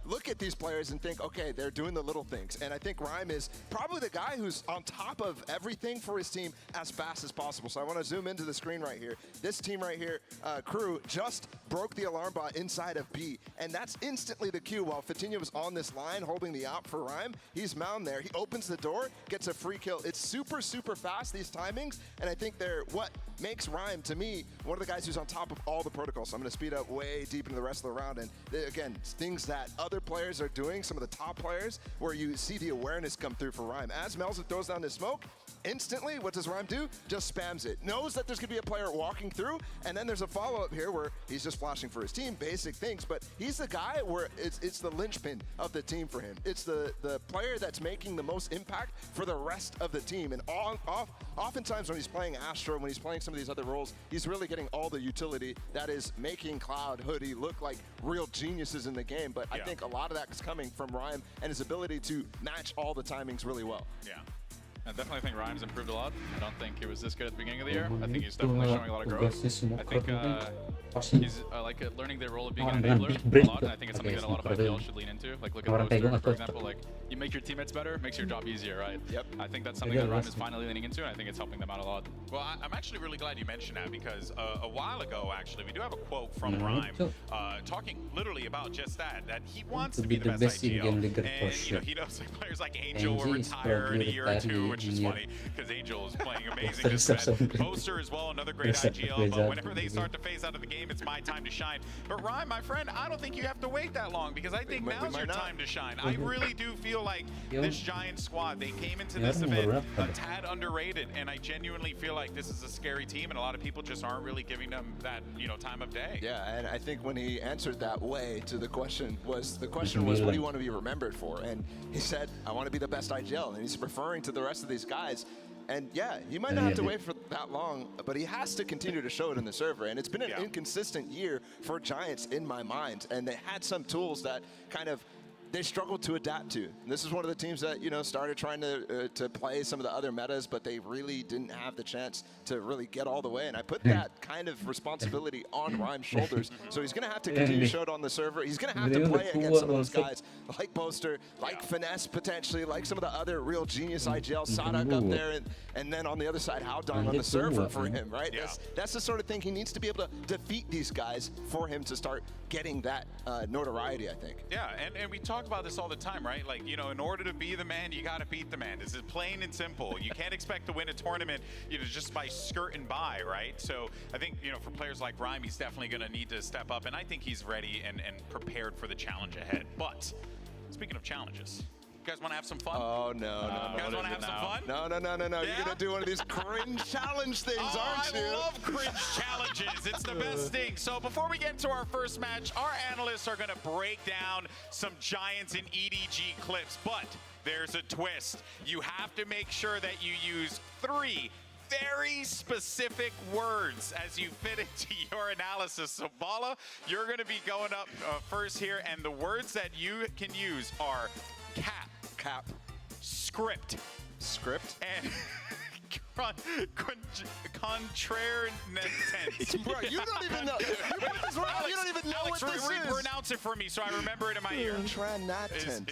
look at these players and think, okay, they're doing the little things. And I think Rhyme is probably the guy who's on top of everything for his team as fast as possible. So I want to zoom into the screen right here. This team right here, Crew, just broke the alarm bot inside of B, and that's instantly the cue. While Fitinho was on this line holding the op for Rhyme, he's mound there. He opens the door, gets a free kill. It's super, super fast, these timings, and I think they're what makes Rhyme, to me, one of the guys who's on top of all the protocols. So I'm going to speed up way deep into the rest of the round, and again, things that other players are doing, some of the top players, where you see the awareness come through for Rhyme. As Melza throws down this smoke, instantly, what does Rhyme do? Just spams it. Knows that there's going to be a player walking through, and then there's a follow-up here where he's just flashing for his team, basic things, but he's the guy where it's the linchpin of the team for him. It's the player that's making the most impact for the rest of the team, and oftentimes when he's playing Astro, when he's playing some of these other roles, he's really getting all the utility that is making Cloud, Hoodie look like real geniuses in the game, but I think a lot of that is coming from Rhyme and his ability to match all the timings really well. Yeah. I definitely think Rhymes improved a lot. I don't think he was this good at the beginning of the year. I think he's definitely showing a lot of growth. I think he's like learning the role of being an enabler a lot, and I think it's something that a lot of IPL should lean into. Like look at Poster, for example. Like you make your teammates better, it makes your job easier, right? Yep. I think that's something that Rhyme is finally leaning into, and I think it's helping them out a lot. Well, I'm actually really glad you mentioned that because a while ago, actually, we do have a quote from Rhyme talking literally about just that he wants to be the best IGL. And you know, he knows players like Angel will retire in a year or two, which is funny because Angel is playing amazing this event. Poster as well, another great IGL, but whenever they start to phase out of the game, it's my time to shine. But Rhyme, my friend, I don't think you have to wait that long because I think now's your time to shine. I really do feel like this Giant squad, they came into this event a tad underrated, and I genuinely feel like this is a scary team, and a lot of people just aren't really giving them that, you know, time of day. Yeah, and I think when he answered that way to the question was what do you want to be remembered for? And he said, I want to be the best IGL, and he's referring to the rest of these guys. And yeah, he might not have to wait for that long, but he has to continue to show it in the server. And it's been an inconsistent year for Giants in my mind. And they had some tools that kind of they struggled to adapt to. And this is one of the teams that, you know, started trying to play some of the other metas, but they really didn't have the chance to really get all the way. And I put that kind of responsibility on Rhyme's shoulders. So he's going to have to continue to show it on the server. He's going to have to play against some of those guys like Boaster, like Finesse potentially, like some of the other real genius IGL, Sadak up there, and then on the other side, Howdong on the server for him, right? Yeah. That's the sort of thing he needs to be able to defeat these guys for him to start getting that notoriety, I think. Yeah, and we talk about this all the time, right? Like, you know, in order to be the man, you got to beat the man. This is plain and simple. You can't expect to win a tournament, you know, just by skirting by, right? So I think, you know, for players like Rhyme, he's definitely going to need to step up, and I think he's ready and prepared for the challenge ahead. But speaking of challenges, you guys want to have some fun? Oh, no. You guys want to have some fun? No. Yeah? You're going to do one of these cringe challenge things, aren't you? I love cringe challenges. It's the best thing. So before we get into our first match, our analysts are going to break down some Giants and EDG clips. But there's a twist. You have to make sure that you use 3 very specific words as you fit into your analysis. So Bala, you're going to be going up first here, and the words that you can use are cap, script, and contraire tense. Bro, you don't even know. You don't even know Alex, what this is. pronounce it for me so I remember it in my ear. Contranatant.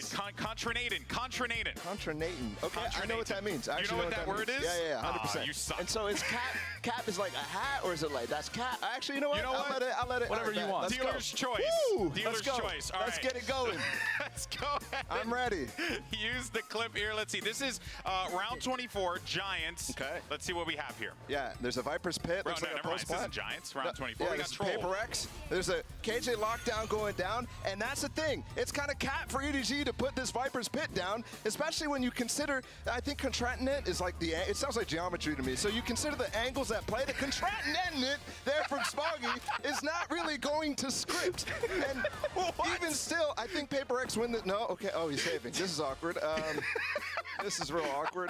Contranatant. Okay, I know what that means. You know what that word is? Yeah, 100%. You suck. And so is cap is like a hat, or is it like that's cap? Actually, you know what? I'll let it. Whatever you want. Dealer's choice. Woo! Dealer's choice. All Let's get it going. Let's go ahead. I'm ready. Use the clip here. Let's see. This is round 24, Giants. Okay. Let's see what we have here. Yeah, there's a Viper's Pit. Looks like a never mind. This post-plant. isn't Giants. Round 24. Yeah, We got Troll. Paper X. There's a KJ lockdown going down, and that's the thing. It's kind of cat for EDG to put this Viper's Pit down, especially when you consider, I think contrantant is like it sounds like geometry to me. So you consider the angles at play. The contrantant there from Spoggy is not really going to script. And even still, I think Paper X win the, no, okay, oh, he's saving. This is awkward. This is real awkward.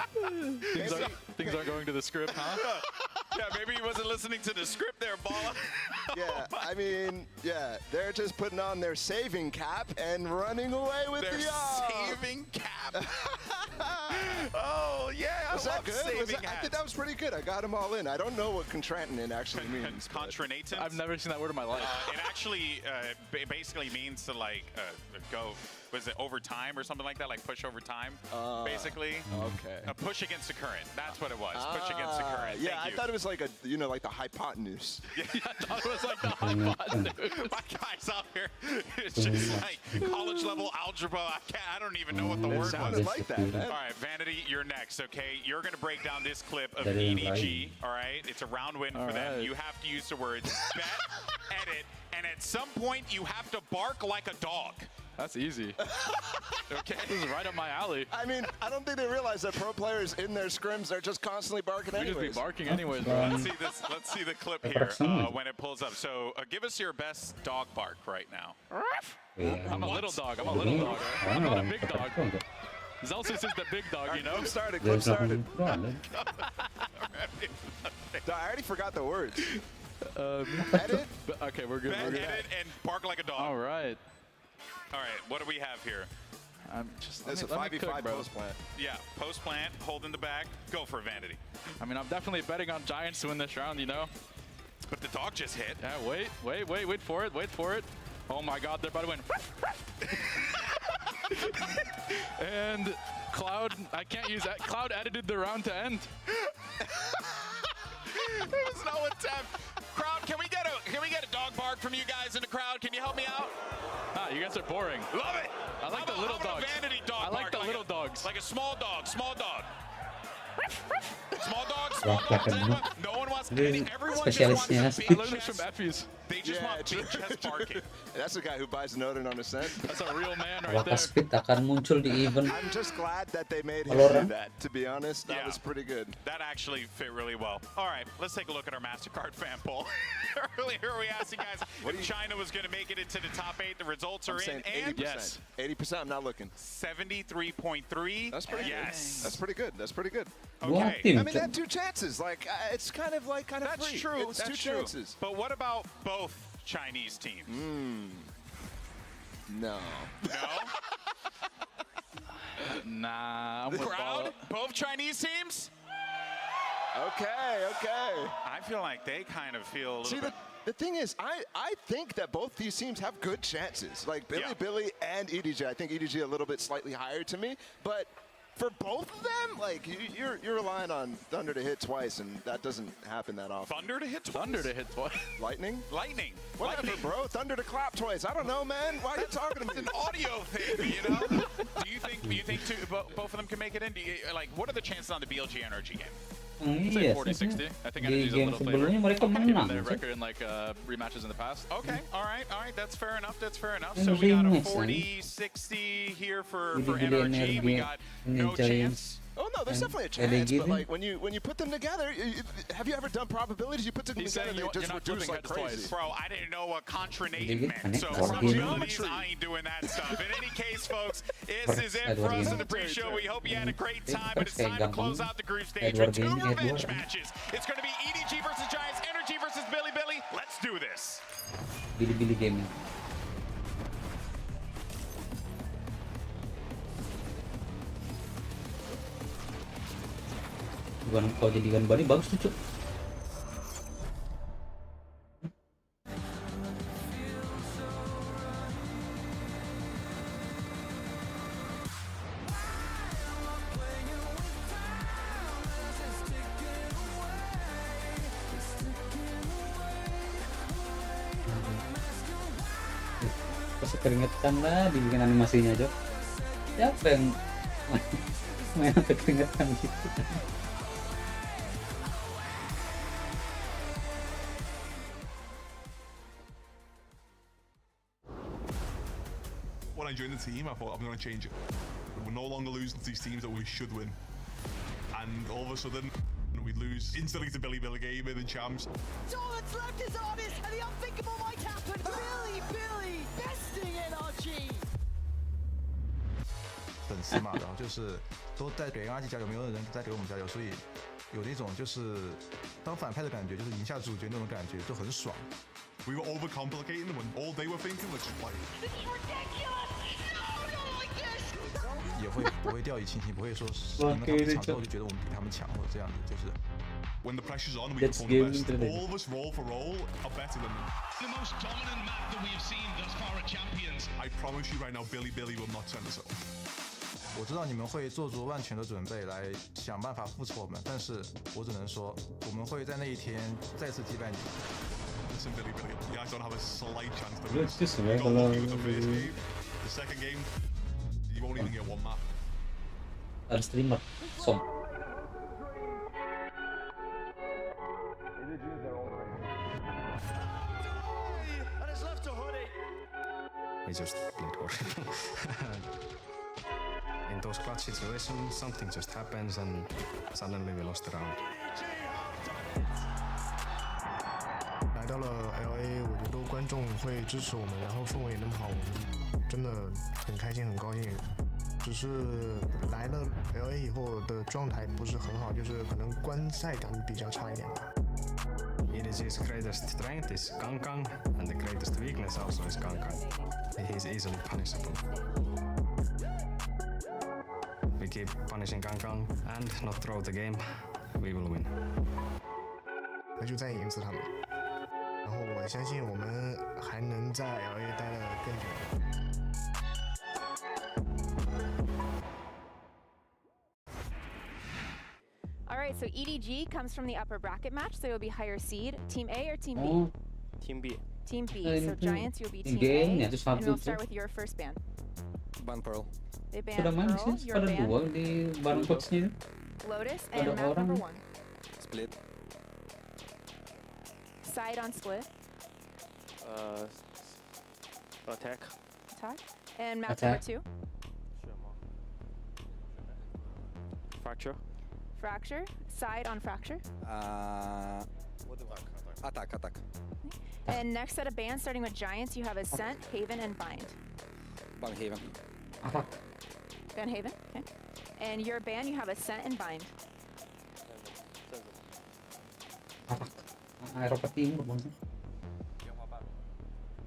Things aren't going to the script, huh? Yeah, maybe he wasn't listening to the script there, Bala. Yeah, I mean, yeah, they're just putting on their saving cap and running away with their saving cap. Oh, yeah, I was love that good? saving I think that was pretty good. I got them all in. I don't know what contrantant actually means. Contranatant? I've never seen that word in my life. It actually basically means to like go, was it over time or something like that? Like push over time, basically. Okay. Push against the current. That's what it was. Push against the current. Yeah, I thought it was like a, you know, like the hypotenuse. Yeah, I thought it was like the hypotenuse. My guy's out here. It's just like college level algebra. I don't even know what the word was. Sounded like that, man. All right, Vanity, you're next, okay? You're going to break down this clip of EDG, all right? It's a round win for them. You have to use the words bet, edit, and at some point you have to bark like a dog. That's easy. Okay, this is right up my alley. I mean, I don't think they realize that pro players in their scrims are just constantly barking anyways. We just be barking anyways, bro. Let's see the clip here when it pulls up. So give us your best dog bark right now. I'm a little dog. I'm not a big dog. Zelsis is the big dog, you know? Clip started. I already forgot the words. Edit? Okay, we're good. Edit and bark like a dog. All right. All right, what do we have here? I'm just. It's a 5v5 post plant. Yeah, post plant, hold in the back, go for Vanity. I mean, I'm definitely betting on Giants to win this round, you know? But the dog just hit. Yeah, wait for it. Oh my god, they're about to win. And Cloud, I can't use that. Cloud edited the round to end. There was no attempt. Crowd, can we get a dog bark from you guys in the crowd? Can you help me out? Ah, you guys are boring. Love it. I like the little dogs. A vanity dog I like bark, the little dogs. Like a small dog. Small dog. Anyone? No one wants any. Everyone just wants a big chest. They just want big chest barking. That's the guy who buys Noden on a cent. That's a real man right Apakah there. speed akan muncul di event? I'm just glad that they made him Valorant? do that. To be honest, that was pretty good. That actually fit really well. All right, let's take a look at our MasterCard fan poll. Earlier we asked you guys if China was going to make it into the top 8. The results are in. And 80%. Yes. 80%, I'm not looking. 73.3. That's pretty good. That's pretty good. That's pretty good. Okay. I mean, they had 2 chances. Like, it's kind of free. True. It's That's 2 true. chances. But what about both Chinese teams? No. No? Nah. I'm Crowd? Both Chinese teams? Okay. I feel like they kind of feel a little bit. The thing is, I think that both these teams have good chances. Like Billy and EDG. I think EDG a little bit slightly higher to me, but for both of them, like you're relying on Thunder to hit twice, and that doesn't happen that often. Thunder to hit twice? Thunder to hit twice. Lightning? Lightning. Whatever, bro. Thunder to clap twice. I don't know, man. Why are you talking to me? It's an audio thing, you know? Do you think both of them can make it in? What are the chances on the BLG NRG game? I'd say 40-60. I think di Energy's a game little favored. sebelumnya mereka Given menang. their record in rematches in the past. Okay, all right. That's fair enough. And So we got a rematch, 40-60 here for Di NRG. We energi got no chance. Oh no, there's definitely a chance, but like when you put them together, have you ever done probabilities? You put them together, they just reduce like crazy. Bro, I didn't know what contrinating meant, so probabilities, I ain't doing that stuff. In any case, folks, this is it for us in the pre-show. We hope you had a great time, but it's time to close out the group stage with 2 revenge matches. It's going to be EDG versus Giants, Energy versus Billy. Let's do this. Billy gaming. Bukan kau jadikan Bani bagus tuh, Cuk. Pasti keringetan lah dibikin animasinya, Cuk. Siapa yang main sampai keringetan gitu? When I joined the team, I thought I'm going to change it. We're no longer losing to these teams that we should win. And all of a sudden, we lose instantly to Billy Gaming and Champs. Dolan's left his artist and the unthinkable might happen. Billy besting NRG. 粉丝嘛，然后就是都在给 NRG 加油，没有人在给我们加油，所以有那种就是当反派的感觉，就是赢下主角那种感觉，就很爽。We were overcomplicating them, and all they were thinking was just like. This is ridiculous. No, not like this. 也会不会掉以轻心，不会说赢了他们一场之后就觉得我们比他们强或者这样子，就是。When the pressure's on, we perform the best. All of us, roll for roll, are better than them. The most dominant map that we've seen thus far at Champions. I promise you right now, Billy will not send us up. 我知道你们会做足万全的准备来想办法复仇我们，但是我只能说，我们会在那一天再次击败你。Listen, Billy, you guys don't have a slight chance to Let's just win. Got lucky with the first game. The second game, you won't even get one map. Ada streamer, Som. And it's left to Hoodie. We just played horrible. In those clutch situations, something just happens and suddenly we lost the round. 来到了 LA， 我觉得观众会支持我们，然后氛围也那么好，我们真的很开心很高兴。只是来了 LA 以后的状态不是很好，就是可能观赛感比较差一点吧。EDG's greatest strength is Kangkang, and the greatest weakness also is Kangkang. He is easily punishable. we keep punishing Kangkang and not throw the game, we will win. 那就再赢死他们。然后我相信我们还能在 LA 待得更久。 All right, so EDG comes from the upper bracket match, so you'll be higher seed. Team A or Team B? Oh. Team B. Team B. So Giants, you'll be Team A, and we'll start with your first ban. Ban Pearl. They ban Pearl, your ban. Di bareng coachnya. Lotus and map number 1. Split. Side on split. Attack. Attack. And map number 2. Fracture. Fracture. Side on fracture. Attack. And next set of bans, starting with Giants, you have Ascent, Haven, and Bind. Ban Haven. Ban Haven, okay. And your ban, you have Ascent and Bind. Eropa Timur bang.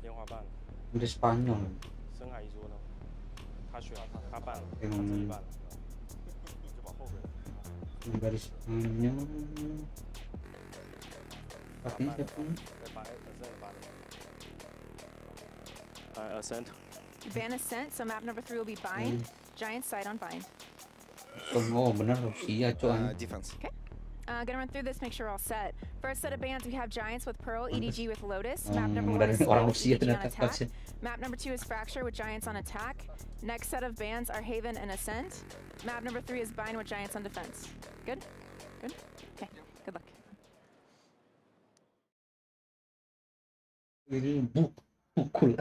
莲花瓣。 Udah Spanyol. 深海一族呢？他选他办了，他 Yang 自己办了。就把后边。 Garis Spanyol. Artinya siapa? Ascent. You ban Ascent, so map number 3 will be Bind. Giants side on Bind. Oh benar Rusia coy. Defense. Okay. Gonna run through this, make sure we're all set. First set of bans, we have Giants with Pearl, EDG with Lotus. Map number 1 is orang Spec, Rusia EDG on ternyata attack. Map number 2 is Fracture with Giants on attack. Next set of bans are Haven and Ascent. Map number 3 is Bind with Giants on defense. Good? Good? Okay, good luck. Ini mukul.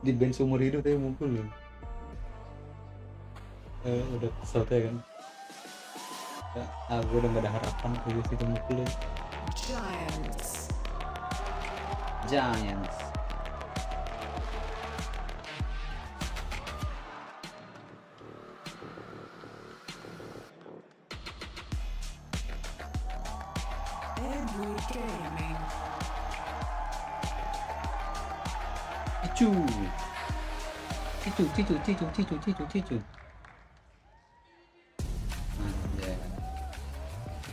di band seumur hidup saya mukul. Udah kesel ya kan. Gue udah gak ada harapan ke situ mukul. Giants. Ticu.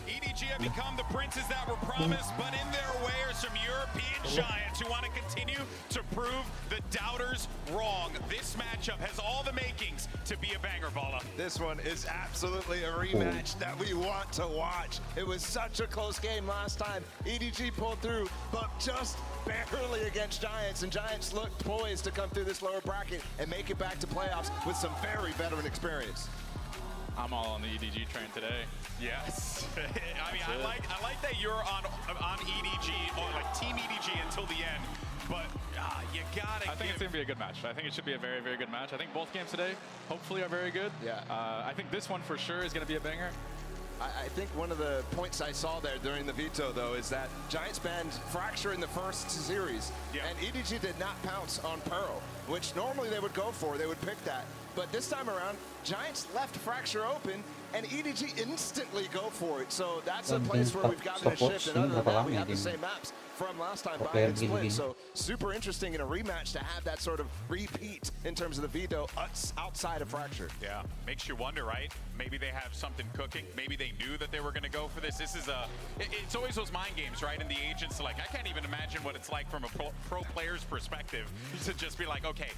EDG have become the princes that were promised, but in their way are some European giants who want to continue to prove the doubters wrong. This matchup has all the makings to be a banger, Vala. This one is absolutely a rematch that we want to watch. It was such a close game last time. EDG pulled through, but just barely against Giants, and Giants looked poised to come through this lower bracket and make it back to playoffs with some very veteran experience. I'm all on the EDG train today. Yes. I mean, I like that you're on EDG, or like Team EDG until the end, but you gotta. I think it's gonna be a good match. I think it should be a very, very good match. I think both games today, hopefully, are very good. Yeah. I think this one for sure is gonna be a banger. I think one of the points I saw there during the veto, though, is that Giants banned Fracture in the first series, and EDG did not pounce on Pearl, which normally they would go for. They would pick that. But this time around, Giants left Fracture open, and EDG instantly go for it. So that's a place where we've gotten a shift. And other than that, we have the same maps from last time by and split. So super interesting in a rematch to have that sort of repeat in terms of the veto outside of Fracture. Yeah, makes you wonder, right? Maybe they have something cooking. Maybe they knew that they were going to go for this. This is it's always those mind games, right? And the agents, like, I can't even imagine what it's like from a pro player's perspective to just be like, okay,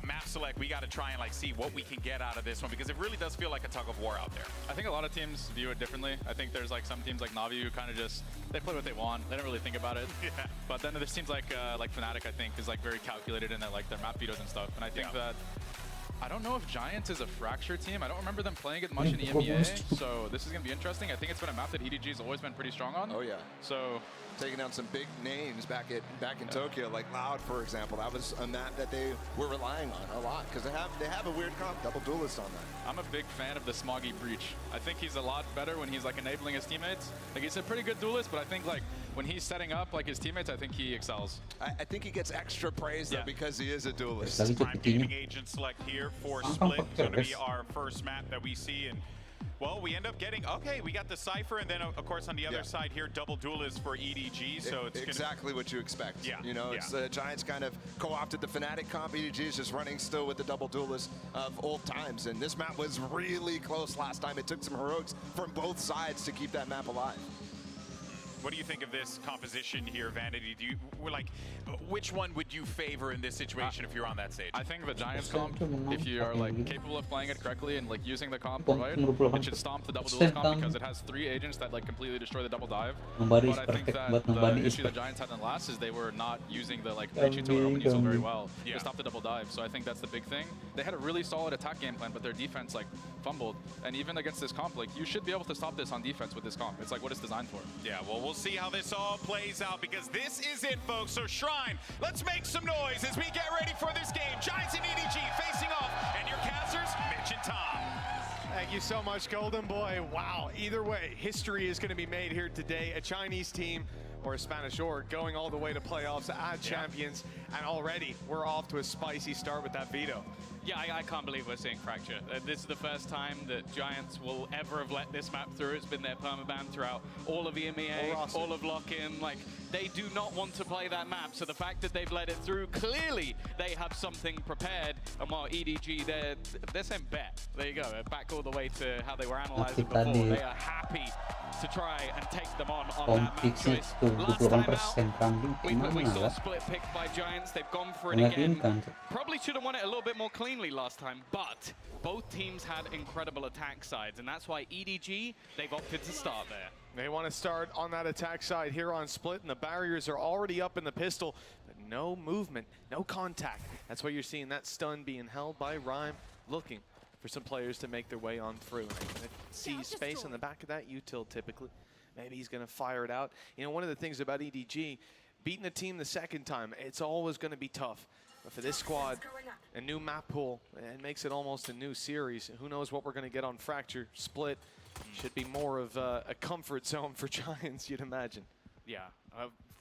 map select, we got to try and like see what we can get out of this one, because it really does feel like a tug of war out there. I think a lot of teams view it differently. I think there's like some teams like Navi who kind of just, they play what they want. They don't really think about it. Yeah. But then there's teams like Fnatic, I think, is like very calculated in their map vetoes and stuff. And I think that, I don't know if Giants is a Fracture team. I don't remember them playing it much in EMEA, so this is going to be interesting. I think it's been a map that EDG has always been pretty strong on. Oh, yeah. So taking down some big names back in Tokyo, like Loud, for example. That was a map that they were relying on a lot, because they have a weird comp, double duelist on that. I'm a big fan of the Smoggy Breach. I think he's a lot better when he's like enabling his teammates. Like, he's a pretty good duelist, but I think like when he's setting up like his teammates, I think he excels. I think he gets extra praise though, because he is a duelist. Prime Gaming agent select here for Split. It's going to be our first map that we see, and Well, we end up getting, okay, we got the Cypher, and then, of course, on the other side here, double duelist for EDG, so it's exactly what you expect. Yeah. You know, it's the Giants kind of co-opted the Fnatic comp. EDG is just running still with the double duelist of old times, and this map was really close last time. It took some heroics from both sides to keep that map alive. What do you think of this composition here, Vanity? Which one would you favor in this situation if you're on that stage? I think the Giants comp, if you are like capable of playing it correctly and like using the comp right, it should stomp the double duelist comp because it has 3 agents that like completely destroy the double dive. But I think that the issue the Giants had in the last is they were not using the like H2 or Open Util very well to stop the double dive. So I think that's the big thing. They had a really solid attack game plan, but their defense like fumbled. And even against this comp, like you should be able to stop this on defense with this comp. It's like what it's designed for. Yeah, well, we'll see how this all plays out because this is it, folks. So Shrine, let's make some noise as we get ready for this game. Giants and EDG facing off, and your casters, Mitch and Tom. Thank you so much, Golden Boy. Wow, either way, history is going to be made here today. A Chinese team or a Spanish org going all the way to playoffs as champions, and already we're off to a spicy start with that veto. Yeah, I can't believe we're seeing Fracture. This is the first time that Giants will ever have let this map through. It's been their permaban throughout all of EMEA, all of lock-in. Like, they do not want to play that map, so the fact that they've let it through, clearly they have something prepared. And while EDG, they're saying bet. There you go, back all the way to how they were analyzing before. They are happy to try and take them on that map choice. Last time out, we saw split pick by Giants. They've gone for it again. Probably should have won it a little bit more cleanly last time, but both teams had incredible attack sides, and that's why EDG, they've opted to start there. They want to start on that attack side here on split, and the barriers are already up in the pistol, but no movement, no contact. That's why you're seeing that stun being held by Rhyme, looking for some players to make their way on through. And see space in the back of that util typically. Maybe he's going to fire it out. You know, one of the things about EDG, beating a team the second time, it's always going to be tough. But for this squad, a new map pool, it makes it almost a new series. Who knows what we're going to get on Fracture. Split should be more of a comfort zone for Giants, you'd imagine. Yeah,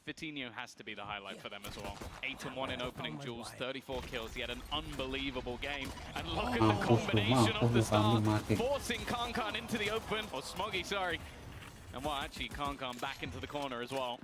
Vitinho has to be the highlight for them as well. 8-1 in opening duels, 34 kills. He had an unbelievable game. And look at the combination of the start, forcing Kankan into the open, or Smoggy, sorry. And well, actually, Kankan back into the corner as well.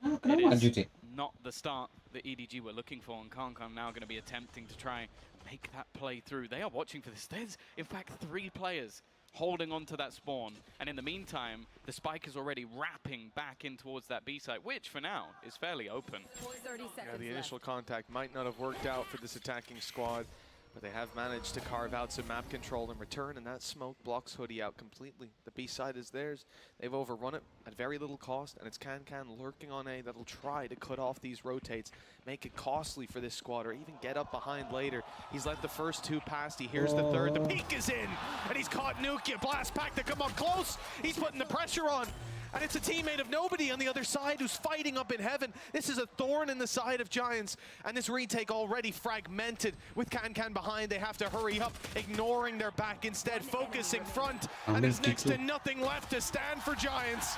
It is not the start that EDG were looking for, and Kankan now going to be attempting to try and make that play through. They are watching for this. There's, in fact, 3 players holding on to that spawn. And in the meantime, the spike is already wrapping back in towards that B site, which for now is fairly open. 30 seconds the initial contact might not have worked out for this attacking squad, but they have managed to carve out some map control in return, and that smoke blocks Hoodie out completely. The B side is theirs. They've overrun it at very little cost, and it's Can lurking on A that'll try to cut off these rotates, make it costly for this squad, or even get up behind later. He's let the first 2 pass. He hears the third. The peek is in, and he's caught Nukia. Blast pack to come up close. He's putting the pressure on. And it's a teammate of nobody on the other side who's fighting up in heaven. This is a thorn in the side of Giants. And this retake already fragmented with Can behind. They have to hurry up, ignoring their back instead, focusing front. And there's next to nothing left to stand for Giants.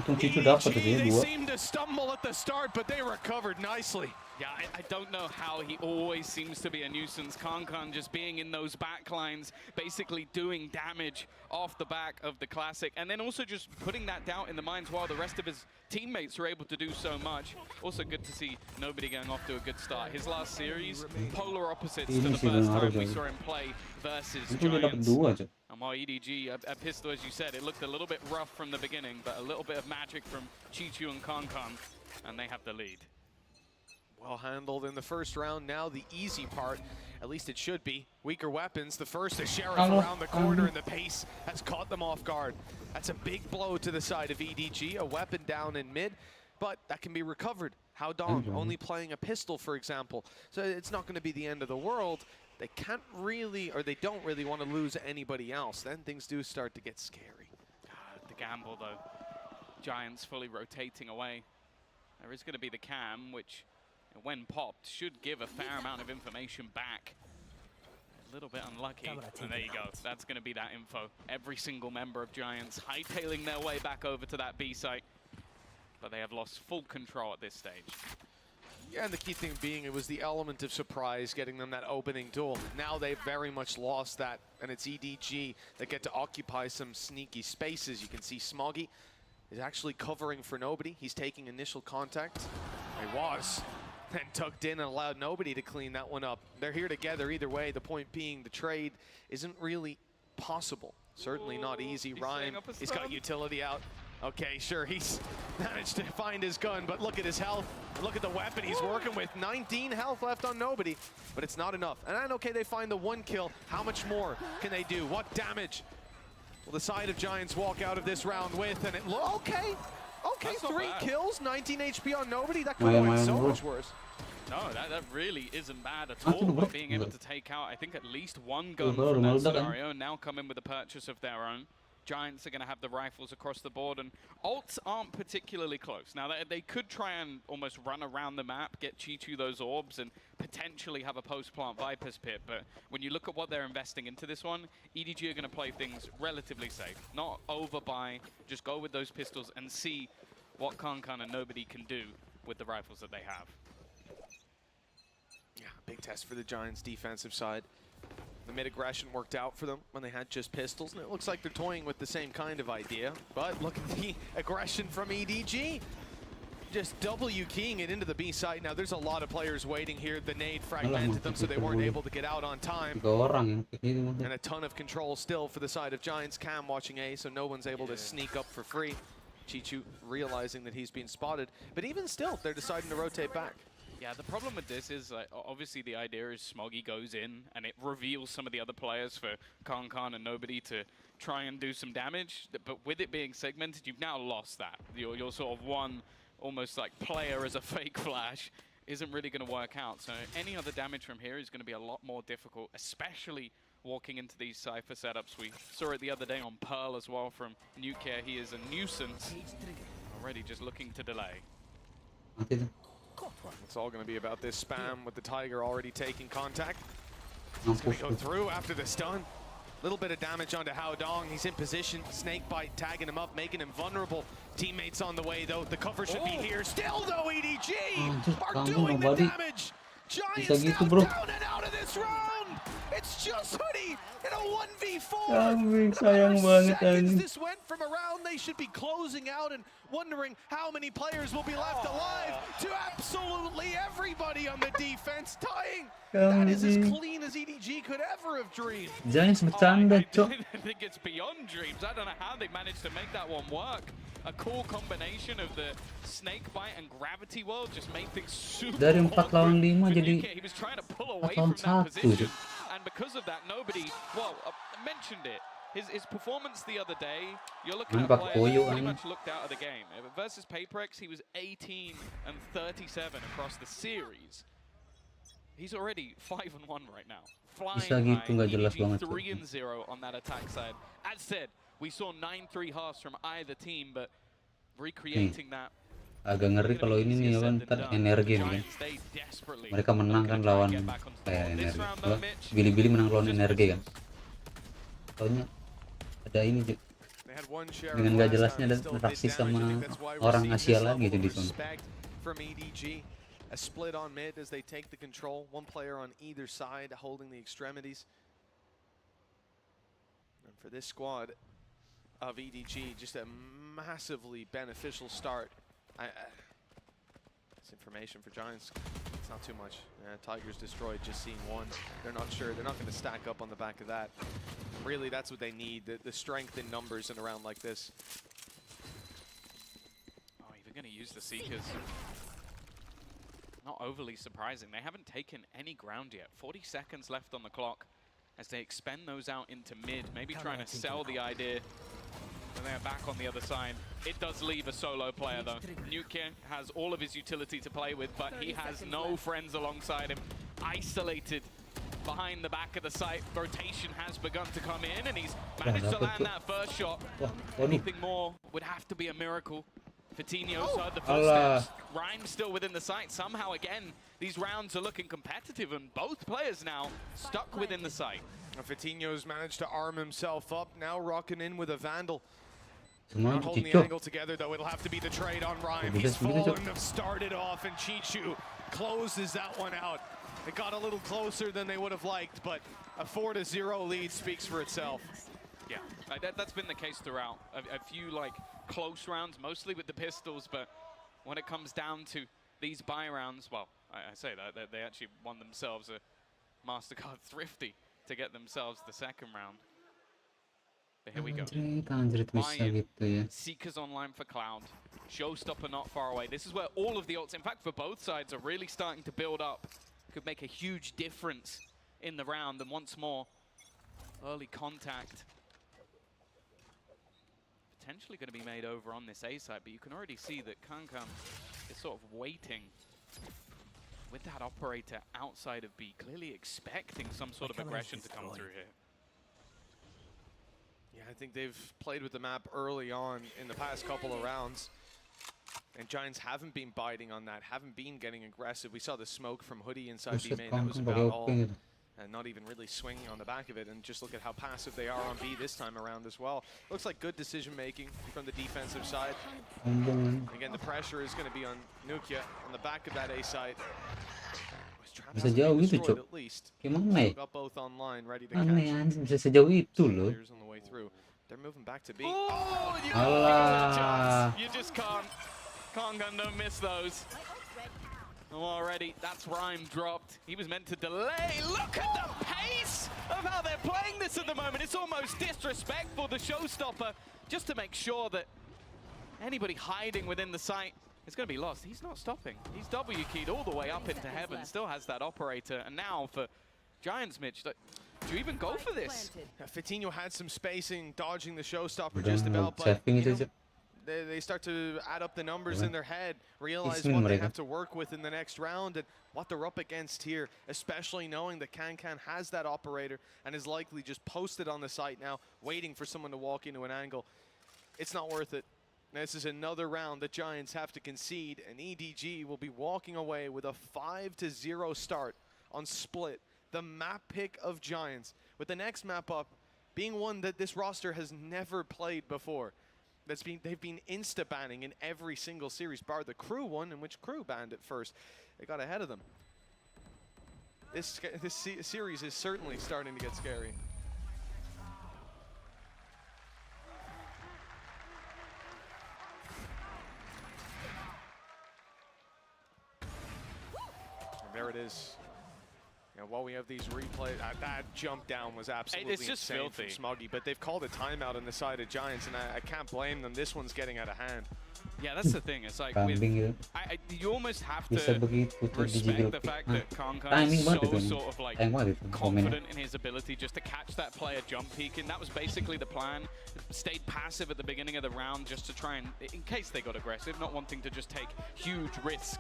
They seemed to stumble at the start, but they recovered nicely. Yeah, I don't know how he always seems to be a nuisance. Kankan just being in those backlines, basically doing damage off the back of the Classic, and then also just putting that doubt in the minds while the rest of his teammates are able to do so much. Also good to see nobody going off to a good start. His last series, polar opposites to the first time we saw him play versus Giants. And while EDG, a pistol, as you said, it looked a little bit rough from the beginning, but a little bit of magic from Chichu and Kankan, and they have the lead. Well handled in the first round. Now the easy part, at least it should be. Weaker weapons. The first, the Sheriff around the corner, and the pace has caught them off guard. That's a big blow to the side of EDG. A weapon down in mid, but that can be recovered. How Dong only playing a pistol, for example. So it's not going to be the end of the world. They can't really, or they don't really want to lose anybody else. Then things do start to get scary. The gamble, though. Giants fully rotating away. There is going to be the cam, which, when popped, should give a fair amount of information back. A little bit unlucky, and there you go. That's going to be that info. Every single member of Giants hightailing their way back over to that B site, but they have lost full control at this stage. Yeah, and the key thing being it was the element of surprise getting them that opening duel. Now they've very much lost that, and it's EDG that get to occupy some sneaky spaces. You can see Smoggy is actually covering for nobody. He's taking initial contact. He was then tucked in and allowed nobody to clean that one up. They're here together either way. The point being the trade isn't really possible. Certainly not easy. Ryan, he's got utility out. Okay, sure, he's managed to find his gun, but look at his health. Look at the weapon he's working with. 19 health left on nobody, but it's not enough. And then, okay, they find the one kill. How much more can they do? What damage will the side of Giants walk out of this round with? And it okay, That's 3 not bad. kills, 19 HP on nobody. That could have went so much worse. No, that really isn't bad at all. But being able to take out, I think, at least one gun from that scenario, and now come in with a purchase of their own. Giants are going to have the rifles across the board, and ults aren't particularly close. Now, they could try and almost run around the map, get Chichu those orbs, and potentially have a post-plant Viper's Pit, but when you look at what they're investing into this one, EDG are going to play things relatively safe. Not overbuy, just go with those pistols and see what Kankan and nobody can do with the rifles that they have. Yeah, big test for the Giants' defensive side. The mid-aggression worked out for them when they had just pistols, and it looks like they're toying with the same kind of idea. But look at the aggression from EDG. Just W-keying it into the B side. Now, there's a lot of players waiting here. The nade fragmented them, so they weren't able to get out on time. And a ton of control still for the side of Giants. Cam watching A, so no one's able to sneak up for free. Chichu realizing that he's been spotted. But even still, they're deciding to rotate back. Yeah, the problem with this is, obviously the idea is Smoggy goes in and it reveals some of the other players for Kankan and nobody to try and do some damage. But with it being segmented, you've now lost that. Your sort of one almost like player as a fake flash isn't really going to work out. So any other damage from here is going to be a lot more difficult, especially walking into these Cypher setups. We saw it the other day on Pearl as well from Nuke. He is a nuisance, already just looking to delay. It's all going to be about this spam with the Tiger already taking contact. He's going to go through after the stun. Little bit of damage onto Hao Dong. He's in position. Snakebite tagging him up, making him vulnerable. Teammates on the way, though. The cover should be here. Still, though, EDG are doing the damage. Giants now down and out of this round. It's just Hoodie in a 1v4. Sayang banget Seconds this went from a round they should be closing out and wondering how many players will be left alive to absolutely everybody on the defense tying. That is as clean as EDG could ever have dreamed. Giants bercanda, cok. I think it's beyond dreams. I don't know how they managed to make that one work. A cool combination of the snake bite and gravity world just made things super Dari 4 lawan 5 jadi he was trying to pull away 4 lawan from that 1. position, and because of that, nobody, well, mentioned it. His performance the other day, you're looking at a player who pretty much looked out of the game. Versus Paperex, he was 18 and 37 across the series. He's already 5-1 right now. Flying high, EDG 3-0 on that attack side. As said, we saw 9-3 halves from either team, but recreating that. Agak ngeri kalau ini nih kan ntar energi nih kan. Mereka menang kan lawan kayak energi. Billy menang lawan energi kan. Taunya ada ini juga. Dengan gak jelasnya ada rasis sama orang Asia lagi gitu di sana. A split on mid as they take the control. One player on either side holding the extremities. And for this squad of EDG, just a massively beneficial start. It's information for Giants. It's not too much. Tigers destroyed, just seeing one. They're not sure. They're not going to stack up on the back of that. Really, that's what they need, the strength in numbers in a round like this. Oh, even going to use the Seekers. Not overly surprising. They haven't taken any ground yet. 40 seconds left on the clock as they expend those out into mid, maybe trying to sell the idea. And they're back on the other side. It does leave a solo player though. Nuke has all of his utility to play with, but he has no friends alongside him. Isolated behind the back of the site. Rotation has begun to come in, and he's managed to land that first shot. Anything more would have to be a miracle. Coutinho's heard the footsteps. Rhyme still within the site. Somehow, again, these rounds are looking competitive, and both players now stuck within the site. Coutinho's managed to arm himself up, now rocking in with a Vandal. Not holding the angle together though, it'll have to be the trade on Rhyme. He's fallen, have started off, and Chichu closes that one out. It got a little closer than they would have liked, but a 4-0 lead speaks for itself. Yeah, that's been the case throughout. A few like close rounds, mostly with the pistols, but when it comes down to these buy rounds, well, I say that they actually won themselves a MasterCard Thrifty to get themselves the second round. But here we go. Buy-in, Seekers online for Cloud, Showstopper not far away. This is where all of the ults, in fact for both sides, are really starting to build up. Could make a huge difference in the round, and once more, early contact. Potentially going to be made over on this A side, but you can already see that Kankan is sort of waiting with that operator outside of B, clearly expecting some sort of aggression to come through here. Yeah, I think they've played with the map early on in the past couple of rounds. And Giants haven't been biting on that, haven't been getting aggressive. We saw the smoke from Hoodie inside B main, that was about all. And not even really swinging on the back of it. And just look at how passive they are on B this time around as well. Looks like good decision making from the defensive side. Again, the pressure is going to be on Nukia on the back of that A site. Bisa jauh itu, Cok. Gimana ya? Aneh anjing, bisa sejauh itu loh. They're moving back to B. Oh, you just can't. Kangan don't miss those. Oh, already, that's Rhyme dropped. He was meant to delay. Look at the pace of how they're playing this at the moment. It's almost disrespectful, the Showstopper, just to make sure that anybody hiding within the site is going to be lost. He's not stopping. He's W-keyed all the way up into heaven, still has that operator. And now for Giants, Mitch, do you even go for this? Fitinho had some spacing, dodging the Showstopper just about, but they start to add up the numbers in their head, realize what they have to work with in the next round and what they're up against here, especially knowing that Kankan has that operator and is likely just posted on the site now, waiting for someone to walk into an angle. It's not worth it. This is another round the Giants have to concede, and EDG will be walking away with a 5-0 start on Split, the map pick of Giants, with the next map up being one that this roster has never played before. They've been insta-banning in every single series, bar the Crew one, in which Crew banned it first. They got ahead of them. This series is certainly starting to get scary. And there it is. And while we have these replays, that jump down was absolutely it's just insane filthy. from Smoggy, but they've called a timeout on the side of Giants, and I can't blame them. This one's getting out of hand. Yeah, that's the thing. It's like you almost have to respect the fact that Kankan is so sort of like confident in his ability just to catch that player jump peeking. That was basically the plan. Stayed passive at the beginning of the round just to try and, in case they got aggressive, not wanting to just take huge risk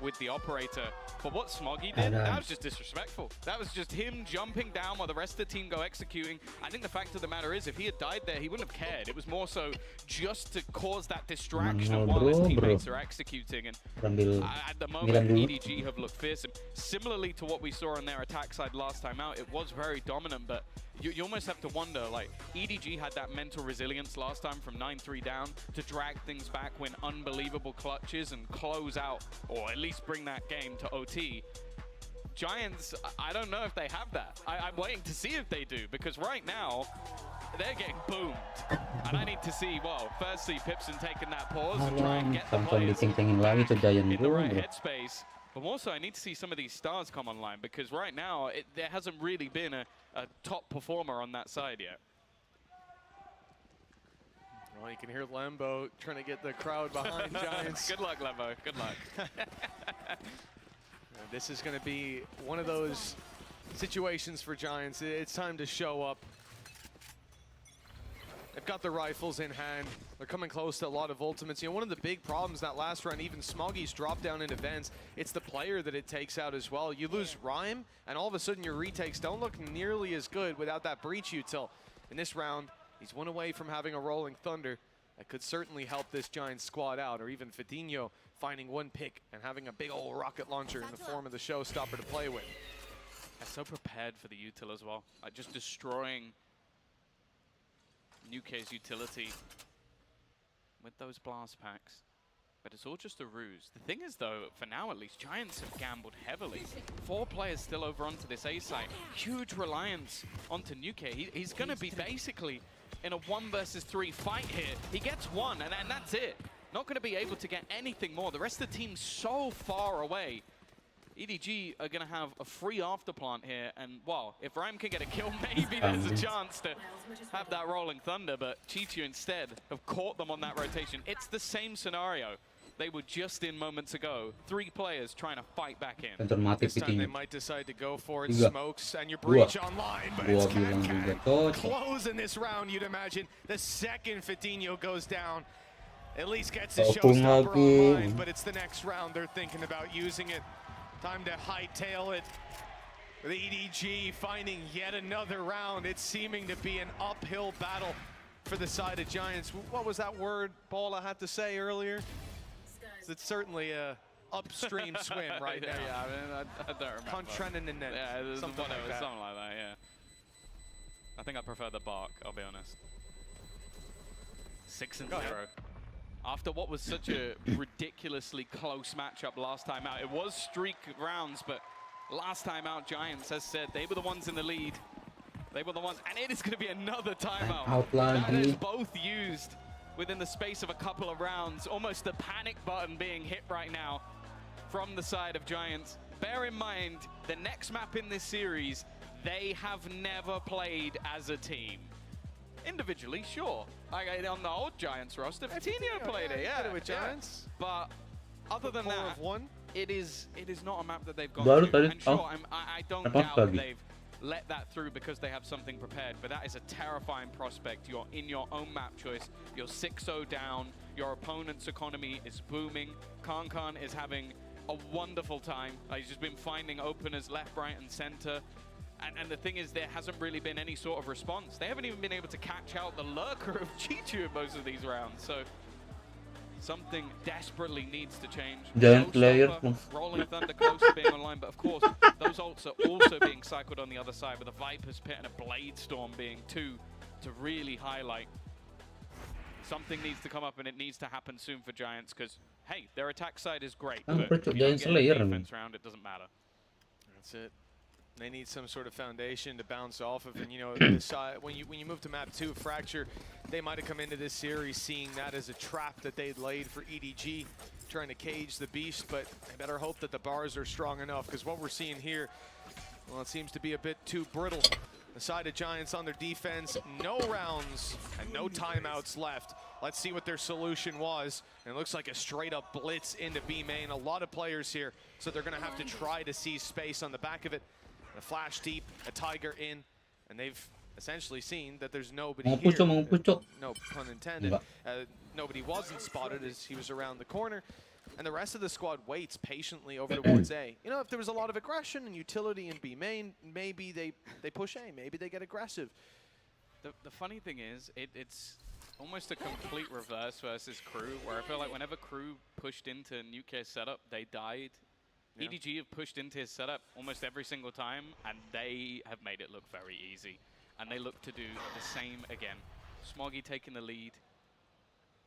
with the operator. But what Smoggy did, that was just disrespectful. That was just him jumping down while the rest of the team go executing. I think the fact of the matter is, if he had died there, he wouldn't have cared. It was more so just to cause that distraction while his teammates are executing. And at the moment, EDG have looked fearsome. Similarly to what we saw on their attack side last time out, it was very dominant, but you almost have to wonder, like, EDG had that mental resilience last time from 9-3 down to drag things back, win unbelievable clutches and close out, or at least bring that game to OT. Giants, I don't know if they have that. I'm waiting to see if they do, because right now, they're getting boomed. And I need to see, well, firstly, Pipson taking that pause and try and get the players in the right headspace. But also, I need to see some of these stars come online, because right now, there hasn't really been a top performer on that side yet. Well, you can hear Lembo trying to get the crowd behind Giants. Good luck, Lembo. Good luck. This is going to be one of those situations for Giants. It's time to show up. They've got the rifles in hand. They're coming close to a lot of ultimates. You know, one of the big problems that last round, even Smoggy's drop down in events, it's the player that it takes out as well. You lose Rhyme, and all of a sudden your retakes don't look nearly as good without that breach util. In this round, he's one away from having a rolling thunder. That could certainly help this Giants squad out, or even Fitinho finding one pick and having a big old rocket launcher in the form of the Showstopper to play with. I'm so prepared for the util as well. Just destroying Nuke's utility with those blast packs. But it's all just a ruse. The thing is, though, for now at least, Giants have gambled heavily. 4 players still over onto this A site. Huge reliance onto Nuke. He's going to be basically in a 1 versus 3 fight here. He gets 1, and that's it. Not going to be able to get anything more. The rest of the team's so far away. EDG are going to have a free afterplant here, and, well, if Ram can get a kill, maybe there's a chance to have that Rolling Thunder, but Chichu instead have caught them on that rotation. It's the same scenario they were just in moments ago. 3 players trying to fight back in. This time they might decide to go for it. Smokes and your breach online, but it's Can close in this round, you'd imagine. The second Fitino goes down, at least gets the showstopper online, but it's the next round they're thinking about using it. Time to hightail it. The EDG finding yet another round. It's seeming to be an uphill battle for the side of Giants. What was that word Paula had to say earlier? It's certainly a upstream swim right now. Yeah, I mean, I don't remember. Contraninen. Yeah, something like that. Something like that, yeah. I think I prefer the bark, I'll be honest. 6-0. After what was such a ridiculously close matchup last time out. It was streak rounds, but last time out, Giants, as said, they were the ones in the lead. They were the ones, and it is going to be another timeout. That is both used within the space of a couple of rounds. Almost the panic button being hit right now from the side of Giants. Bear in mind, the next map in this series, they have never played as a team. Individually, sure. On the old Giants roster, Fitino played it, yeah. With Giants. But other than that, it is not a map that they've gone through. And sure, I don't doubt that they've let that through because they have something prepared, but that is a terrifying prospect. You're in your own map choice. You're 6-0 down. Your opponent's economy is booming. Kankan is having a wonderful time. He's just been finding openers left, right, and center. And the thing is, there hasn't really been any sort of response. They haven't even been able to catch out the lurker of Chichu in most of these rounds. So something desperately needs to change. Giant player. Rolling Thunder close to being online, but of course, those ults are also being cycled on the other side with a Viper's Pit and a Blade Storm being 2 to really highlight. Something needs to come up, and it needs to happen soon for Giants, because, hey, their attack side is great, but if you don't get a defense round, it doesn't matter. That's it. They need some sort of foundation to bounce off of, and you know, this, when you move to map 2, Fracture, they might have come into this series seeing that as a trap that they'd laid for EDG, trying to cage the beast, but they better hope that the bars are strong enough, because what we're seeing here, well, it seems to be a bit too brittle. The side of Giants on their defense, no rounds and no timeouts left. Let's see what their solution was. And it looks like a straight up blitz into B main. A lot of players here, so they're gonna have to try to seize space on the back of it. A flash deep, a tiger in, and they've essentially seen that there's nobody here. No pun intended. Nobody wasn't spotted as he was around the corner. And the rest of the squad waits patiently over towards A. You know, if there was a lot of aggression and utility in B main, maybe they push A, maybe they get aggressive. The funny thing is, it's almost a complete reverse versus Crew, where I feel like whenever Crew pushed into Nuke's setup, they died. Yeah. EDG have pushed into his setup almost every single time, and they have made it look very easy. And they look to do the same again. Smoggy taking the lead.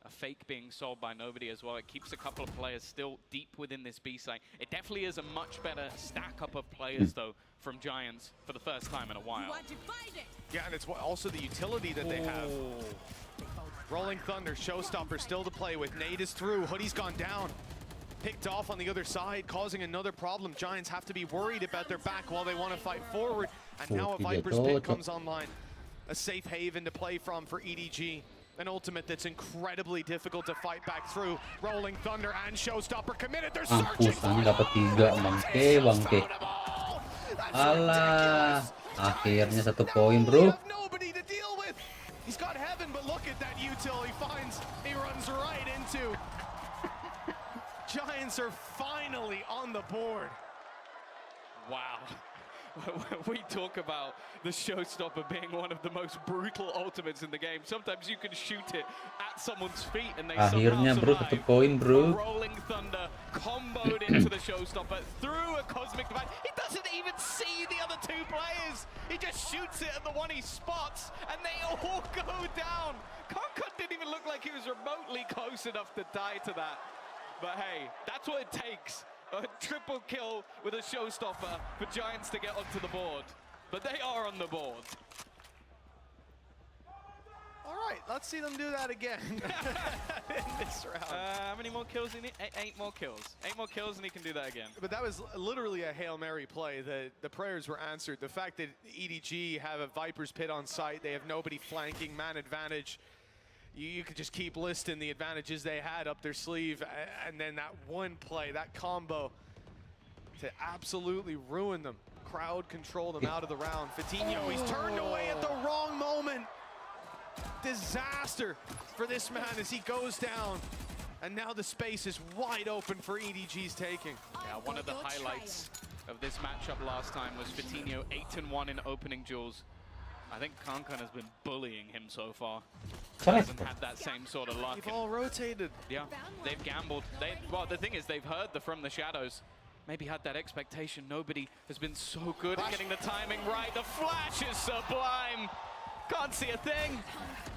A fake being sold by nobody as well. It keeps a couple of players still deep within this B site. It definitely is a much better stack up of players, though, from Giants for the first time in a while. Yeah, and it's also the utility that they have. Rolling Thunder, Showstopper still to play with. Nade is through. Hoodie's gone down. Picked off on the other side, causing another problem. Giants have to be worried about their back while they want to fight forward. And now a Viper's Pit comes online. A safe haven to play from for EDG. An ultimate that's incredibly difficult to fight back through. Rolling Thunder and Showstopper committed. They're searching for dapat 3, bangke. Alah, akhirnya 1 poin, bro. Nobody to deal with. He's got heaven, but look at that util he finds. He runs right into. Giants are finally on the board. Wow. We talk about the Showstopper being one of the most brutal ultimates in the game. Sometimes you can shoot it at someone's feet and they akhirnya bro 1 poin, bro. Rolling Thunder comboed into the Showstopper through a cosmic device. He doesn't even see the other 2 players. He just shoots it at the one he spots and they all go down. Kankan didn't even even look like he was remotely close enough to die to that. But hey, that's what it takes. A triple kill with a showstopper for Giants to get onto the board. But they are on the board. All right, let's see them do that again in this round. How many more kills do you need? 8 more kills. 8 more kills and he can do that again. But that was literally a Hail Mary play. The prayers were answered. The fact that EDG have a Viper's Pit on site, they have nobody flanking, man advantage. You could just keep listing the advantages they had up their sleeve, and then that one play, that combo, to absolutely ruin them. Crowd control them out of the round. Fatinho, he's turned away at the wrong moment. Disaster for this man as he goes down. And now the space is wide open for EDG's taking. Yeah, one of the highlights of this matchup last time was Fatinho 8-1 in opening duels. I think Kankan has been bullying him so far. He hasn't had that same sort of luck. They've all rotated. Yeah, they've gambled. Well, the thing is, they've heard the From the Shadows. Maybe had that expectation. Nobody has been so good at getting the timing right. The flash is sublime. Can't see a thing.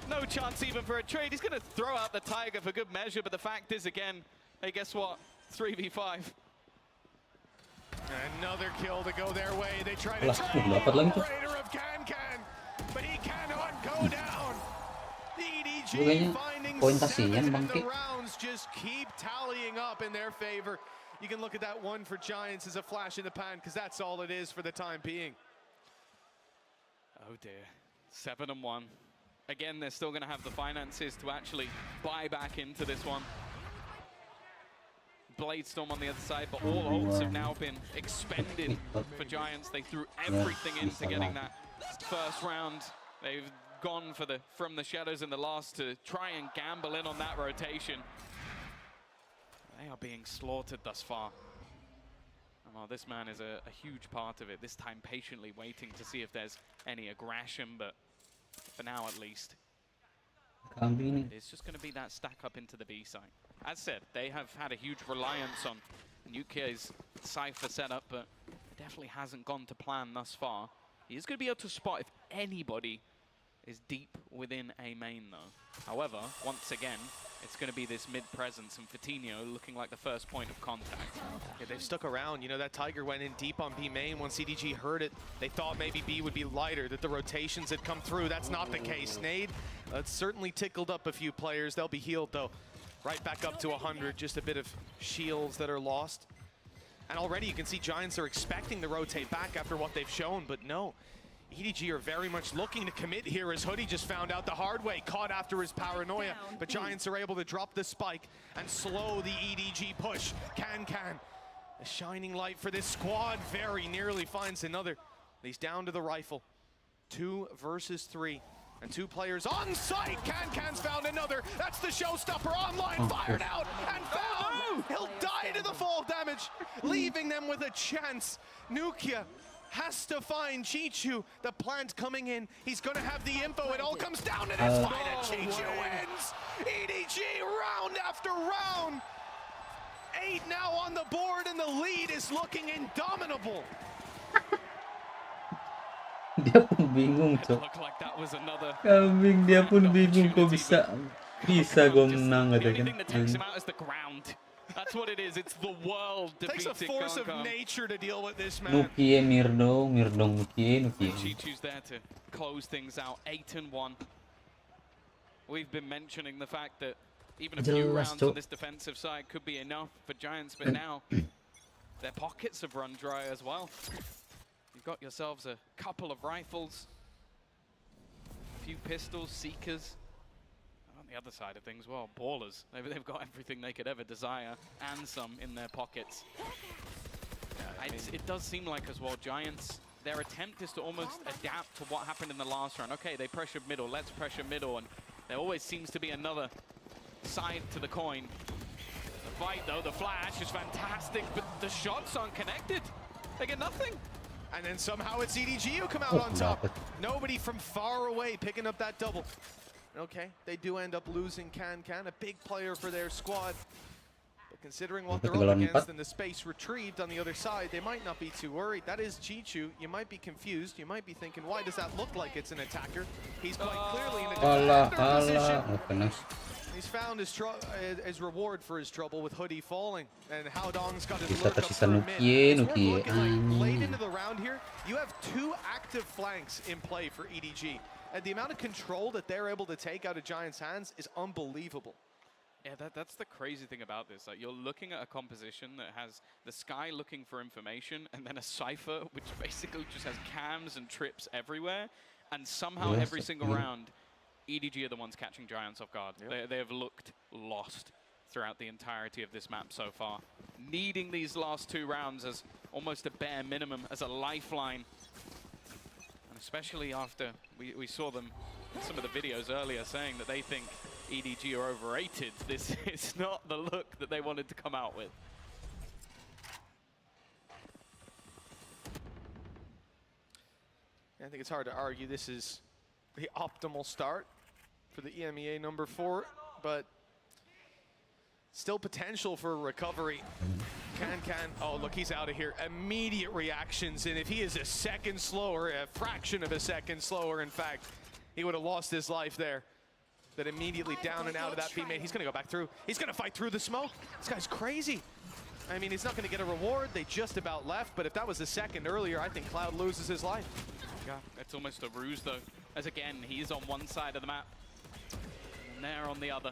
No chance even for a trade. He's going to throw out the Tiger for good measure, but the fact is, again, hey, guess what? 3v5. Another kill to go their way. They try to trade the operator of Can, but he cannot go down. EDG finding 7, and the rounds just keep tallying up in their favor. You can look at that one for Giants as a flash in the pan, because that's all it is for the time being. Oh dear. 7-1. Again, they're still going to have the finances to actually buy back into this one. Bladestorm on the other side, but all ults have now been expended for Giants. They threw everything into getting that first round. They've gone for the From the Shadows in the last to try and gamble in on that rotation. They are being slaughtered thus far. Well, this man is a huge part of it, this time patiently waiting to see if there's any aggression, but for now at least, it's just going to be that stack up into the B site. As said, they have had a huge reliance on Nukia's Cypher setup, but it definitely hasn't gone to plan thus far. He is going to be able to spot if anybody is deep within a main, though. However, once again, it's going to be this mid-presence, and Fatinho looking like the first point of contact. Yeah, they've stuck around. You know, that Tiger went in deep on B main. Once CDG heard it, they thought maybe B would be lighter, that the rotations had come through. That's not the case. Nade, that's certainly tickled up a few players. They'll be healed, though. Right back up to 100, just a bit of shields that are lost. And already you can see Giants are expecting to rotate back after what they've shown, but no. EDG are very much looking to commit here, as Hoodie just found out the hard way, caught after his paranoia. But Giants are able to drop the spike and slow the EDG push. Can. A shining light for this squad. Very nearly finds another. He's down to the rifle. 2 versus 3. And 2 players on site. Can's found another. That's the showstopper online, fired out and found. He'll die to the fall damage, leaving them with a chance. Nukia has to find Chichu. The plant coming in. He's going to have the info. It all comes down to this fight, and Chichu wins. EDG round after round. 8 now on the board, and the lead is looking indomitable. Dia pun bingung, Cok. Kambing, dia pun bingung kok bisa gue menang gitu kan. That's what it is. It's the world defeating Takes a force of nature to deal with this man. Nukie, Mirdong, Nukie. Chichu's there to close things out. 8-1. We've been mentioning the fact that even a few rounds on this defensive side could be enough for Giants, but now their pockets have run dry as well. You've got yourselves a couple of rifles, a few pistols, seekers. On the other side of things, well, ballers. They've got everything they could ever desire and some in their pockets. It does seem like as well, Giants, their attempt is to almost adapt to what happened in the last round. Okay, they pressured middle, let's pressure middle, and there always seems to be another side to the coin. The fight though, the flash is fantastic, but the shots aren't connected. They get nothing. And then somehow it's EDG who come out on top. Nobody from far away picking up that double. Okay, they do end up losing Can, a big player for their squad. But But considering what they're up against and the space retrieved on the other side, they might not be too worried. That is Chichu. You might be confused. You might be thinking, why does that look like it's an attacker? He's quite clearly in a defender position. He's found his reward for his trouble with Hoodie falling, and Haodong's got his lurk up through mid. It's worth looking like late into the round here, you have 2 active flanks in play for EDG, and the amount of control that they're able to take out of Giants' hands is unbelievable. Yeah, that's the crazy thing about this. Like, you're looking at a composition that has the Sky looking for information, and then a Cypher which basically just has cams and trips everywhere, and somehow every single round, EDG are the ones catching Giants off guard. They have looked lost throughout the entirety of this map so far. Needing these last 2 rounds as almost a bare minimum, as a lifeline. And especially after we saw them in some of the videos earlier saying that they think EDG are overrated. This is not the look that they wanted to come out with. I think it's hard to argue this is the optimal start for the EMEA number 4, but still potential for recovery. Can, oh look, he's out of here. Immediate reactions, and if he is a second slower, a fraction of a second slower, in fact, he would have lost his life there. That immediately down and out of that teammate. He's gonna go back through. He's gonna fight through the smoke. This guy's crazy. I mean, he's not gonna get a reward. They just about left, but if that was a second earlier, I think Cloud loses his life. Yeah, it's almost a ruse though, as again, he's on one side of the map, and they're on the other.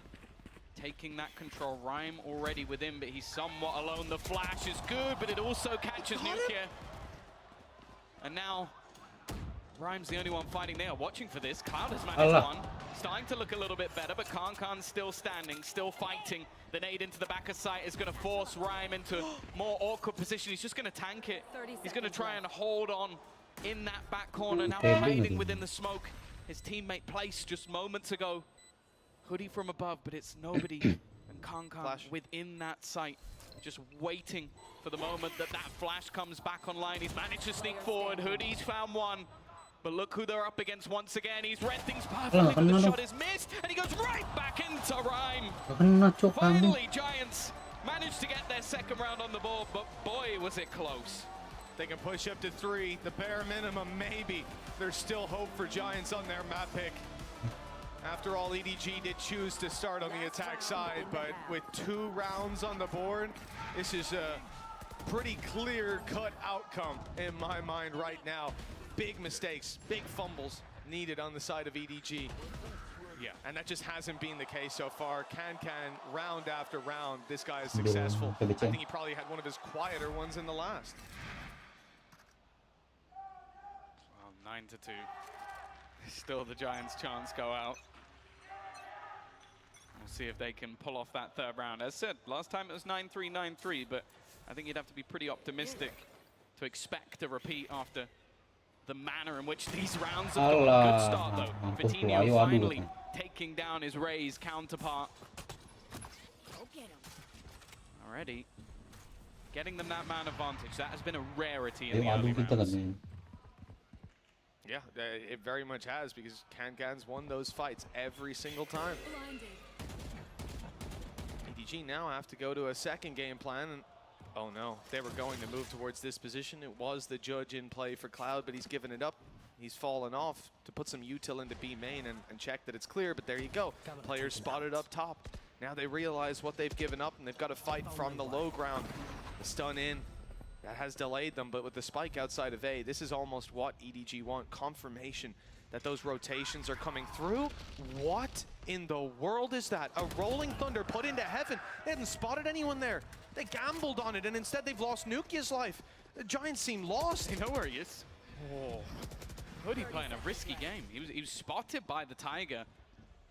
Taking that control, Rhyme already with him, but he's somewhat alone. The flash is good, but it also catches Nukia. And now, Rhyme's the only one fighting. They are watching for this. Cloud has managed one. Starting to look a little bit better, but Kan's still standing, still fighting. The nade into the back of sight is going to force Rhyme into more awkward position. He's just going to tank it. He's going to try and hold on in that back corner, now hiding within the smoke. His teammate placed just moments ago. Hoodie from above, but it's nobody. And Kan within that sight, just waiting for the moment that flash comes back online. He's managed to sneak forward. Hoodie's found one. But look who they're up against once again. He's read things perfectly, but the shot is missed, and he goes right back into Rhyme. Finally, Giants managed to get their second round on the board, but boy, was it close. They can push up to 3, the bare minimum, maybe. There's still hope for Giants on their map pick. After all, EDG did choose to start on the attack side, but with 2 rounds on the board, this is a pretty clear-cut outcome in my mind right now. Big mistakes, big fumbles needed on the side of EDG. Yeah, and that just hasn't been the case so far. Can, round after round, this guy is successful. I think he probably had one of his quieter ones in the last. 9-2. Still the Giants' chance go out. We'll see if they can pull off that 3rd round. As said, last time it was 9-3, 9-3, but I think you'd have to be pretty optimistic to expect a repeat after the manner in which these rounds have gone. Good start though. Vitinho finally taking down his Rays counterpart. Already getting them that man advantage. That has been a rarity in the early rounds. Yeah, it very much has, because Kan's won those fights every single time. EDG now have to go to a second game plan, and oh no, they were going to move towards this position. It was the judge in play for Cloud, but he's given it up. He's fallen off to put some util into B main and check that it's clear, but there you go. Players spotted up top. Now they realize what they've given up, and they've got to fight from the low ground. The stun in. That has delayed them, but with the spike outside of A, this is almost what EDG want. Confirmation that those rotations are coming through. What in the world is that? A rolling thunder put into heaven. They hadn't spotted anyone there. They gambled on it, and instead they've lost Nukia's life. The Giants seem lost. They know where he is. Oh. Hoodie playing a risky game. He was spotted by the Tiger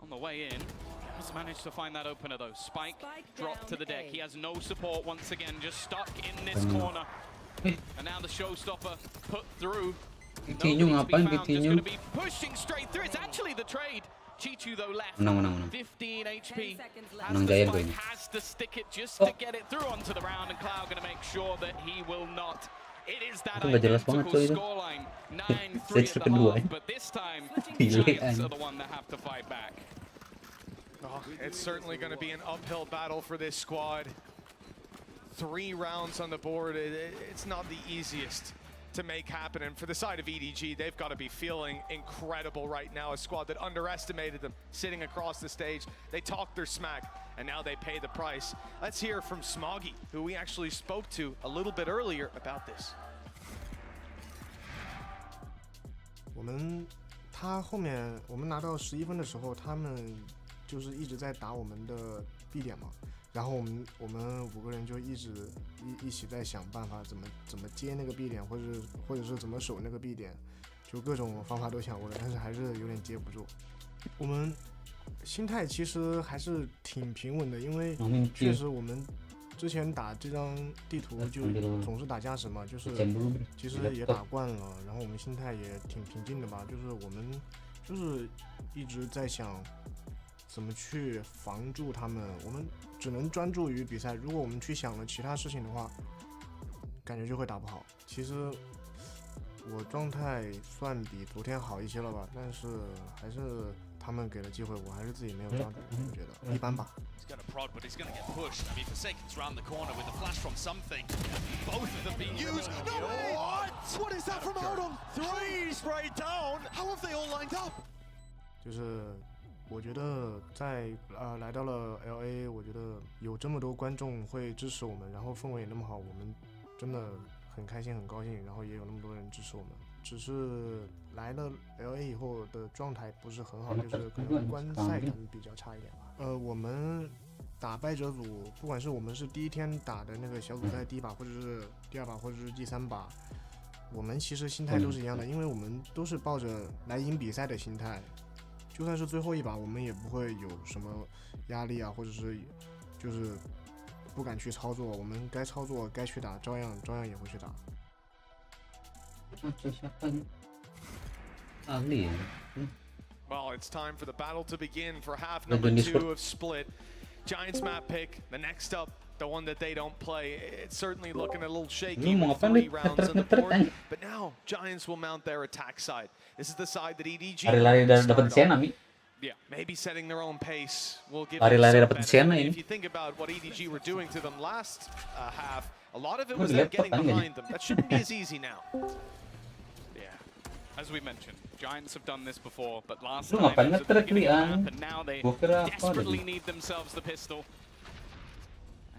on the way in. Just managed to find that opener though. Spike dropped to the deck. He has no support once again, just stuck in this corner. And now the showstopper put through. Nobody to be found, just going to be pushing straight through. It's actually the trade. Chichu though left. 15 HP. Has to stick it just to get it through onto the round, and Cloud going to make sure that he will not. It is that identical scoreline. 9-3 at the half, but this time Giants are the one that have to fight back. Oh, it's certainly going to be an uphill battle for this squad. 3 rounds on the board, it's not the easiest to make happen. And for the side of EDG, they've got to be feeling incredible right now. A squad that underestimated them sitting across the stage. They talked their smack, and now they pay the price. Let's hear from Smoggy, who we actually spoke to a little bit earlier about this. 他后面我们拿到11分的时候，他们就是一直在打我们的 B 点嘛，然后我们5个人就一起在想办法怎么接那个 B 点，或者是怎么守那个 B 点，就各种方法都想过了，但是还是有点接不住。我们心态其实还是挺平稳的，因为确实我们之前打这张地图就总是打驾驶嘛，就是其实也打惯了，然后我们心态也挺平静的吧，就是我们就是一直在想怎么去防住他们，我们只能专注于比赛，如果我们去想了其他事情的话，感觉就会打不好。其实我状态算比昨天好一些了吧，但是还是他们给了机会，我还是自己没有抓住，我觉得一般吧。He's going to prod, but he's going to get pushed. I mean, Forsaken's round the corner with a flash from something. Both of them being used. No way! What is that from Odom? 3 straight down. How have they all lined up? 就是我觉得在来到了 LA， 我觉得有这么多观众会支持我们，然后氛围也那么好，我们真的很开心很高兴，然后也有那么多人支持我们。只是来了 LA 以后的状态不是很好，就是可能观赛可能比较差一点吧。我们打败者组，不管是我们是第一天打的那个小组赛第1把，或者是第2把，或者是第3把，我们其实心态都是一样的，因为我们都是抱着来赢比赛的心态，就算是最后1把，我们也不会有什么压力啊，或者是就是不敢去操作，我们该操作该去打，照样也会去打。Well, it's time for the battle to begin for half number 2 of Split. Giants map pick, the next up, the one that they don't play. It's certainly looking a little shaky with 3 rounds on the board, but now Giants will mount their attack side. This is the side that EDG started on. Yeah, maybe setting their own pace will give them some benefit. If you think about what EDG were doing to them last half, a lot of it was them getting behind them. That shouldn't be as easy now. Yeah, as we mentioned, Giants have done this before, but last time it was at the beginning of the map, and now they desperately need themselves the pistol.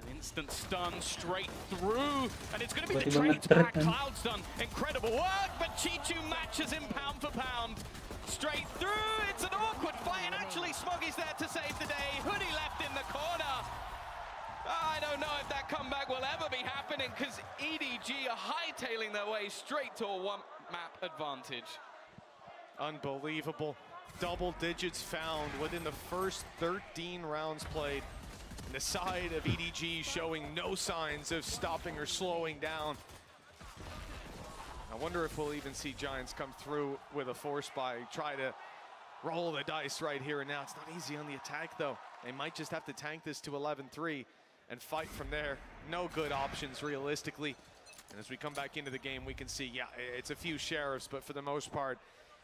An instant stun straight through, and it's going to be the train back. Cloud's done incredible work, but Chichu matches him pound for pound. Straight through, it's an awkward fight, and actually Smoggy's there to save the day. Hoodie left in the corner. I don't know if that comeback will ever be happening, because EDG are hightailing their way straight to a 1-map advantage. Unbelievable. Double digits found within the first 13 rounds played. And the side of EDG showing no signs of stopping or slowing down. I wonder if we'll even see Giants come through with a force buy, try to roll the dice right here and now. It's not easy on the attack though. They might just have to tank this to 11-3 and fight from there. No good options realistically. And as we come back into the game, we can see, yeah, it's a few sheriffs, but for the most part,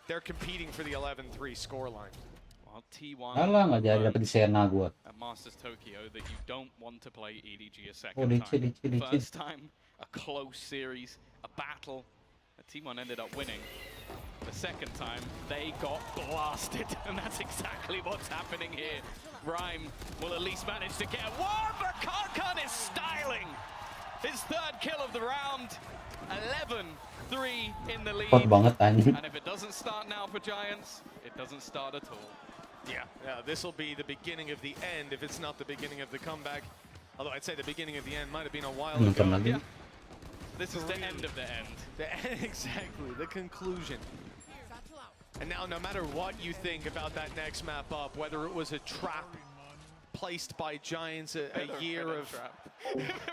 they're competing for the 11-3 scoreline. Well, T1 at Masters Tokyo that you don't want to play EDG a second time. First time, a close series, a battle. T1 ended up winning. The second time, they got blasted, and that's exactly what's happening here. Rhyme will at least manage to get one, but Karkan is styling his 3rd kill of the round. 11-3 in the lead. And if it doesn't start now for Giants, it doesn't start at all. Yeah, this will be the beginning of the end if it's not the beginning of the comeback. Although I'd say the beginning of the end might have been a while ago. Yeah. This is the end of the end. Exactly, the conclusion. And now, no matter what you think about that next map up, whether it was a trap placed by Giants a year of...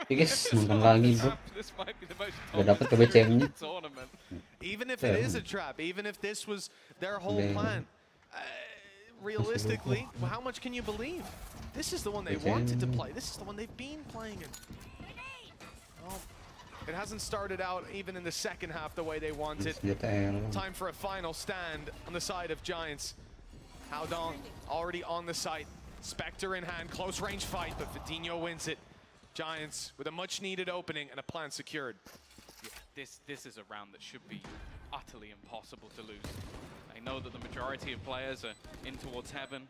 This might be the most tournament. Even if it is a trap, even if this was their whole plan, realistically, how much can you believe? This is the one they wanted to play. This is the one they've been playing in. Well, it hasn't started out even in the second half the way they wanted. Time for a final stand on the side of Giants. Howdong already on the site. Spectre in hand, close range fight, but Vidinho wins it. Giants with a much-needed opening and a plan secured. Yeah, this is a round that should be utterly impossible to lose. They know that the majority of players are in towards heaven.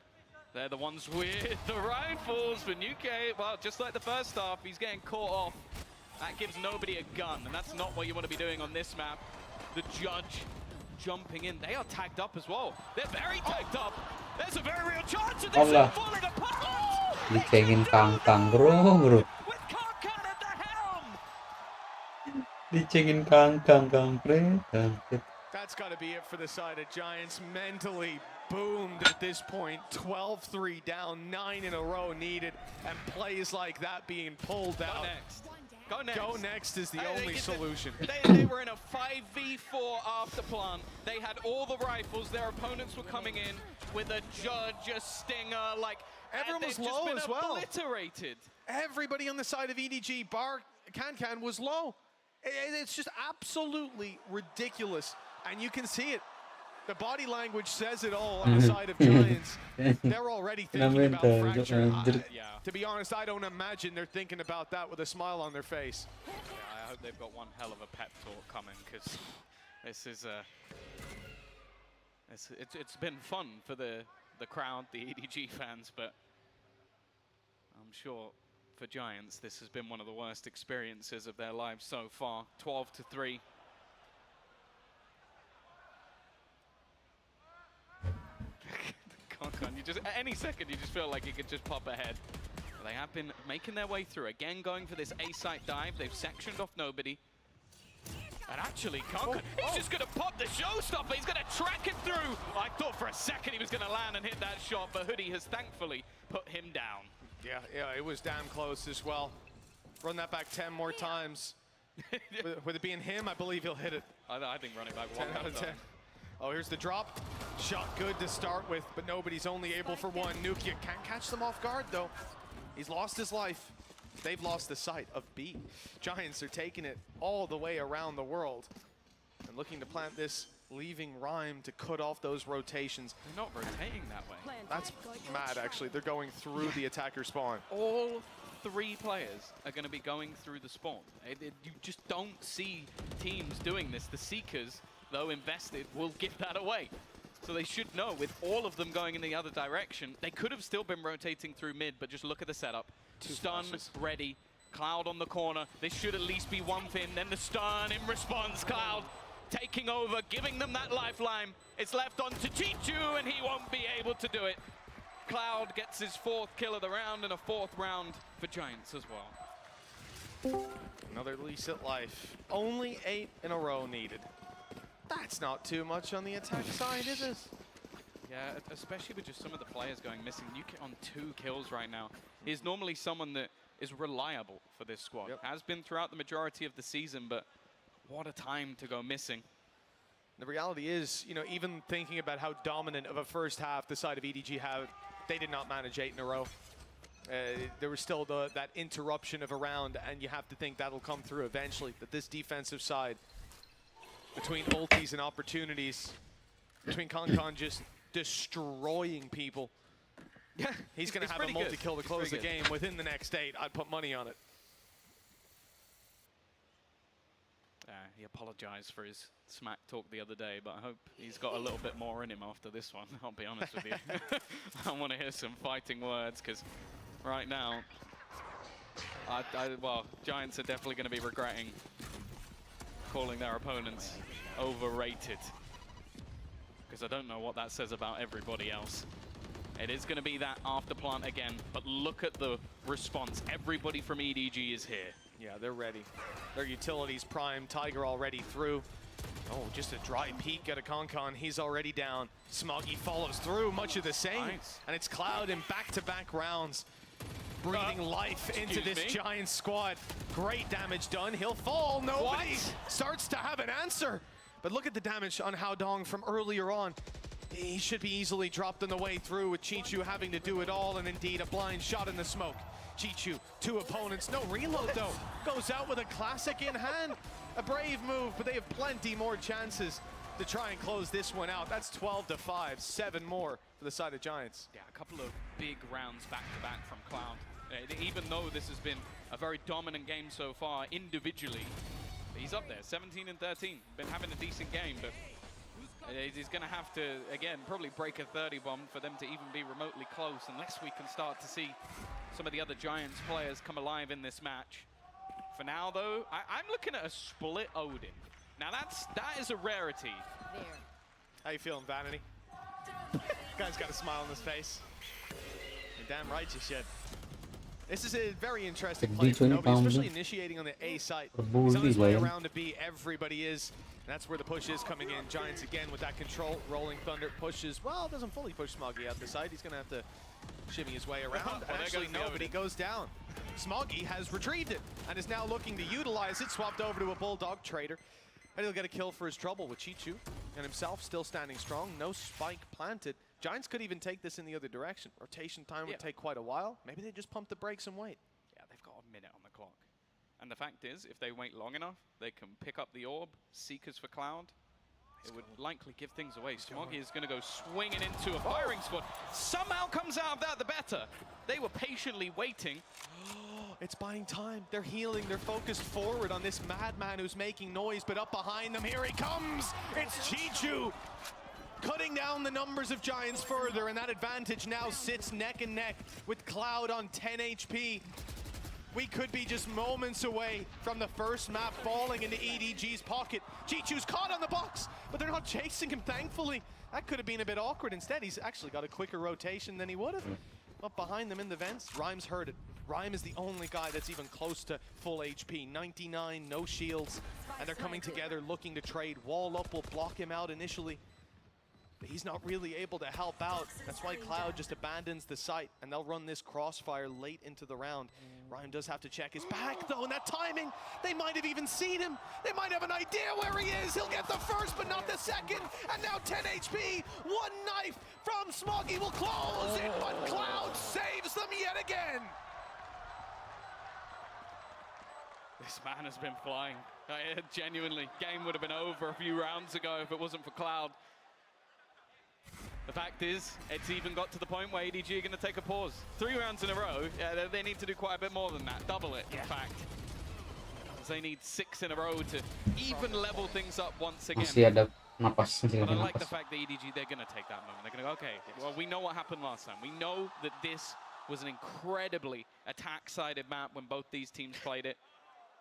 They're the ones with the rifles for Nuke. Well, just like the first half, he's getting caught off. That gives nobody a gun, and that's not what you want to be doing on this map. The judge jumping in. They are tagged up as well. They're very tagged up. There's a very real chance of this falling apart. Dicengin kangkang bro. Dicengin kangkang kampret. That's got to be it for the side of Giants. Mentally boomed at this point. 12-3 down, 9 in a row needed, and plays like that being pulled out. Go next. Go next is the only solution. They were in a 5v4 after plant. They had all the rifles. Their opponents were coming in with a judge, a stinger, like everyone was low as well. Obliterated. Everybody on the side of EDG, bar Can was low. It's just absolutely ridiculous, and you can see it. The body language says it all on the side of Giants. They're already thinking about fracture. To be honest, I don't imagine they're thinking about that with a smile on their face. Yeah, I hope they've got one hell of a pep talk coming, because this is it's been fun for the crowd, the EDG fans, but I'm sure for Giants this has been one of the worst experiences of their lives so far. 12-3. You just, at any second, you just feel like you could just pop ahead. But they have been making their way through. Again, going for this A-site dive. They've sectioned off nobody. And actually, he's just going to pop the showstopper. He's going to track it through. I thought for a second he was going to land and hit that shot, but Hoodie has thankfully put him down. Yeah, it was damn close as well. Run that back 10 more times. With it being him, I believe he'll hit it. I think running back 10 out of 10. Oh, here's the drop. Shot good to start with, but nobody's only able for one. Nukia can't catch them off guard, though. He's lost his life. They've lost the sight of B. Giants are taking it all the way around the world and looking to plant this, leaving Rhyme to cut off those rotations. They're not rotating that way. That's mad, actually. They're going through the attacker spawn. All 3 players are going to be going through the spawn. You just don't see teams doing this. The Seekers, though invested, will give that away. So they should know, with all of them going in the other direction, they could have still been rotating through mid, but just look at the setup. Stun ready, Cloud on the corner. This should at least be one thing. Then the stun in response, Cloud taking over, giving them that lifeline. It's left on to Chichu, and he won't be able to do it. Cloud gets his 4th kill of the round, and a 4th round for Giants as well. Another lease at life. Only 8 in a row needed. That's not too much on the attack side, is it? Yeah, especially with just some of the players going missing. Nuke on 2 kills right now. He's normally someone that is reliable for this squad. Has been throughout the majority of the season, but what a time to go missing. The reality is, you know, even thinking about how dominant of a first half the side of EDG had, they did not manage 8 in a row. There was still that interruption of a round, and you have to think that'll come through eventually, that this defensive side, between ultis and opportunities, between Concon just destroying people. Yeah, he's going to have a multi-kill to close the game within the next 8. I'd put money on it. He apologized for his smack talk the other day, but I hope he's got a little bit more in him after this one. I'll be honest with you. I want to hear some fighting words, because right now, well, Giants are definitely going to be regretting calling their opponents overrated, because I don't know what that says about everybody else. It is going to be that after plant again, but look at the response. Everybody from EDG is here. Yeah, they're ready. Their utilities prime. Tiger already through. Oh, just a dry peek at a Concon. He's already down. Smoggy follows through, much of the same. Nice. And it's Cloud in back-to-back rounds, breathing life into this Giant squad. Great damage done. He'll fall. Nobody starts to have an answer. But look at the damage on Hao Dong from earlier on. He should be easily dropped on the way through, with Chichu having to do it all, and indeed a blind shot in the smoke. Chichu, 2 opponents, no reload though. Goes out with a classic in hand. A brave move, but they have plenty more chances. to try and close this one out. That's 12-5, 7 more for the side of Giants. Yeah, a couple of big rounds back-to-back from Cloud. Even though this has been a very dominant game so far individually, he's up there, 17 and 13. Been having a decent game, but he's going to have to, again, probably break a 30 bomb for them to even be remotely close, unless we can start to see some of the other Giants players come alive in this match. For now, though, I'm looking at a split Odin. Now, that is a rarity. There. How you feeling, Vanity? Guy's got a smile on his face. You're damn right you should. This is a very interesting play for Nobody, especially initiating on the A site. He's on his way around to B. Everybody is. And that's where the push is coming in. Giants again with that control. Rolling Thunder pushes. Well, doesn't fully push Smoggy out the side. He's going to have to shimmy his way around. And actually, nobody goes down. Smoggy has retrieved it and is now looking to utilize it. Swapped over to a Bulldog Trader. And he'll get a kill for his trouble with Chichu. And himself still standing strong. No spike planted. Giants could even take this in the other direction. Rotation time would take quite a while. Maybe they just pump the brakes and wait. Yeah, they've got a minute on the clock. And the fact is, if they wait long enough, they can pick up the orb, Seekers for Cloud. It would likely give things away. Smoggy is going to go swinging into a firing squad. Somehow comes out of that the better. They were patiently waiting. It's buying time. They're healing. They're focused forward on this madman who's making noise, but up behind them, here he comes. It's Chichu. Cutting down the numbers of Giants further, and that advantage now sits neck and neck with Cloud on 10 HP. We could be just moments away from the first map falling into EDG's pocket. Chichu's caught on the box, but they're not chasing him, thankfully. That could have been a bit awkward. Instead, he's actually got a quicker rotation than he would have. Up behind them in the vents, Rhymes heard it. Rhyme is the only guy that's even close to full HP. 99, no shields, and they're coming together looking to trade. Wall up will block him out initially. But he's not really able to help out. That's why Cloud just abandons the site, and they'll run this crossfire late into the round. Ryan does have to check his back, though, and that timing, they might have even seen him. They might have an idea where he is. He'll get the first, but not the second. And now 10 HP. One knife from Smoggy will close it, but Cloud saves them yet again. This man has been flying. Genuinely, game would have been over a few rounds ago if it wasn't for Cloud. The fact is, it's even got to the point where EDG are going to take a pause. 3 rounds in a row, they need to do quite a bit more than that. Double it, in fact. They need 6 in a row to even level things up once again. But I like the fact that EDG, they're going to take that moment. They're going to go, okay, well, we know what happened last time. We know that this was an incredibly attack-sided map when both these teams played it.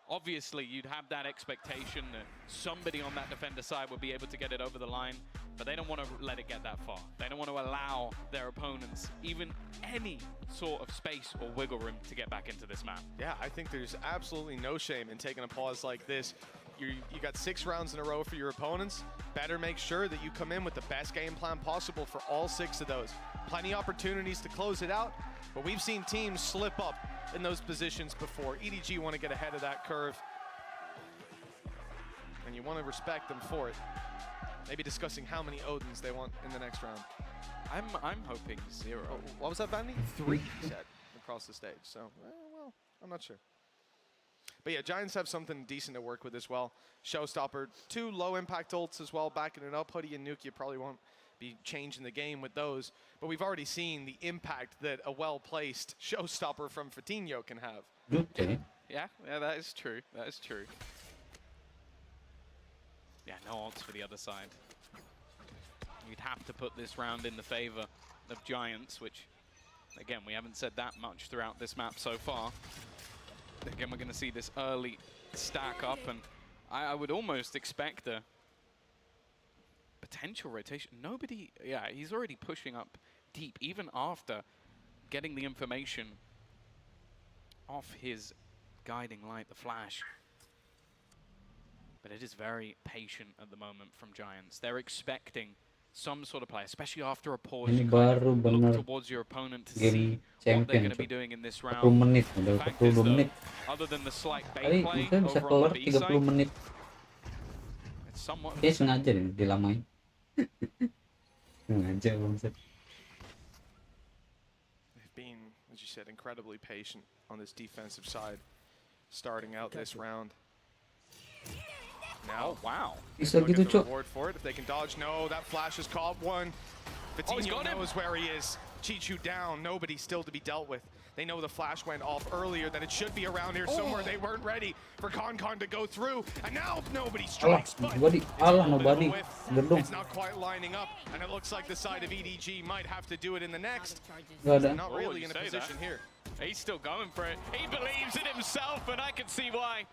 Obviously, you'd have that expectation that somebody on that defender side would be able to get it over the line, but they don't want to let it get that far. They don't want to allow their opponents even any sort of space or wiggle room to get back into this map. Yeah, I think there's absolutely no shame in taking a pause like this. You got 6 rounds in a row for your opponents. Better make sure that you come in with the best game plan possible for all 6 of those. Plenty of opportunities to close it out, but we've seen teams slip up in those positions before. EDG want to get ahead of that curve, and you want to respect them for it. Maybe discussing how many Odins they want in the next round. I'm hoping 0. Oh, what was that, Vandy? 3, he said, across the stage. So, well, I'm not sure. But yeah, Giants have something decent to work with as well. Showstopper, 2 low-impact ults as well, backing it up. Hoodie and Nukia probably won't be changing the game with those. But we've already seen the impact that a well-placed Showstopper from Fatinho can have. Okay. Yeah, that is true. That is true. Yeah, no ults for the other side. You'd have to put this round in the favor of Giants, which, again, we haven't said that much throughout this map so far. Again, we're going to see this early stack up, and I would almost expect a potential rotation. Nobody, yeah, he's already pushing up deep, even after getting the information off his guiding light, the flash. But it is very patient at the moment from Giants. They're expecting some sort of play, especially after a pause. You look towards your opponent to see what they're going to be doing in this round. The fact is, though, other than the slight bait play over on the B side, it's somewhat... Dia sengaja deh dilamain. Sengaja bangsat. They've been, as you said, incredibly patient on this defensive side, starting out this round. Now, wow. Bisa gitu, the Cok. reward for it. If they can dodge, no, that flash has caught one. Vitinho knows where he is. Chichu down, nobody still to be dealt with. They know the flash went off earlier, that it should be around here somewhere. They weren't ready for Concon to go through, and now nobody strikes, but nobody. it's not quite lining up, and it looks like the side of EDG might have to do it in the next. Gak ada. Not really in a position here. He's still going for it. He believes in himself, and I can see why.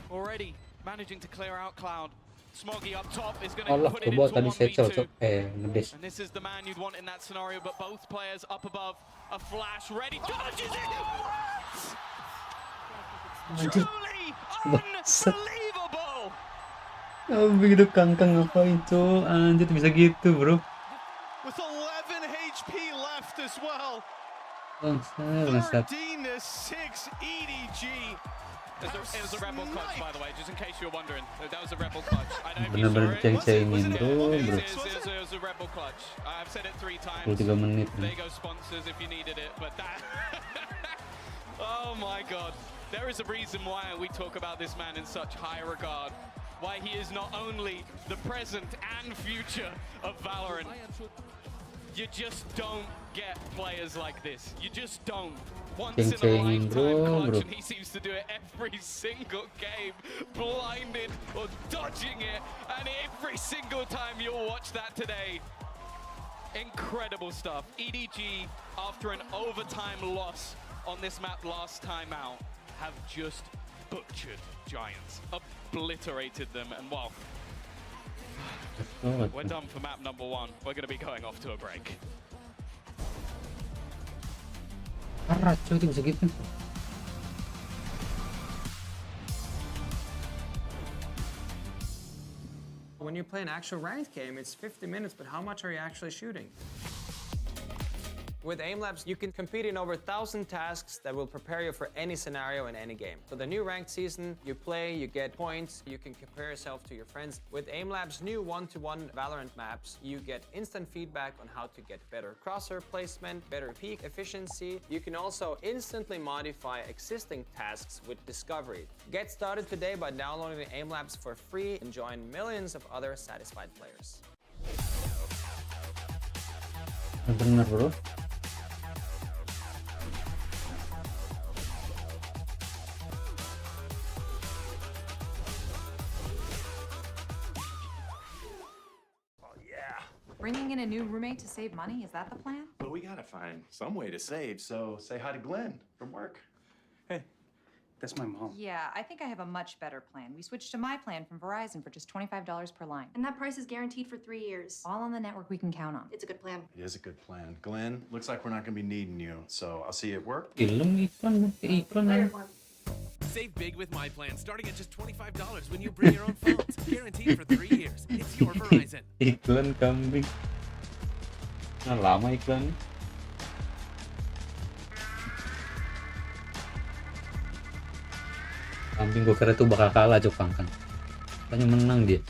Already managing to clear out Cloud. Smoggy up top is going to put it into a 1v2. And this is the man you'd want in that scenario, but both players up above. A flash ready. Dodges it! Truly unbelievable! Begitu kangkang ngapain, Cok? Anjir bisa gitu, bro. With 11 HP left as well. Bangsat. 13-6 EDG. It was a rebel clutch, by the way, just in case you were wondering. That was a rebel clutch. I know if you Bener-bener saw it. ceng-cengin, bro. It was a rebel clutch. I've said it 3 times. 23 menit. There you go, sponsors, if you needed it. But that... oh my god. There is a reason why we talk about this man in such high regard. Why he is not only the present and future of Valorant. You just don't get players like this. You just don't. Once in a lifetime clutch, and he seems to do it every single game, blinded or dodging it, and every single time you'll watch that today. Incredible stuff. EDG, after an overtime loss on this map last time out, have just butchered Giants, obliterated them, and well, we're done for map number 1. We're going to be going off to a break. Parah, Cok, itu bisa gitu. When you play an actual ranked game, it's 50 minutes, but how much are you actually shooting? With AimLabs, you can compete in over 1,000 tasks that will prepare you for any scenario in any game. For the new ranked season, you play, you get points, you can compare yourself to your friends. With AimLabs' new one-to-one Valorant maps, you get instant feedback on how to get better crosshair placement, better peak efficiency. You can also instantly modify existing tasks with Discovery. Get started today by downloading AimLabs for free and join millions of other satisfied players. Bener, bro. Bringing in a new roommate to save money, is that the plan? Well, we gotta find some way to save, so say hi to Glenn from work. Hey, that's my mom. Yeah, I think I have a much better plan. We switched to my plan from Verizon for just $25 per line. And that price is guaranteed for 3 years. All on the network we can count on. It's a good plan. It is a good plan. Glenn, looks like we're not gonna be needing you, so I'll see you at work. Save big with my plan, starting at just $25 when you bring your own phones. Guaranteed for 3 years. It's your Verizon. Iklan kambing. Nah, lama iklan. Kambing gue kira tuh bakal kalah, Cok, kan. Katanya menang dia.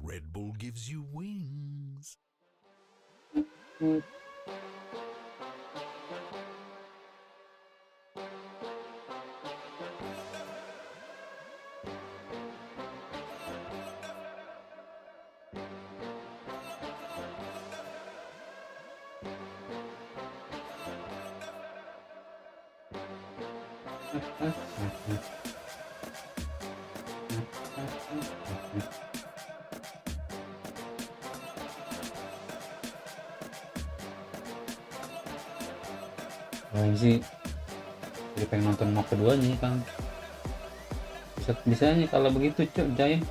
Red Bull gives you wings. Nah, ini sih jadi pengen nonton map keduanya, Kang. Bisanya kalau begitu, Cok, Giant.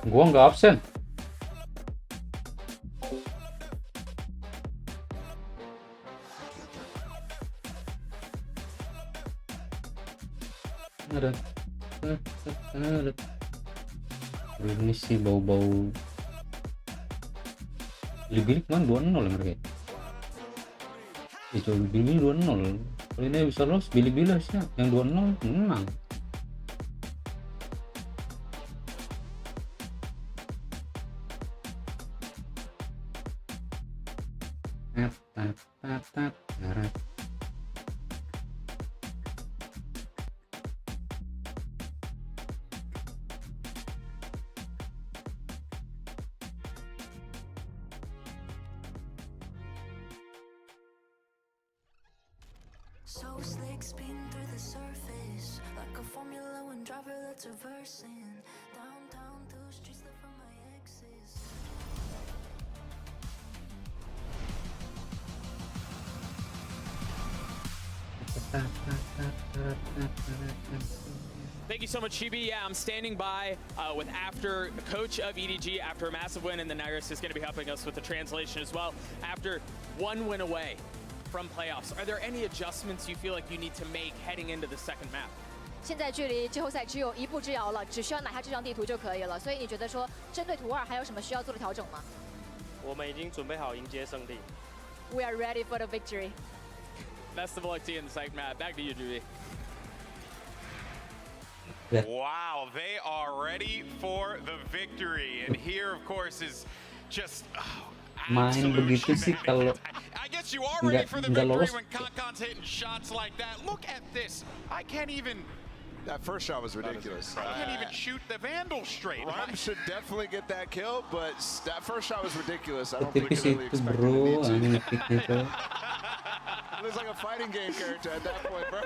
Gua nggak absen. Ada. Ini sih bau-bau. Billy kan 2-0 ya mereka. Itu Billy 2-0. Kalau ini bisa lolos, Billy harusnya yang 2-0 menang. So slick, speeding through the surface, like a Formula One driver that's reversing. Downtown through streets left from my exes. Thank you so much, Chibi. Yeah, I'm standing by with after coach of EDG after a massive win, and then Iris is going to be helping us with the translation as well. After one win away from playoffs, are there any adjustments you feel like you need to make heading into the second map? 现在距离季后赛只有一步之遥了，只需要拿下这张地图就可以了。所以你觉得说，针对图2还有什么需要做的调整吗？我们已经准备好迎接胜利。We are ready for the victory. Best of luck to you in the second map. Back to you, Juby. Wow, they are ready for the victory. And here, of course, is just Main begitu sih kalau I guess you are ready for the victory when Kankan's hitting shots like that. Look at this. I can't even. That first shot was ridiculous. I can't even shoot the Vandal straight. Ram should definitely get that kill, but that first shot was ridiculous. I don't Tipis particularly itu expect bro, him to need ngetiknya tuh. It looks like a fighting game character at that point, bro.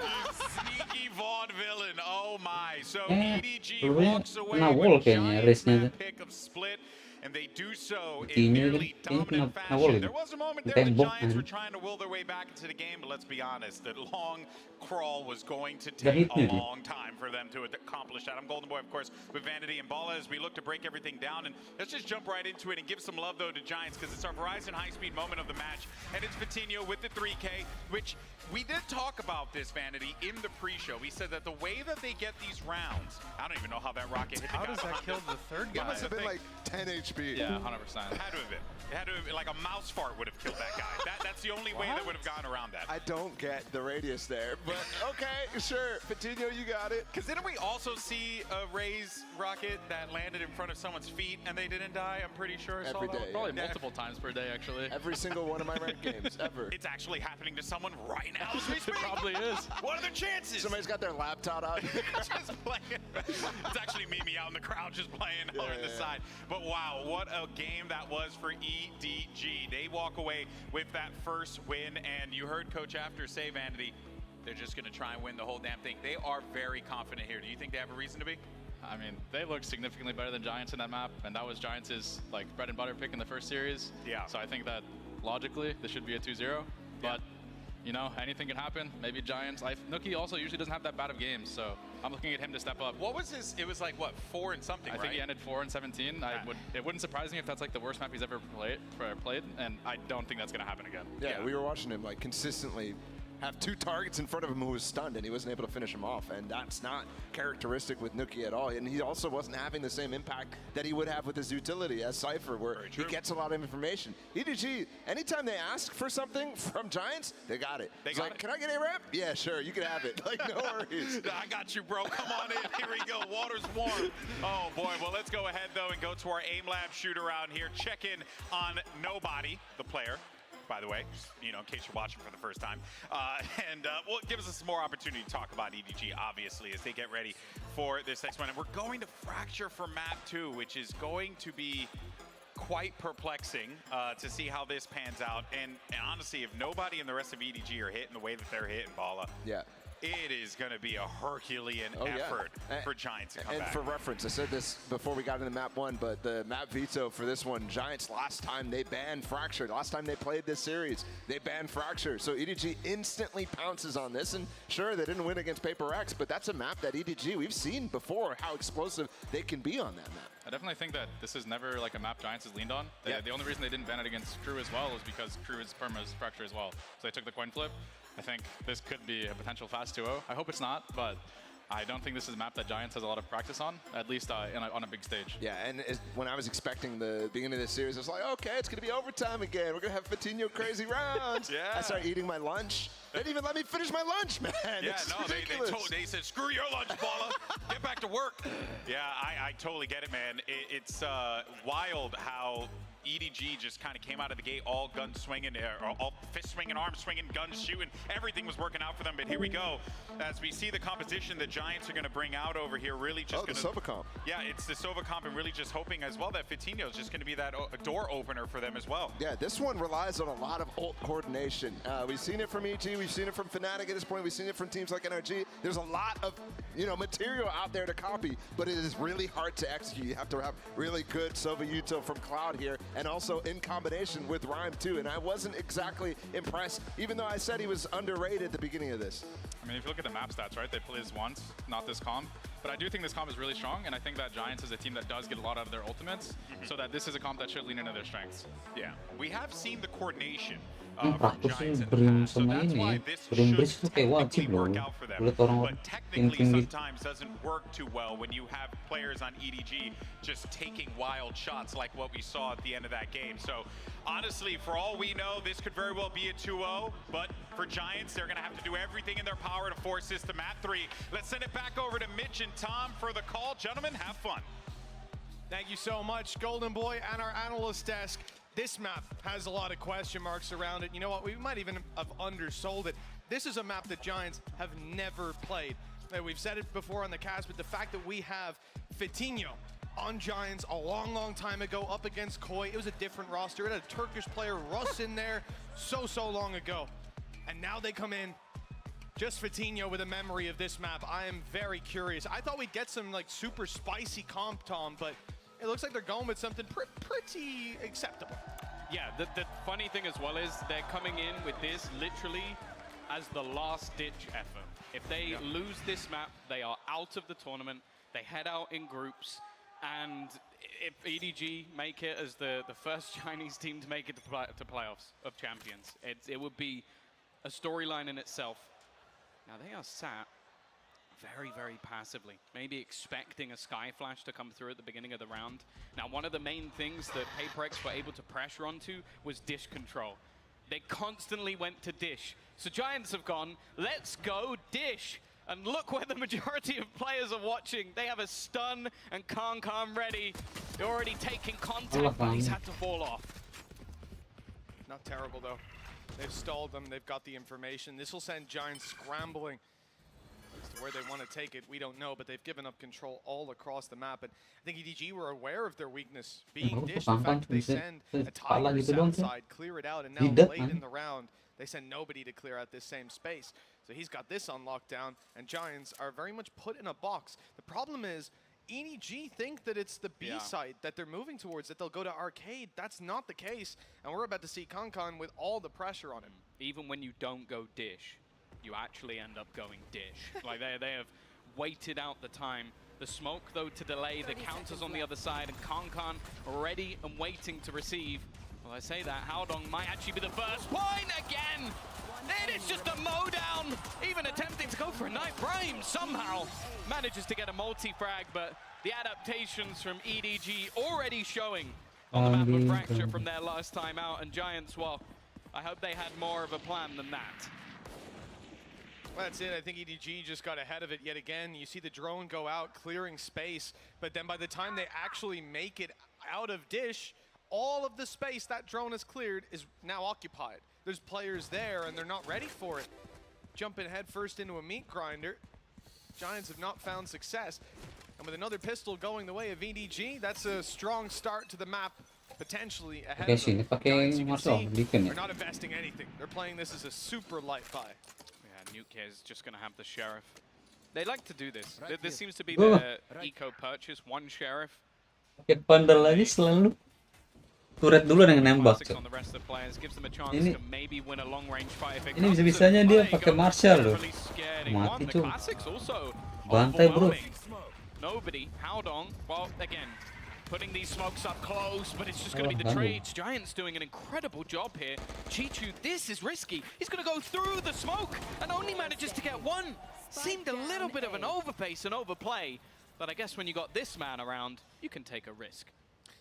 Sneaky vaudevillain. Oh my. So EDG Pelurunya walks away kena wall with kayaknya giant race-nya tuh. map pick of split. And they do so in Kayaknya nearly dominant kena wall fashion. gitu. There was a moment Di there the tembok Giants kan. were trying to will their way back into the game, but let's be honest, that long crawl was going to Udah take hitnya a dia. long time for them to accomplish that. I'm Golden Boy, of course, with Vanity and Bala as we look to break everything down. And let's just jump right into it and give some love, though, to Giants, because it's our Verizon high-speed moment of the match. And it's Patino with the 3K, which we did talk about this, Vanity, in the pre-show. We said that the way that they get these rounds, I don't even know how that rocket hit the guy. How does that kill the third guy? That must have been like 10 HP. Yeah, 100%. It had to have been. It had to have been like a mouse fart would have killed that guy. That's the only way that would have gone around that. I don't get the radius there, but okay, sure. Patino, you got it. Because didn't we also see a Rays rocket that landed in front of someone's feet and they didn't die? I'm pretty sure I saw Every that. day, Probably multiple times per day, actually. Every single one of my ranked games, ever. It's actually happening to someone right now as we speak. It probably is. What are the chances? Somebody's got their laptop out. Just playing. It's actually Mimi out in the crowd just playing over on the side. But wow, what a game that was for EDG. They walk away with that first win, and you heard Coach after say, Vanity, they're just going to try and win the whole damn thing. They are very confident here. Do you think they have a reason to be? I mean, they look significantly better than Giants in that map, and that was Giants' like bread and butter pick in the first series. Yeah. So I think that logically this should be a 2-0, but you know, anything can happen. Maybe Giants. Nookie also usually doesn't have that bad of games, so I'm looking at him to step up. What was his? It was like what, 4 and something, I think he ended 4-17. It wouldn't surprise me if that's like the worst map he's ever played, and I don't think that's gonna happen again. Yeah, we were watching him like consistently have 2 targets in front of him who was stunned, and he wasn't able to finish him off, and that's not characteristic with Nookie at all. And he also wasn't having the same impact that he would have with his utility as Cypher, where he gets a lot of information. EDG, anytime they ask for something from Giants, they got it. They it's got like, it. can I get a rep? Yeah, sure, you can have it. Like, no worries. I got you, bro. Come on in. Here we go. Water's warm. Oh, boy. Well, let's go ahead, though, and go to our aim lab shoot around here. Check in on Nobody, the player, by the way, you know, in case you're watching for the first time. Well, it gives us some more opportunity to talk about EDG, obviously, as they get ready for this next one. And we're going to Fracture for map 2, which is going to be quite perplexing to see how this pans out. And honestly, if Nobody and the rest of EDG are hitting the way that they're hitting, Bala, yeah, it is going to be a Herculean effort for Giants to come back. And for reference, I said this before we got into map 1, but the map veto for this one, Giants last time they banned Fracture. Last time they played this series, they banned Fracture. So EDG instantly pounces on this, and sure, they didn't win against Paper X, but that's a map that EDG, we've seen before how explosive they can be on that map. I definitely think that this is never like a map Giants has leaned on. The only reason they didn't ban it against Crew as well was because Crew is perma Fracture as well. So they took the coin flip. I think this could be a potential fast 2-0. I hope it's not, but I don't think this is a map that Giants has a lot of practice on, at least on a big stage. Yeah, and when I was expecting the beginning of this series, I was like, okay, it's going to be overtime again. We're going to have Fatinho crazy rounds. I started eating my lunch. They didn't even let me finish my lunch, man. Yeah, it's no, ridiculous. they said, screw your lunch, Balla. Get back to work. Yeah, I totally get it, man. It's wild how EDG just kind of came out of the gate all guns swinging, all fist swinging, arm swinging, guns shooting. Everything was working out for them, but here we go. As we see the composition the Giants are going to bring out over here, really just the Sova comp. Yeah, it's the Sova comp, and really just hoping as well that Fatinho is just going to be that door opener for them as well. Yeah, this one relies on a lot of ult coordination. We've seen it from EG, we've seen it from Fnatic at this point, we've seen it from teams like NRG. There's a lot of material out there to copy, but it is really hard to execute. You have to have really good Sova Yuto from Cloud here, and also in combination with Rhyme too. And I wasn't exactly impressed, even though I said he was underrated at the beginning of this. I mean, if you look at the map stats, right, they played this once, not this comp. But I do think this comp is really strong, and I think that Giants is a team that does get a lot out of their ultimates, so that this is a comp that should lean into their strengths. Yeah, we have seen the coordination from Giants in the Brim past, so sama that's ini, why this Brim should Bridge tuh kayak wajib technically loh. work out for them. Menurut orang But technically tim-tim sometimes doesn't work too well when you have players on EDG just taking wild shots like what we saw at the end of that game. So honestly, for all we know, this could very well be a 2-0, but for Giants, they're going to have to do everything in their power to force this to map 3. Let's send it back over to Mitch and Tom for the call. Gentlemen, have fun. Thank you so much, Golden Boy, and our analyst desk. This map has a lot of question marks around it. You know what? We might even have undersold it. This is a map that Giants have never played. We've said it before on the cast, but the fact that we have Fatinho on Giants a long, long time ago up against Koi, it was a different roster. It had a Turkish player, Russ, in there so long ago. And now they come in, just Fatinho with a memory of this map. I am very curious. I thought we'd get some like super spicy comp, Tom, but it looks like they're going with something pretty acceptable. Yeah, the funny thing as well is they're coming in with this literally as the last ditch effort. If they lose this map, they are out of the tournament. They head out in groups, and if EDG make it as the first Chinese team to make it to playoffs of champions, it would be a storyline in itself. Now they are sat very passively, maybe expecting a Sky Flash to come through at the beginning of the round. Now, one of the main things that Paperex were able to pressure onto was dish control. They constantly went to dish. So Giants have gone, let's go dish. And look where the majority of players are watching. They have a stun and Khan ready. They're already taking contact, but he's had to fall off. Not terrible, though. They've stalled them. They've got the information. This will send Giants scrambling. As to where they want to take it, we don't know, but they've given up control all across the map. And I think EDG were aware of their weakness being dish. The fact that they send a Tiger south side, clear it out, and now late in the round, they send nobody to clear out this same space. So he's got this on lockdown, and Giants are very much put in a box. The problem is, EDG think that it's the B site that they're moving towards, that they'll go to arcade. That's not the case, and we're about to see Khan with all the pressure on him. Even when you don't go dish, you actually end up going dish. Like they have waited out the time. The smoke, though, to delay the counters on the other side, and Khan ready and waiting to receive. Well, I say that, Howdong might actually be the first point again. It is just a mow down, even attempting to go for a knife. Brahim somehow manages to get a multi-frag, but the adaptations from EDG already showing on the map of Fracture from their last time out, and Giants, well, I hope they had more of a plan than that. Well, that's it. I think EDG just got ahead of it yet again. You see the drone go out, clearing space, but then by the time they actually make it out of dish, all of the space that drone has cleared is now occupied. There's players there, and they're not ready for it. Jumping head first into a meat grinder. Giants have not found success. And with another pistol going the way of EDG, that's a strong start to the map, potentially ahead of them. Giants, you can see, they're not investing anything. They're playing this as a super light buy. Nuke is just going to have the Sheriff. They like to do this. This seems to be their eco purchase. One Sheriff. Pakai bundle lagi selalu. Turret dulu dengan nembak. Ini bisa-bisanya dia pakai Marshall loh. Mati cuy. Bantai bro. Nobody. Howdong. Well, again, putting these smokes up close, but it's just going to be the trades. Giants doing an incredible job here. Chichu, this is risky. He's going to go through the smoke and only manages to get one. Seemed a little bit of an overpace and overplay, but I guess when you got this man around, you can take a risk.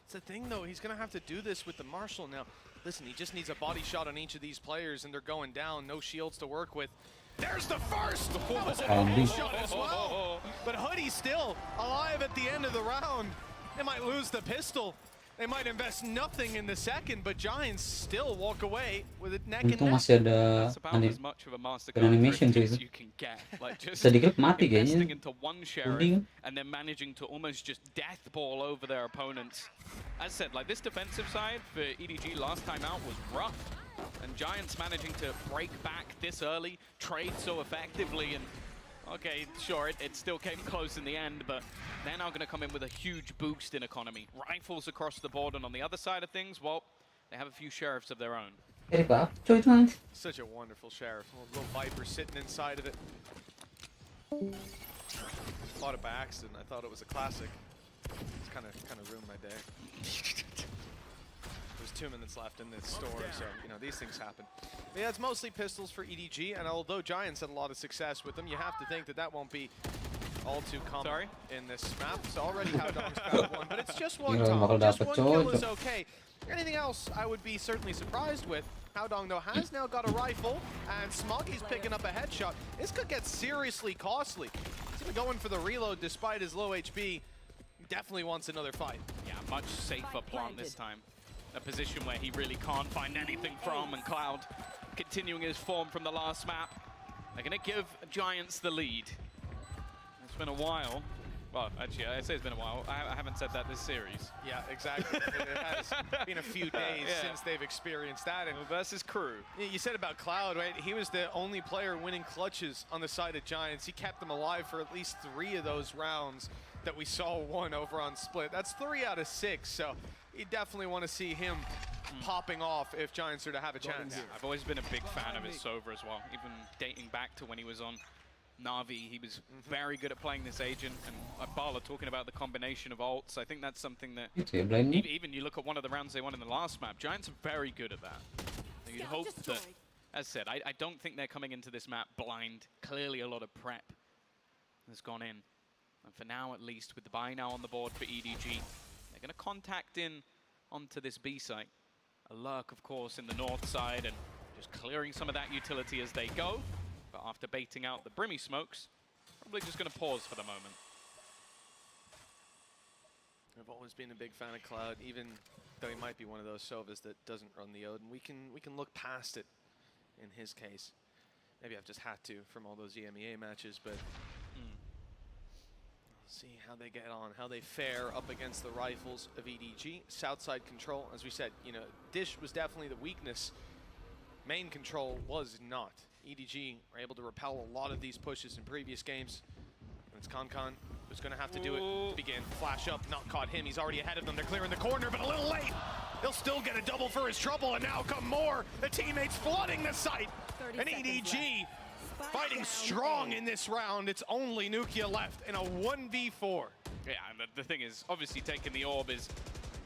It's the thing though, he's going to have to do this with the Marshall now. Listen, he just needs a body shot on each of these players and they're going down, no shields to work with. There's the first! That was a body shot as well. But Hoodie's still alive at the end of the round. They might lose the pistol. They might invest nothing in the second, but Giants still walk away with it neck and Untung neck. masih ada animation cuy. Sedikit mati kayaknya. Uding. And then managing to almost just death ball over their opponents. As said, like this defensive side for EDG last time out was rough. And Giants managing to break back this early, trade so effectively, and okay, sure, it still came close in the end, but they're now going to come in with a huge boost in economy. Rifles across the board, and on the other side of things, well, they have a few sheriffs of their own. Such a wonderful sheriff. A little Viper sitting inside of it. Bought it by accident. I thought it was a classic. It's kind of ruined my day. There's 2 minutes left in this store, so you know these things happen. But yeah, it's mostly pistols for EDG, and although Giants had a lot of success with them, you have to think that that won't be all too common in this map. So already Howdong's got one, but it's just one top. Just one kill is okay. Anything else, I would be certainly surprised with. Howdong though has now got a rifle, and Smoggy's picking up a headshot. This could get seriously costly. He's gonna go in for the reload despite his low HP. He definitely wants another fight. Yeah, much safer plant this time. A position where he really can't find anything from, and Cloud continuing his form from the last map. They're going to give Giants the lead. It's been a while. Well, actually, I say it's been a while. I haven't said that this series. Yeah, exactly. It has been a few days since they've experienced that. And versus Crew. You said about Cloud, right? He was the only player winning clutches on the side of Giants. He kept them alive for at least 3 of those rounds that we saw won over on Split. That's 3 out of 6, so you definitely want to see him popping off if Giants are to have a chance. Yeah, I've always been a big fan of his Sova as well, even dating back to when he was on Na'Vi. He was very good at playing this agent, and Bala talking about the combination of ults. I think that's something that even you look at one of the rounds they won in the last map, Giants are very good at that. You'd hope that, as said, I don't think they're coming into this map blind. Clearly a lot of prep has gone in. And for now, at least, with the buy now on the board for EDG, they're going to contact in onto this B site. A lurk, of course, in the north side, and just clearing some of that utility as they go. But after baiting out the Brimmy smokes, probably just going to pause for the moment. I've always been a big fan of Cloud, even though he might be one of those Sovas that doesn't run the Odin. We can look past it in his case. Maybe I've just had to from all those EMEA matches, but see how they get on, how they fare up against the rifles of EDG. Southside control, as we said, you know, Dish was definitely the weakness. Main control was not. EDG were able to repel a lot of these pushes in previous games. And it's Concon who's going to have to do it to begin. Flash up, not caught him. He's already ahead of them. They're clearing the corner, but a little late. He'll still get a double for his trouble, and now come more. The teammates flooding the site. And EDG fighting strong in this round. It's only Nukia left in a 1v4. Yeah, and the thing is, obviously taking the orb is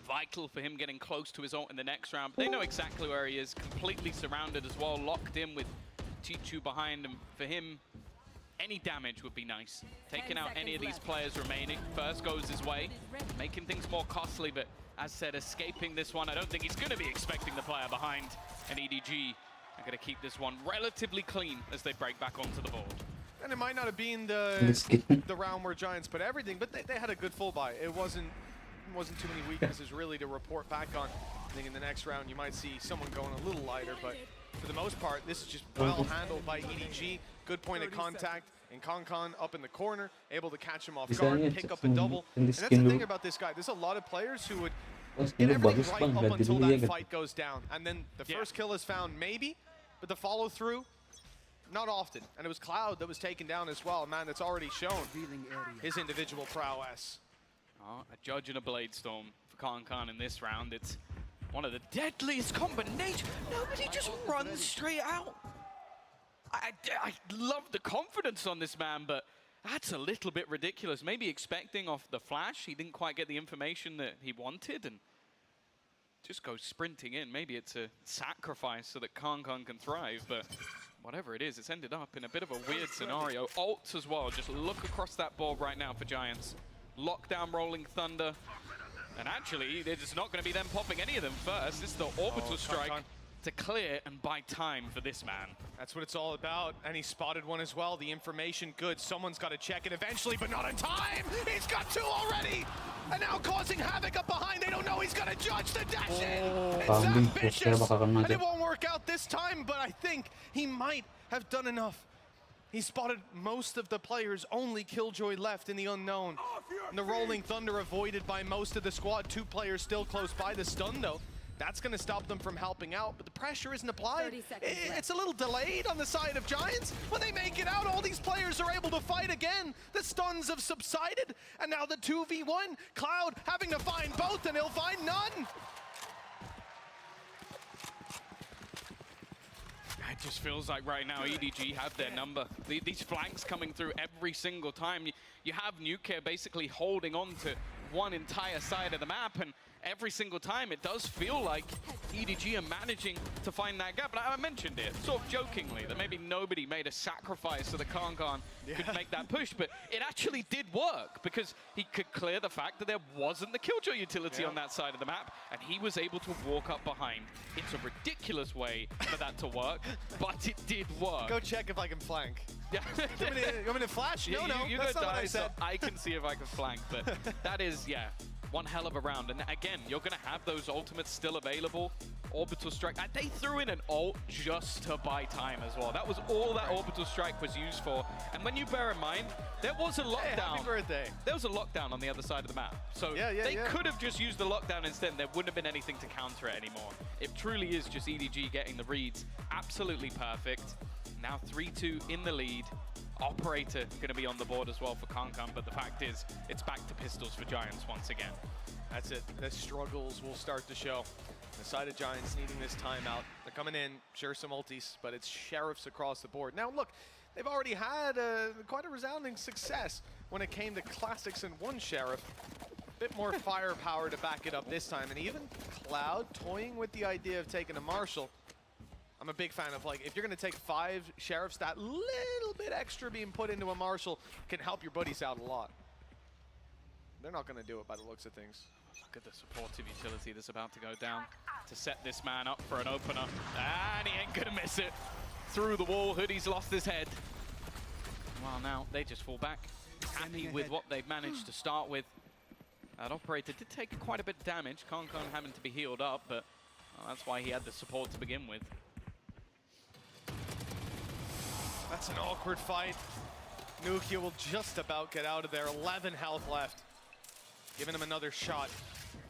vital for him getting close to his ult in the next round. But they know exactly where he is, completely surrounded as well, locked in with Chichu behind him. For him, any damage would be nice. Taking out any of these players remaining first goes his way, making things more costly, but as said, escaping this one. I don't think he's going to be expecting the player behind, and EDG are going to keep this one relatively clean as they break back onto the board. And it might not have been the round where Giants put everything, but they had a good full buy. It wasn't too many weaknesses really to report back on. I think in the next round you might see someone going a little lighter, but for the most part, this is just well handled by EDG. Good point of contact, and Concon up in the corner, able to catch him off guard, pick up a double. And that's the thing about this guy. There's a lot of players who would get everything right up until that fight goes down. And then the first kill is found, maybe, but the follow through, not often. And it was Cloud that was taken down as well, a man that's already shown his individual prowess. Oh, a Judge and a Blade Storm for Khan in this round. It's one of the deadliest combinations. Nobody just runs straight out. I love the confidence on this man, but that's a little bit ridiculous. Maybe expecting off the flash, he didn't quite get the information that he wanted and just goes sprinting in. Maybe it's a sacrifice so that Khan can thrive, but whatever it is, it's ended up in a bit of a weird scenario. Ults as well, just look across that board right now for Giants. Lockdown Rolling Thunder. And actually, it's not going to be them popping any of them first. This is the orbital strike to clear and buy time for this man. That's what it's all about. And he spotted one as well. The information good. Someone's got to check it eventually, but not in time. He's got two already. And now causing havoc up behind. They don't know he's going to judge the dash in. It's ambitious. And it won't work out this time, but I think he might have done enough. He spotted most of the players, only Killjoy left in the unknown. And the Rolling Thunder avoided by most of the squad. 2 players still close by. The stun, though, that's going to stop them from helping out, but the pressure isn't applied. It's a little delayed on the side of Giants. When they make it out, all these players are able to fight again. The stuns have subsided, and now the 2v1. Cloud having to find both, and he'll find none. It just feels like right now EDG have their number. These flanks coming through every single time. You have Nuclear basically holding on to one entire side of the map, and every single time it does feel like EDG are managing to find that gap. But I mentioned it sort of jokingly that maybe nobody made a sacrifice so that Khan could make that push, but it actually did work because he could clear the fact that there wasn't the Killjoy utility on that side of the map, and he was able to walk up behind. It's a ridiculous way for that to work, but it did work. Go check if I can flank. Yeah. You want me to flash? No, you that's go not what die, I said. so I can see if I can flank, but that is, yeah, one hell of a round. And again, you're going to have those ultimates still available. Orbital Strike. They threw in an ult just to buy time as well. That was all that Orbital Strike was used for. And when you bear in mind, there was a lockdown. Hey, happy birthday. There was a lockdown on the other side of the map. So they could have just used the lockdown instead. There wouldn't have been anything to counter it anymore. It truly is just EDG getting the reads. Absolutely perfect. Now 3-2 in the lead. Operator going to be on the board as well for Khan, but the fact is, it's back to pistols for Giants once again. That's it. The struggles will start to show. The side of Giants needing this timeout. They're coming in, sure, some ultis, but it's sheriffs across the board. Now, look, they've already had quite a resounding success when it came to classics and one sheriff. A bit more firepower to back it up this time, and even Cloud toying with the idea of taking a Marshall. I'm a big fan of, like, if you're going to take 5 sheriffs, that little bit extra being put into a Marshall can help your buddies out a lot. They're not going to do it by the looks of things. Look at the supportive utility that's about to go down to set this man up for an opener. And he ain't going to miss it. Through the wall, Hoodie's lost his head. Well, now they just fall back. Happy with what they've managed to start with. That Operator did take quite a bit of damage. Khan having to be healed up, but that's why he had the support to begin with. That's an awkward fight. Nukia will just about get out of there. 11 health left. Giving him another shot.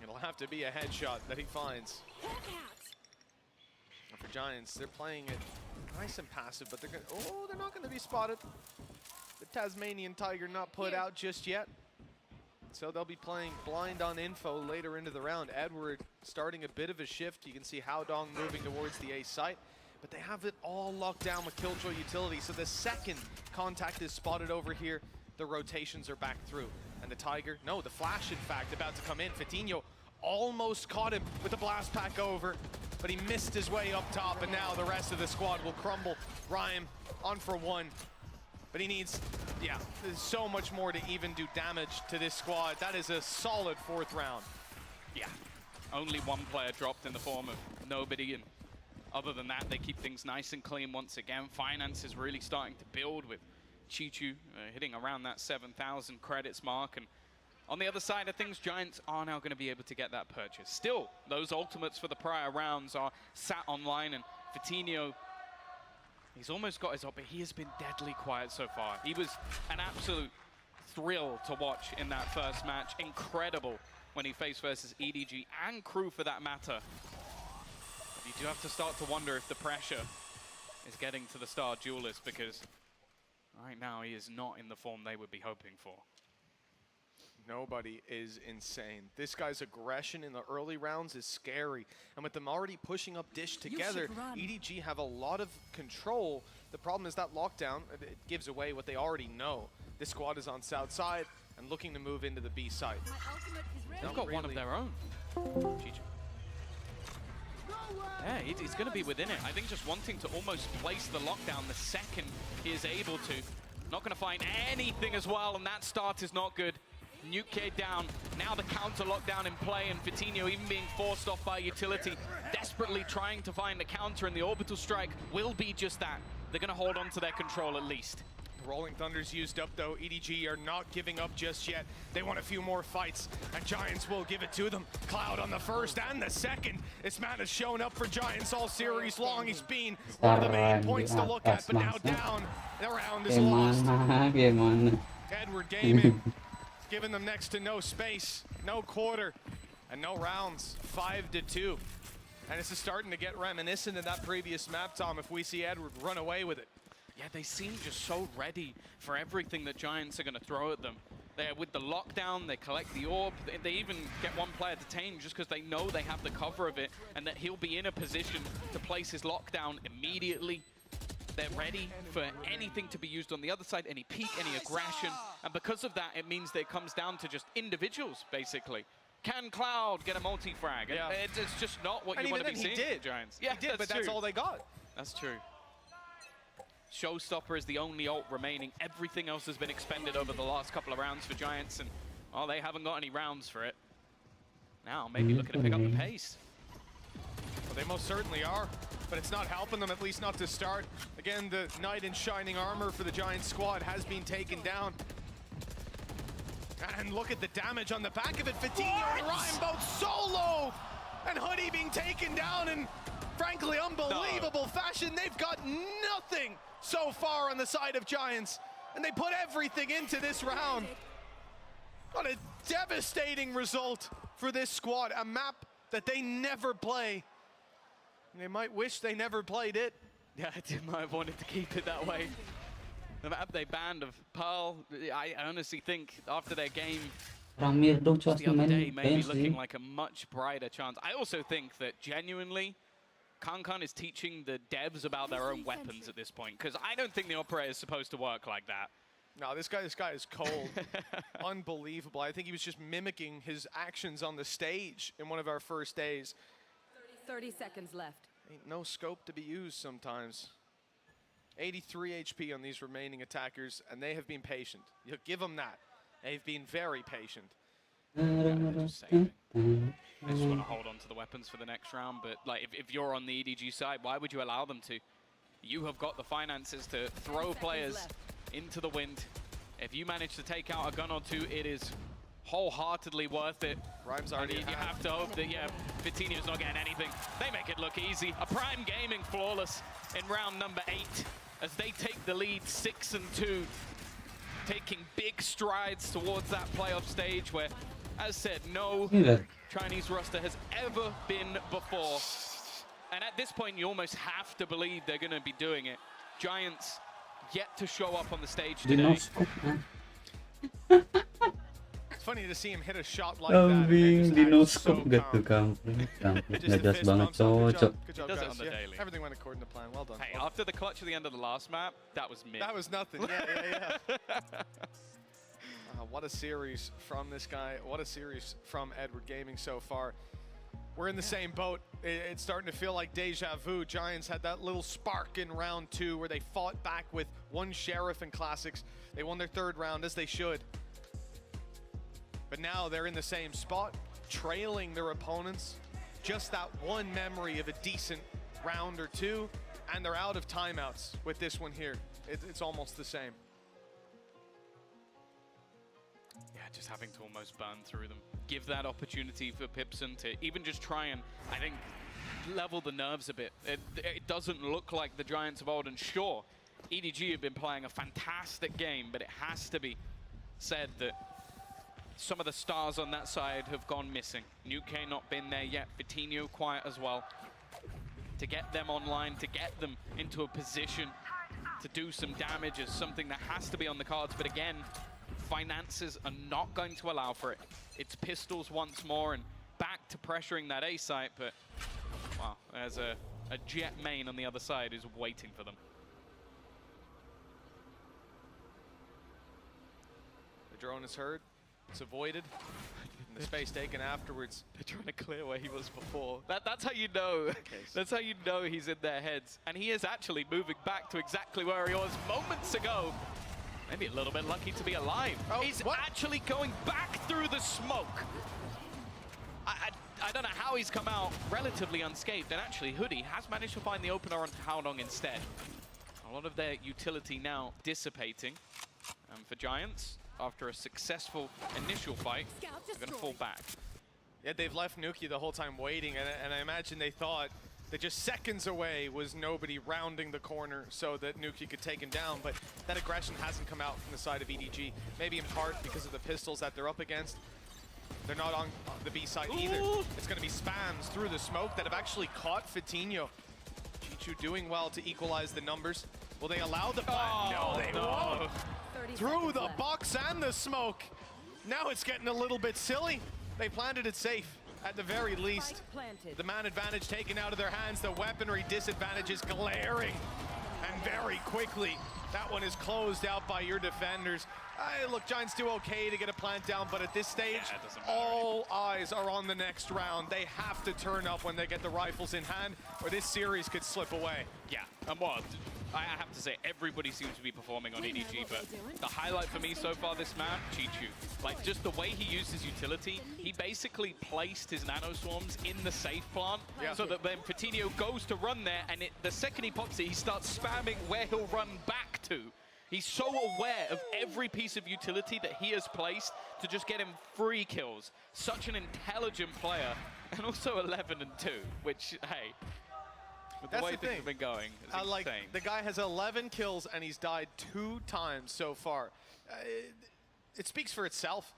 It'll have to be a headshot that he finds. And for Giants, they're playing it nice and passive, but they're not going to be spotted. The Tasmanian Tiger not put out just yet. So they'll be playing blind on info later into the round. Edward starting a bit of a shift. You can see Haodong moving towards the A site. But they have it all locked down with Killjoy utility. So the second contact is spotted over here, the rotations are back through. And the Tiger, no, the Flash, in fact, about to come in. Fatinho almost caught him with the blast pack over, but he missed his way up top, and now the rest of the squad will crumble. Rhyme on for 1. But he needs, there's so much more to even do damage to this squad. That is a solid 4th round. Yeah, only one player dropped in the form of nobody, and other than that, they keep things nice and clean once again. Finance is really starting to build with Chichu hitting around that 7,000 credits mark. And on the other side of things, Giants are now going to be able to get that purchase. Still, those ultimates for the prior rounds are sat online, and Fatinho, he's almost got his up, but he has been deadly quiet so far. He was an absolute thrill to watch in that first match. Incredible when he faced versus EDG and crew for that matter. You do have to start to wonder if the pressure is getting to the star duelist, because right now he is not in the form they would be hoping for. Nobody is insane. This guy's aggression in the early rounds is scary. And with them already pushing up Dish together, EDG have a lot of control. The problem is that lockdown, it gives away what they already know. This squad is on south side and looking to move into the B side. They've got one of their own. GG. Yeah, he's going to be within it. I think just wanting to almost place the lockdown the second he is able to. Not going to find anything as well, and that start is not good. Nuke down, now the counter lockdown in play, and Vitinho even being forced off by utility, desperately trying to find the counter, and the orbital strike will be just that. They're going to hold on to their control at least. The Rolling Thunder's used up though. EDG are not giving up just yet. They want a few more fights, and Giants will give it to them. Cloud on the first and the second. This man has shown up for Giants all series long. He's been one of the main points to look at, but now down. The round is lost. Edward Gaming giving them next to no space, no quarter, and no rounds. 5-2. And this is starting to get reminiscent of that previous map, Tom, if we see Edward run away with it. Yeah, they seem just so ready for everything that Giants are going to throw at them. They're with the lockdown, they collect the orb, they even get one player detained just because they know they have the cover of it and that he'll be in a position to place his lockdown immediately. They're ready for anything to be used on the other side, any peek, any aggression. And because of that, it means that it comes down to just individuals, basically. Can Cloud get a multi-frag? Yeah. It's just not what you want to be seeing from Giants. Yeah, he did, but that's all they got. That's true. Showstopper is the only ult remaining. Everything else has been expended over the last couple of rounds for Giants, and well, they haven't got any rounds for it. Now, maybe looking to pick up the pace. Well, they most certainly are, but it's not helping them, at least not to start. Again, the knight in shining armor for the Giants squad has been taken down. And look at the damage on the back of it. Vitinho and Ryan both solo, and Hoodie being taken down in, frankly, unbelievable fashion. They've got nothing so far on the side of Giants, and they put everything into this round. What a devastating result for this squad, a map that they never play. They might wish they never played it. Yeah, they might have wanted to keep it that way. The map they banned of Pearl, I honestly think after their game just the other day, maybe looking like a much brighter chance. I also think that genuinely, Kankan is teaching the devs about their own weapons at this point, because I don't think the operator is supposed to work like that. No, this guy is cold. Unbelievable. I think he was just mimicking his actions on the stage in one of our first days. 30 seconds left. Ain't no scope to be used sometimes. 83 HP on these remaining attackers, and they have been patient. You give them that. They've been very patient. Just saving. They just want to hold on to the weapons for the next round, but like if you're on the EDG side, why would you allow them to? You have got the finances to throw players into the wind. If you manage to take out a gun or two, it is wholeheartedly worth it. Rhymes already you have to hope that, yeah, Vitinho's not getting anything. They make it look easy. A Prime Gaming flawless in round number 8 as they take the lead 6-2, taking big strides towards that playoff stage where, as said, no Chinese roster has ever been before. And at this point, you almost have to believe they're going to be doing it. Giants yet to show up on the stage today. It's funny to see him hit a shot like that. Good job, guys. Yeah, everything went according to plan. Well done. Hey, after the clutch at the end of the last map, that was mid. That was nothing. Yeah. What a series from this guy. What a series from Edward Gaming so far. We're in the same boat. It's starting to feel like deja vu. Giants had that little spark in round 2 where they fought back with one Sheriff in Classics. They won their 3rd round, as they should. But now they're in the same spot, trailing their opponents. Just that one memory of a decent round or 2, and they're out of timeouts with this one here. It's almost the same. Yeah, just having to almost burn through them. Give that opportunity for Pipson to even just try and, I think, level the nerves a bit. It doesn't look like the Giants of old, and sure, EDG have been playing a fantastic game, but it has to be said that some of the stars on that side have gone missing. Nuke not been there yet. Vitinho quiet as well. to get them online, to get them into a position to do some damage is something that has to be on the cards. But again, finances are not going to allow for it. It's pistols once more and back to pressuring that A site, but wow, there's a Jet main on the other side who's waiting for them. The drone is heard, it's avoided, and the space taken afterwards. They're trying to clear where he was before. That's how you know. That's how you know he's in their heads. And he is actually moving back to exactly where he was moments ago. Maybe a little bit lucky to be alive. Oh, he's actually going back through the smoke. I don't know how he's come out relatively unscathed. And actually, Hoodie has managed to find the opener on Haodong instead. A lot of their utility now dissipating. For Giants, after a successful initial fight, they're going to fall back. Yeah, they've left Nuki the whole time waiting, and I imagine they thought that just seconds away was nobody rounding the corner so that Nuki could take him down, but that aggression hasn't come out from the side of EDG, maybe in part because of the pistols that they're up against. They're not on the B side either. It's going to be spams through the smoke that have actually caught Fitinho. Chichu doing well to equalize the numbers. Will they allow the plant? No, they won't. Through the box and the smoke. Now it's getting a little bit silly. They planted it safe, at the very least. The man advantage taken out of their hands. The weaponry disadvantage is glaring. And very quickly, that one is closed out by your defenders. Look, Giants do okay to get a plant down, but at this stage, all eyes are on the next round. They have to turn up when they get the rifles in hand, or this series could slip away. Yeah, and what? I have to say, everybody seems to be performing on EDG, but the highlight for me so far this map, Chichu. Like, just the way he used his utility, he basically placed his nano swarms in the safe plant, so that then Fitinho goes to run there, and the second he pops it, he starts spamming where he'll run back to. He's so aware of every piece of utility that he has placed to just get him free kills. Such an intelligent player, and also 11-2, which, hey, with the way things have been going, it's insane. Like, the guy has 11 kills and he's died 2 times so far. It speaks for itself.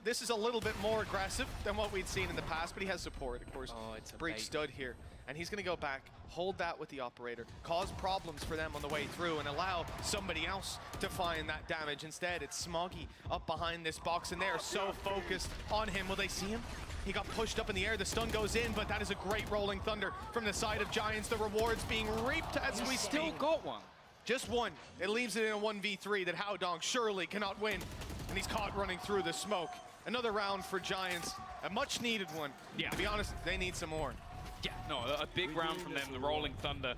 This is a little bit more aggressive than what we'd seen in the past, but he has support, of course. Oh, it's a Breach stud here, and he's going to go back, hold that with the operator, cause problems for them on the way through, and allow somebody else to find that damage. Instead, it's Smoggy up behind this box, and they are so focused on him. Will they see him? He got pushed up in the air, the stun goes in, but that is a great rolling thunder from the side of Giants. The rewards being reaped as we still got one. Just one. It leaves it in a 1v3 that Haodong surely cannot win, and he's caught running through the smoke. Another round for Giants, a much needed one. Yeah. To be honest, they need some more. Yeah, no, a big round from them. The rolling thunder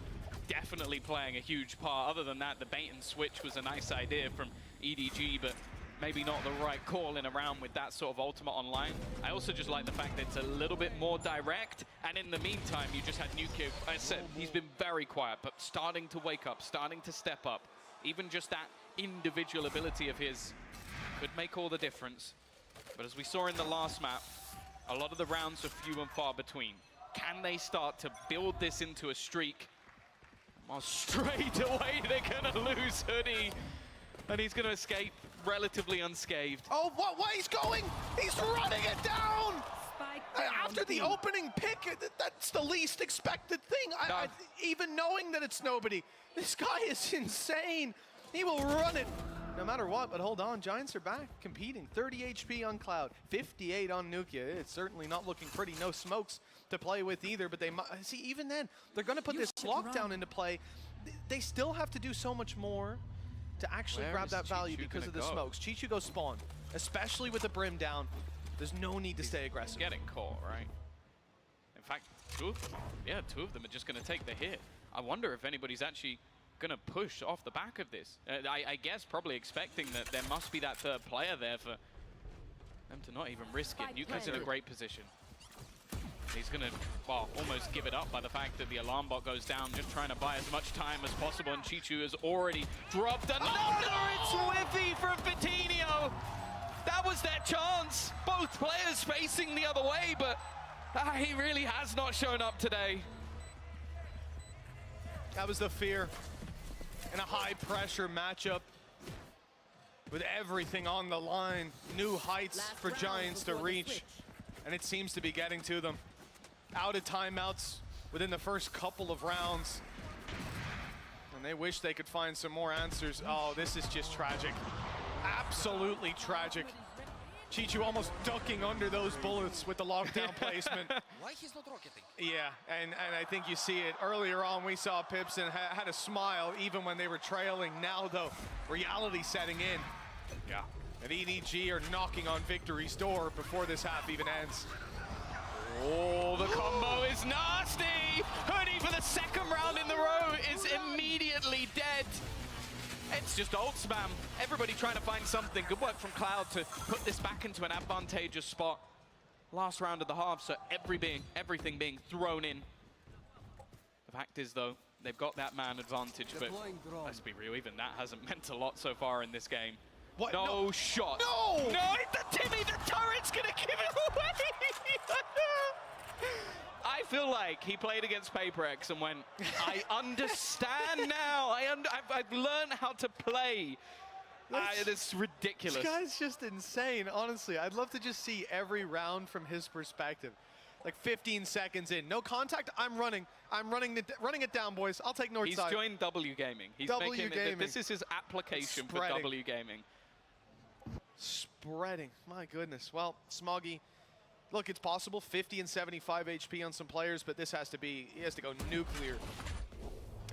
definitely playing a huge part. Other than that, the bait and switch was a nice idea from EDG, but maybe not the right call in a round with that sort of ultimate online. I also just like the fact that it's a little bit more direct, and in the meantime, you just had Nuki. I said he's been very quiet, but starting to wake up, starting to step up. Even just that individual ability of his could make all the difference. But as we saw in the last map, a lot of the rounds are few and far between. Can they start to build this into a streak? Well, straight away, they're gonna lose Hoodie, and he's gonna escape relatively unscathed. Oh, what? He's going! He's running it down! After the opening pick, that's the least expected thing. Even knowing that it's nobody, this guy is insane. He will run it no matter what, but hold on, Giants are back competing. 30 HP on Cloud, 58 on Nukia. It's certainly not looking pretty. No smokes to play with either, but they see, even then, they're going to put this lockdown into play. They still have to do so much more to actually grab that value because of the smokes. Chichu goes spawn, especially with the brim down. There's no need to stay aggressive. Getting caught, right? In fact, two of them are just going to take the hit. I wonder if anybody's actually going to push off the back of this. I guess probably expecting that there must be that third player there for them to not even risk it. Nukia's in a great position. He's going to, well, almost give it up by the fact that the alarm bot goes down, just trying to buy as much time as possible, and Chichu has already dropped another. It's whiffy from Fitinho. That was their chance. Both players facing the other way, but he really has not shown up today. That was the fear in a high-pressure matchup with everything on the line. New heights for Giants to reach, and it seems to be getting to them. Out of timeouts, within the first couple of rounds. And they wish they could find some more answers. Oh, this is just tragic. Absolutely tragic. Chichu almost ducking under those bullets with the lockdown placement. Why he's not rocketing? Yeah, and I think you see it. Earlier on, we saw Pipson had a smile even when they were trailing. Now, though, reality setting in. Yeah. And EDG are knocking on victory's door before this half even ends. Oh, the combo is nasty! Hoodie for the second round in the row is immediately dead. It's just ult spam. Everybody trying to find something. Good work from Cloud to put this back into an advantageous spot. Last round of the half, so everything being thrown in. The fact is, though, they've got that man advantage, but let's be real, even that hasn't meant a lot so far in this game. What? No shot. No! No, the Timmy, the turret's gonna give it away! I feel like he played against PaperX and went, I understand now. I've learned how to play. It's ridiculous. This guy's just insane, honestly. I'd love to just see every round from his perspective. Like 15 seconds in, no contact, I'm running it down, boys. I'll take north side. He's joined W Gaming. He's W Gaming. This is his application for W Gaming. Spreading, my goodness. Well, Smoggy, look, it's possible, 50 and 75 HP on some players, but he has to go nuclear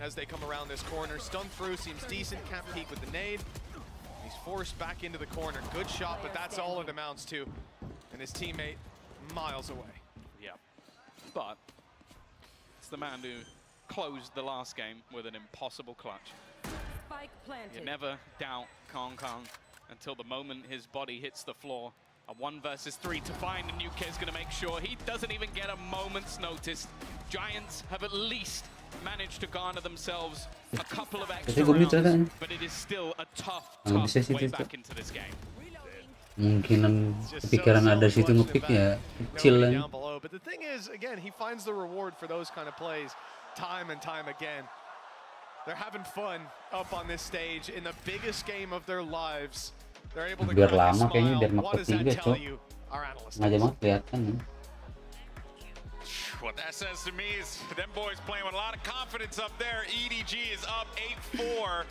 as they come around this corner. Stun through, seems decent, can't peek with the nade. He's forced back into the corner. Good shot, but that's all it amounts to. And his teammate miles away. Yeah, but it's the man who closed the last game with an impossible clutch. Spike planted. You never doubt Kong until the moment his body hits the floor. A 1 versus 3 to find a new kid is going to make sure he doesn't even get a moment's notice. Giants have at least managed to garner themselves a couple of extra rounds, but it is still a tough way back into this game. Mungkin kepikiran ada situ ngepick ya kecil kan. Down below. But the thing is, again, he finds the reward for those kind of plays time and time again. They're having fun up on this stage in the biggest game of their lives. They're able to Biar lama kayaknya, biar what does that tell you, our analysts? Nggak banget kelihatan. What that says to me is them boys playing with a lot of confidence up there. EDG is up 8-4,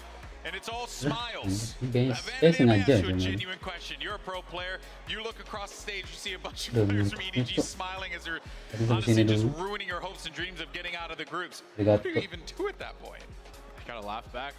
and it's all smiles. Sengaja a genuine question. You're a pro player. You look across the stage, you see a bunch of players from EDG smiling as they're honestly just ruining your hopes and dreams of getting out of the groups. What do you even do at that point? Gotta laugh back, right?